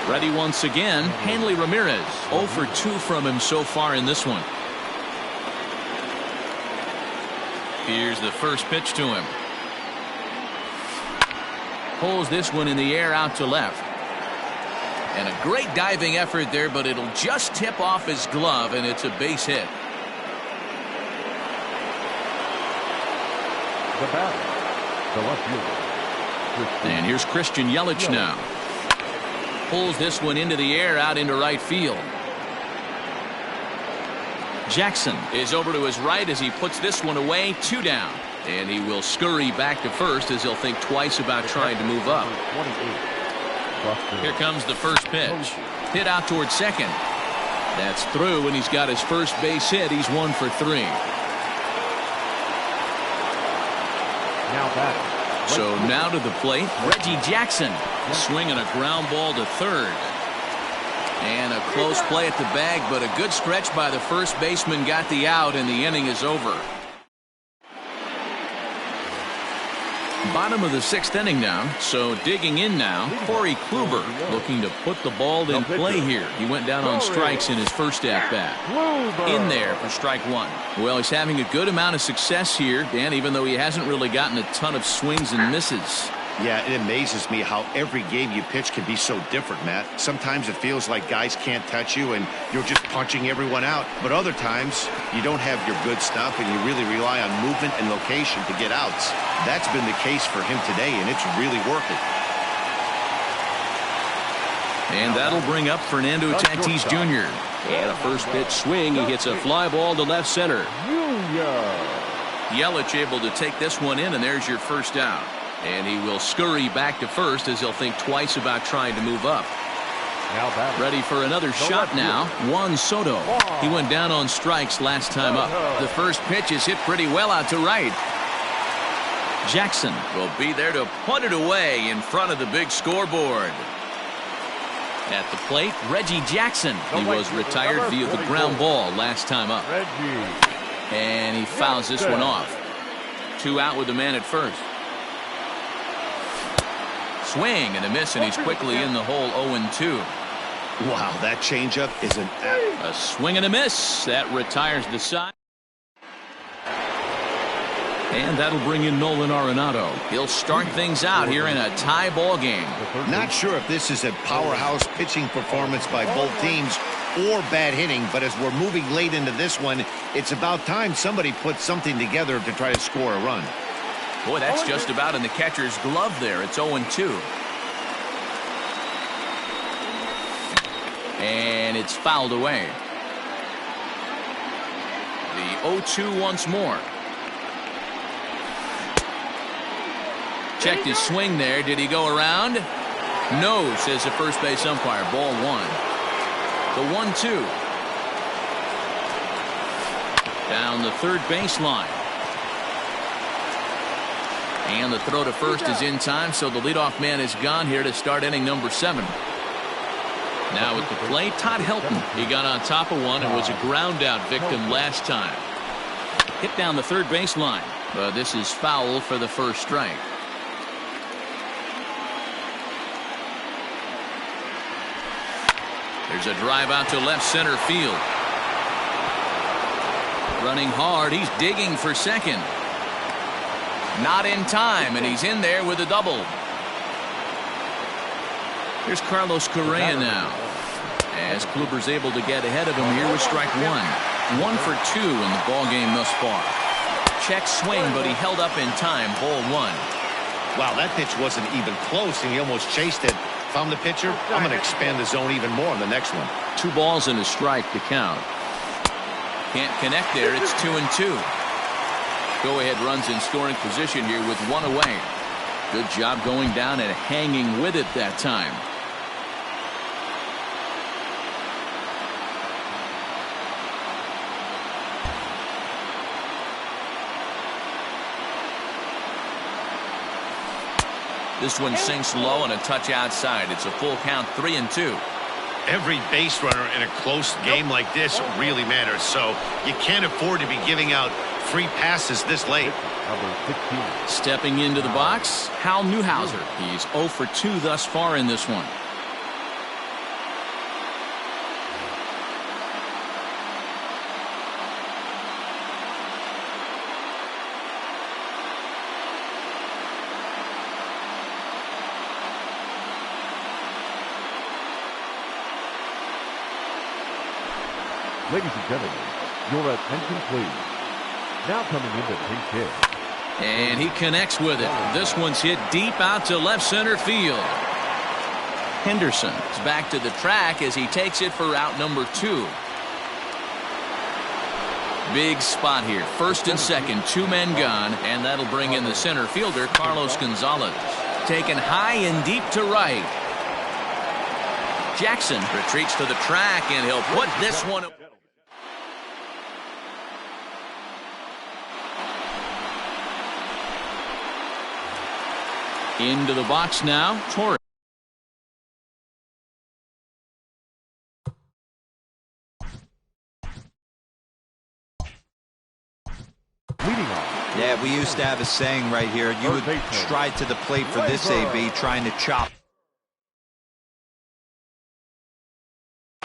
Ready once again, Hanley Ramirez. 0 for 2 from him so far in this one. Here's the first pitch to him. Pulls this one in the air out to left. And a great diving effort there, but it'll just tip off his glove, and it's a base hit. The batter, the left fielder. And here's Christian Yelich now. Pulls this one into the air out into right field. Jackson is over to his right as he puts this one away. 2 down. And he will scurry back to first as he'll think twice about trying to move up. Here comes the first pitch. Hit out towards second. That's through, and he's got his first base hit. He's 1 for 3. Now batting. So now to the plate, Reggie Jackson swinging a ground ball to third. And a close play at the bag, but a good stretch by the first baseman got the out, and the inning is over. Bottom of the 6th inning now, so digging in now, Corey Kluber looking to put the ball in play here. He went down on strikes in his first at-bat. In there for strike 1. Well, he's having a good amount of success here, Dan, even though he hasn't really gotten a ton of swings and misses. Yeah, it amazes me how every game you pitch can be so different, Matt. Sometimes it feels like guys can't touch you and you're just punching everyone out. But other times, you don't have your good stuff and you really rely on movement and location to get outs. That's been the case for him today, and it's really working. And that'll bring up Fernando Tatis Jr. And a first pitch swing. He hits a fly ball to left center. Yelich able to take this one in, and there's your first out. And he will scurry back to first as he'll think twice about trying to move up. Ready for another shot now. Juan Soto. He went down on strikes last time up. The first pitch is hit pretty well out to right. Jackson will be there to put it away in front of the big scoreboard. At the plate, Reggie Jackson. He was retired via the ground ball last time up. And he fouls this one off. 2 out with the man at first. Swing and a miss, and he's quickly in the hole. 0-2. Wow, that changeup is a swing and a miss. That retires the side. And that'll bring in Nolan Arenado. He'll start things out here in a tie ball game. Not sure if this is a powerhouse pitching performance by both teams or bad hitting, but as we're moving late into this one, it's about time somebody puts something together to try to score a run. Boy, that's just about in the catcher's glove there. It's 0-2. And it's fouled away. The 0-2 once more. Checked his swing there. Did he go around? No, says the first base umpire. Ball 1. The 1-2. Down the third baseline. And the throw to first is in time, so the leadoff man is gone here to start inning number 7. Now at the plate, Todd Helton. He got on top of one and was a ground out victim last time. Hit down the third baseline. But this is foul for the first strike. There's a drive out to left center field. Running hard. He's digging for second. Not in time, and he's in there with a double. Here's Carlos Correa now. as Kluber's able to get ahead of him here with strike one. 1 for 2 in the ball game thus far. Check swing, but he held up in time. Ball one. Wow, that pitch wasn't even close, and he almost chased it. If I'm the pitcher, I'm going to expand the zone even more on the next one. 2 balls and a strike to count. Can't connect there. It's 2-2. Go-ahead runs in scoring position here with 1 away. Good job going down and hanging with it that time. This one sinks low and a touch outside. It's a full count, 3-2. Every base runner in a close game like this really matters, so you can't afford to be giving out free passes this late. Number 16. Stepping into the box, Hal Newhouser. He's 0 for 2 thus far in this one. Ladies and gentlemen, your attention please. Now coming into pinch hit. And he connects with it. This one's hit deep out to left center field. Henderson is back to the track as he takes it for out number 2. Big spot here. First and second, 2 men gone, and that'll bring in the center fielder, Carlos Gonzalez. Taken high and deep to right. Jackson retreats to the track, and he'll put this one. Into the box now, Torres. Leading off. Yeah, we used to have a saying right here. You would stride to the plate for this AB, trying to chop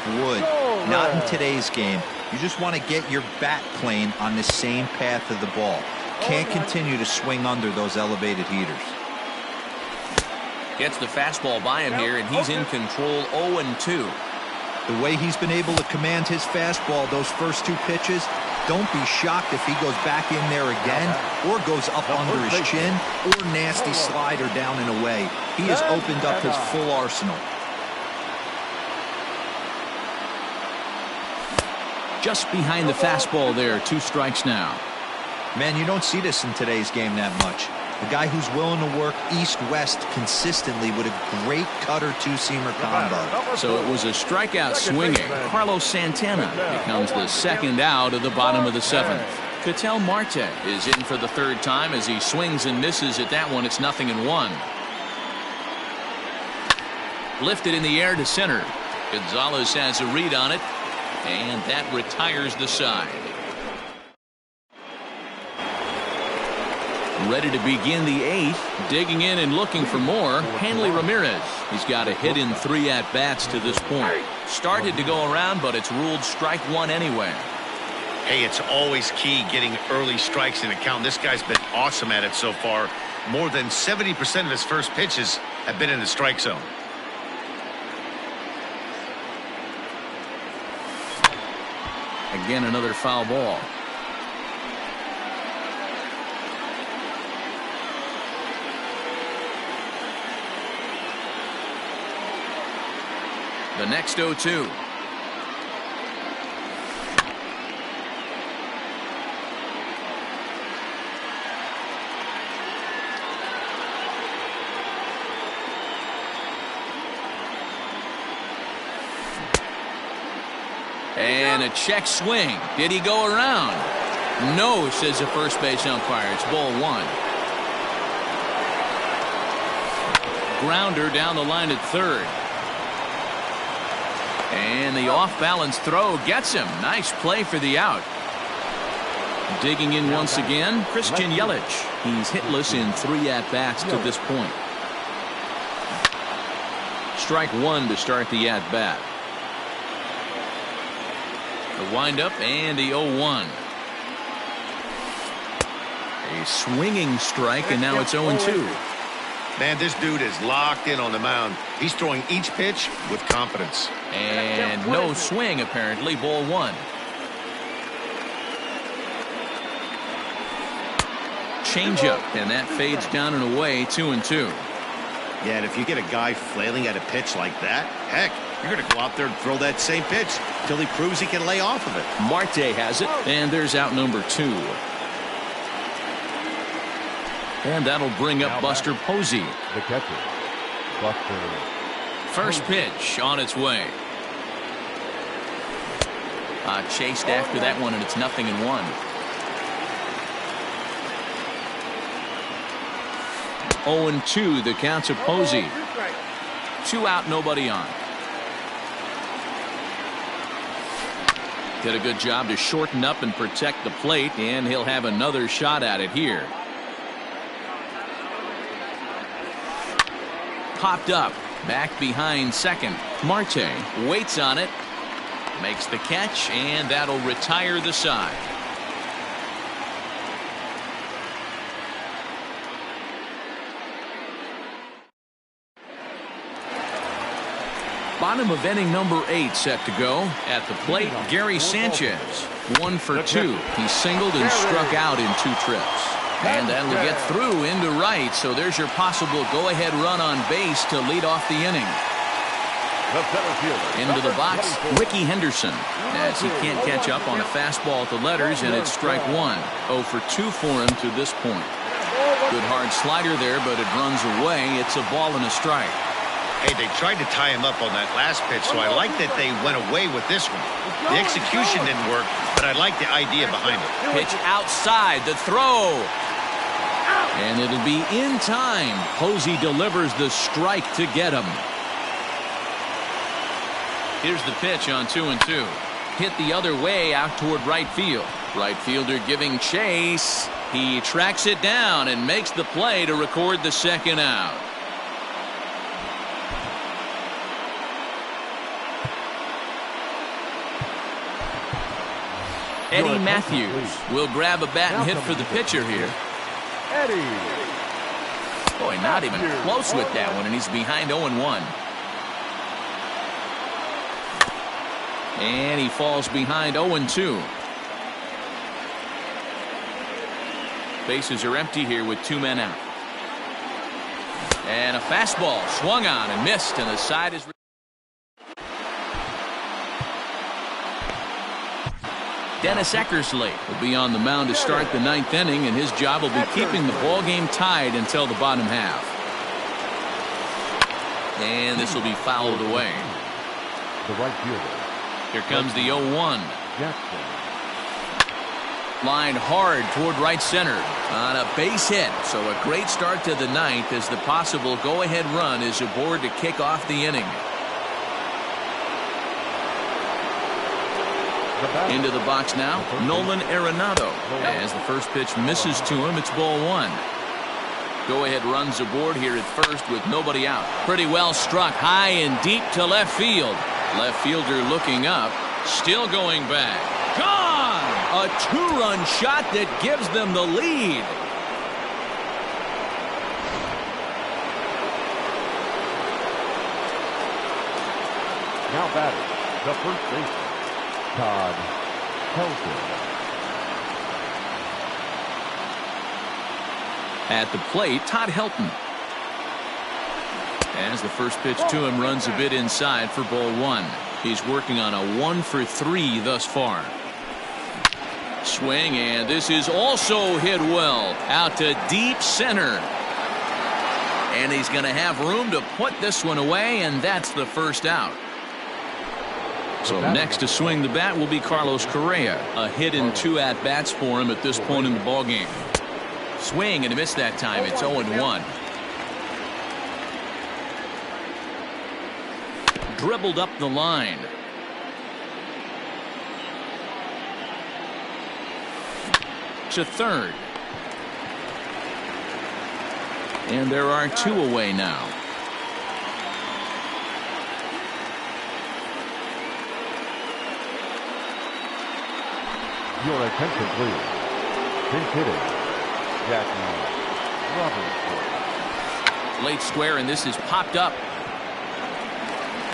wood. Not in today's game. You just want to get your bat plane on the same path of the ball. Can't continue to swing under those elevated heaters. Gets the fastball by him here, and he's in control. 0-2. The way he's been able to command his fastball those first 2 pitches, don't be shocked if he goes back in there again or goes up under his chin or nasty slider down and away. He has opened up his full arsenal. Just behind the fastball there. 2 strikes now. Man, you don't see this in today's game that much. A guy who's willing to work east-west consistently with a great cutter 2-seamer combo. So it was a strikeout swinging. Carlos Santana becomes the second out of the bottom of the 7th. Ketel Marte is in for the 3rd time as he swings and misses at that one. It's 0-1. Lifted in the air to center. Gonzalez has a read on it, and that retires the side. Ready to begin the 8th. Digging in and looking for more. Hanley Ramirez. He's got a hit in 3 at-bats to this point. Started to go around, but it's ruled strike 1 anyway. Hey, it's always key getting early strikes in a count. This guy's been awesome at it so far. More than 70% of his first pitches have been in the strike zone. Again, another foul ball. The next 0-2. And a check swing. Did he go around? No, says the first base umpire. It's ball 1. Grounder down the line at 3rd. And the off-balance throw gets him. Nice play for the out. Digging in once again, Christian Yelich. He's hitless in 3 at-bats to this point. Strike 1 to start the at-bat. The windup and the 0-1. A swinging strike, and now it's 0-2. Man, this dude is locked in on the mound. He's throwing each pitch with confidence. And no swing, apparently. Ball one. Changeup, and that fades down and away. 2-2. Yeah, and if you get a guy flailing at a pitch like that, heck, you're going to go out there and throw that same pitch till he proves he can lay off of it. Marte has it. And there's out number 2. And that'll bring up Buster Posey. The catcher, Buster. First pitch on its way. Chased after that one, and it's 0-1. 0-2, the count to Posey. 2 out, nobody on. Did a good job to shorten up and protect the plate, and he'll have another shot at it here. Popped up, back behind second. Marte waits on it, makes the catch, and that'll retire the side. Bottom of inning number 8 set to go. At the plate, Gary Sanchez. 1 for 2. He singled and struck out in 2 trips. And that'll get through into right. So there's your possible go-ahead run on base to lead off the inning. Into the box, Ricky Henderson, as he can't catch up on a fastball at the letters, and it's strike 1. 0 for 2 for him to this point. Good hard slider there, but it runs away. It's a ball and a strike. Hey, they tried to tie him up on that last pitch, so I like that they went away with this one. The execution didn't work, but I like the idea behind it. Pitch outside, the throw. And it'll be in time. Posey delivers the strike to get him. Here's the pitch on 2-2. Hit the other way out toward right field. Right fielder giving chase. He tracks it down and makes the play to record the second out. Eddie Matthews will grab a bat and hit for the pitcher here. Eddie. Boy, not even close with that one, and he's behind 0-1. And he falls behind 0-2. Bases are empty here with 2 men out. And a fastball swung on and missed, and the side is... Dennis Eckersley will be on the mound to start the 9th inning, and his job will be keeping the ball game tied until the bottom half. And this will be fouled away. The right fielder. Here comes the 0-1. Jackson. Line hard toward right center on a base hit. So a great start to the 9th as the possible go-ahead run is aboard to kick off the inning. Into the box now, Nolan Arenado. As the first pitch misses to him, it's ball 1. Go-ahead runs aboard here at first with nobody out. Pretty well struck high and deep to left field. Left fielder looking up, still going back. Gone! A 2-run shot that gives them the lead. Now batting, the first baseman, Todd Helton. At the plate, Todd Helton. As the first pitch to him runs a bit inside for ball 1. He's working on a 1 for 3 thus far. Swing, and this is also hit well out to deep center. And he's going to have room to put this one away, and that's the first out. So next to swing the bat will be Carlos Correa. A hit in 2 at-bats for him at this point in the ballgame. Swing and a miss that time. It's 0-1. Dribbled up the line. To third. And there are 2 away now. Your attention, please. Pinch hitting, Jackie Robinson. Late square, and this is popped up.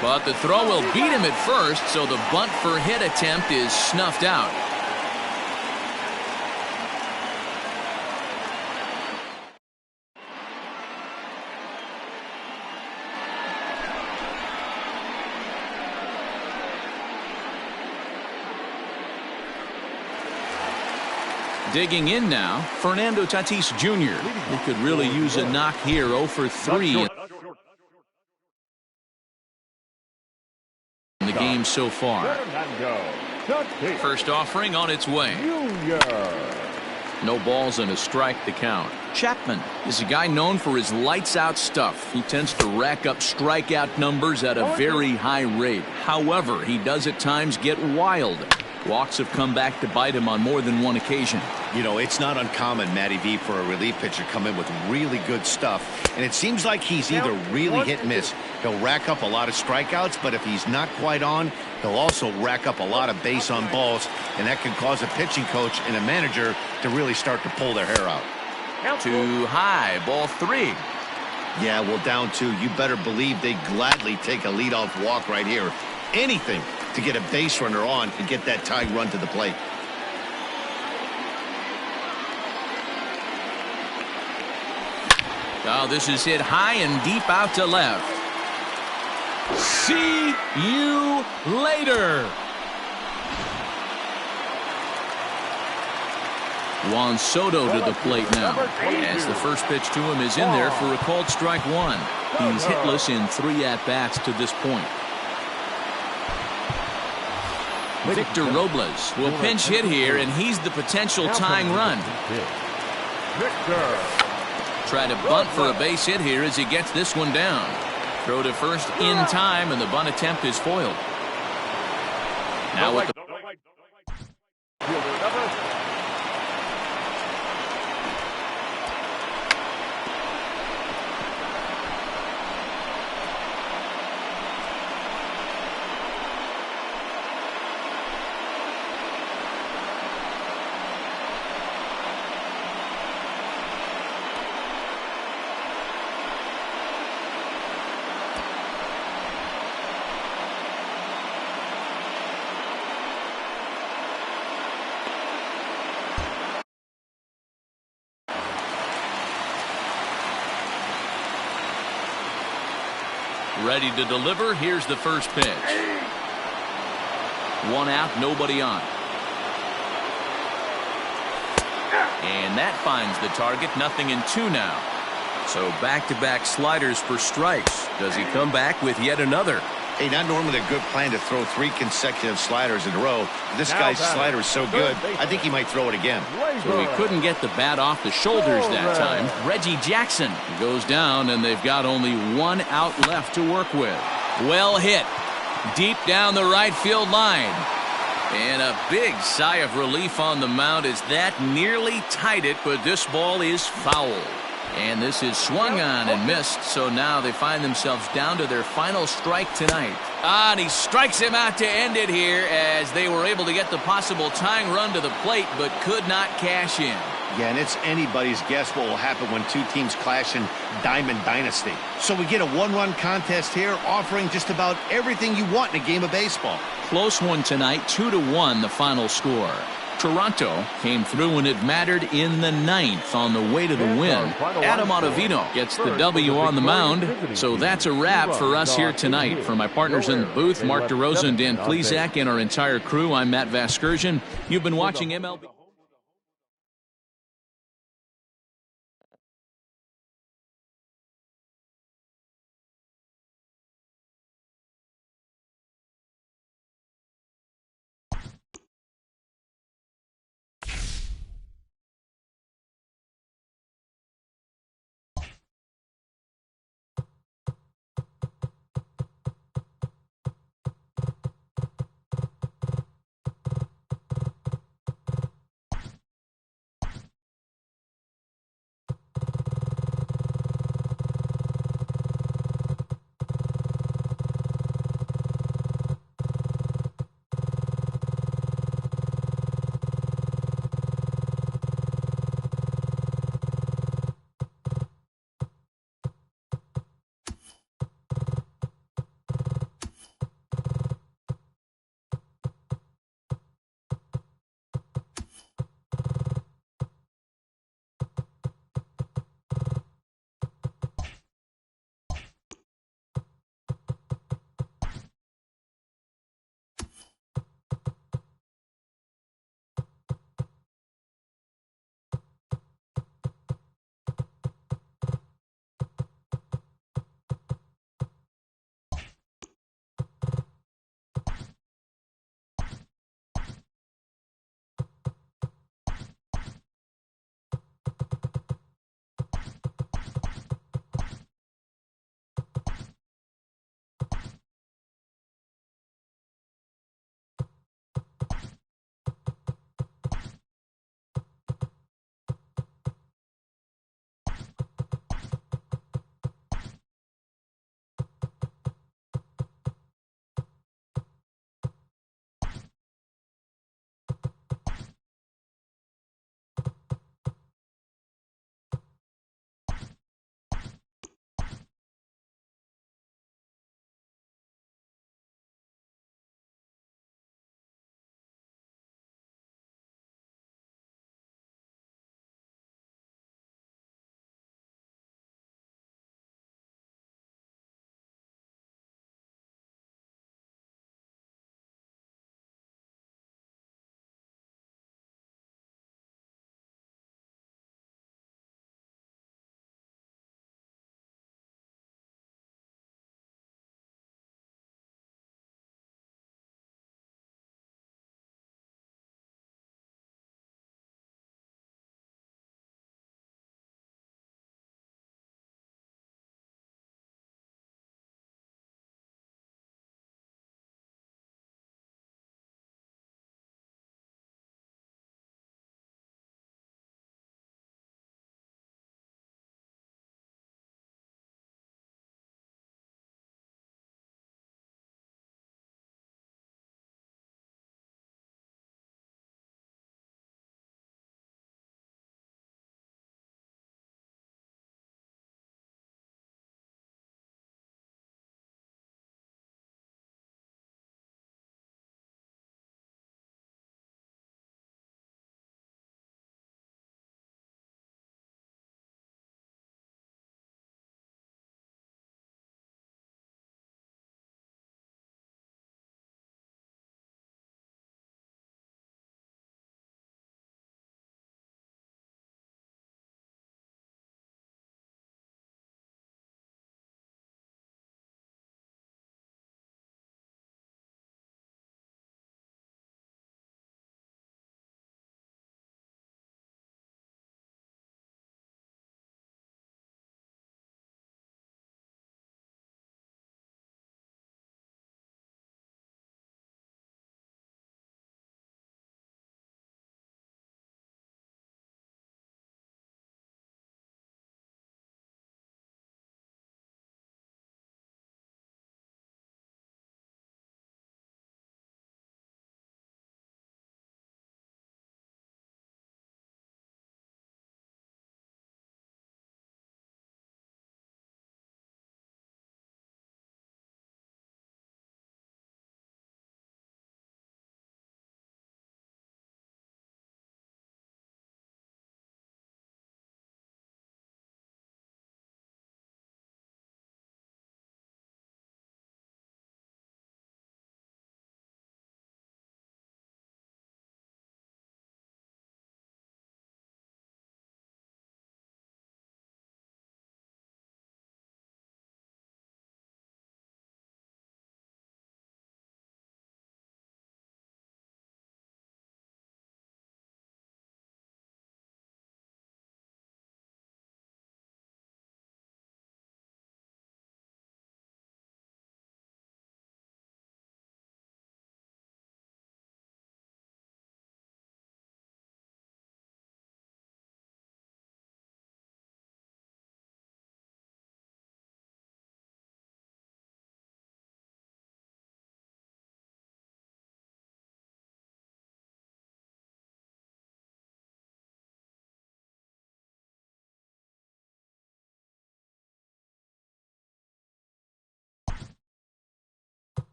But the throw will beat him at first, so the bunt for hit attempt is snuffed out. Digging in now, Fernando Tatis Jr. He could really use a knock here. 0 for 3 in the game so far. First offering on its way. No balls and a strike to count. Chapman is a guy known for his lights-out stuff. He tends to rack up strikeout numbers at a very high rate. However, he does at times get wild. Walks have come back to bite him on more than one occasion. You know, it's not uncommon, Matty V, for a relief pitcher to come in with really good stuff. And it seems like he's either really hit and miss. He'll rack up a lot of strikeouts, but if he's not quite on, he'll also rack up a lot of base on balls. And that can cause a pitching coach and a manager to really start to pull their hair out. Too high, ball 3. Yeah, well, down 2. You better believe they'd gladly take a leadoff walk right here. Anything to get a base runner on and get that tying run to the plate. Oh, this is hit high and deep out to left. See you later. Juan Soto to the plate now, as the first pitch to him is in there for a called strike 1. He's hitless in 3 at-bats to this point. Victor Robles will pinch hit here, and he's the potential tying run. Try to bunt for a base hit here as he gets this one down. Throw to first in time, and the bunt attempt is foiled. Now with the ready to deliver. Here's the first pitch. 1 out, nobody on. And that finds the target. 0-2 now. So back-to-back sliders for strikes. Does he come back with yet another? Hey, not normally a good plan to throw 3 consecutive sliders in a row. This guy's slider is so good, I think he might throw it again. So he couldn't get the bat off the shoulders that time. Reggie Jackson goes down, and they've got only 1 out left to work with. Well hit. Deep down the right field line. And a big sigh of relief on the mound as that nearly tied it, but this ball is foul. And this is swung on and missed, so now they find themselves down to their final strike tonight. And he strikes him out to end it here as they were able to get the possible tying run to the plate, but could not cash in. Yeah, and it's anybody's guess what will happen when 2 teams clash in Diamond Dynasty. So we get a 1-run contest here, offering just about everything you want in a game of baseball. Close one tonight, 2-1 the final score. Toronto came through when it mattered in the 9th on the way to the win. Adam Ottavino gets the W on the mound. So that's a wrap for us here tonight. For my partners in the booth, Mark DeRosa and Dan Plesac, and our entire crew, I'm Matt Vasgersian. You've been watching MLB.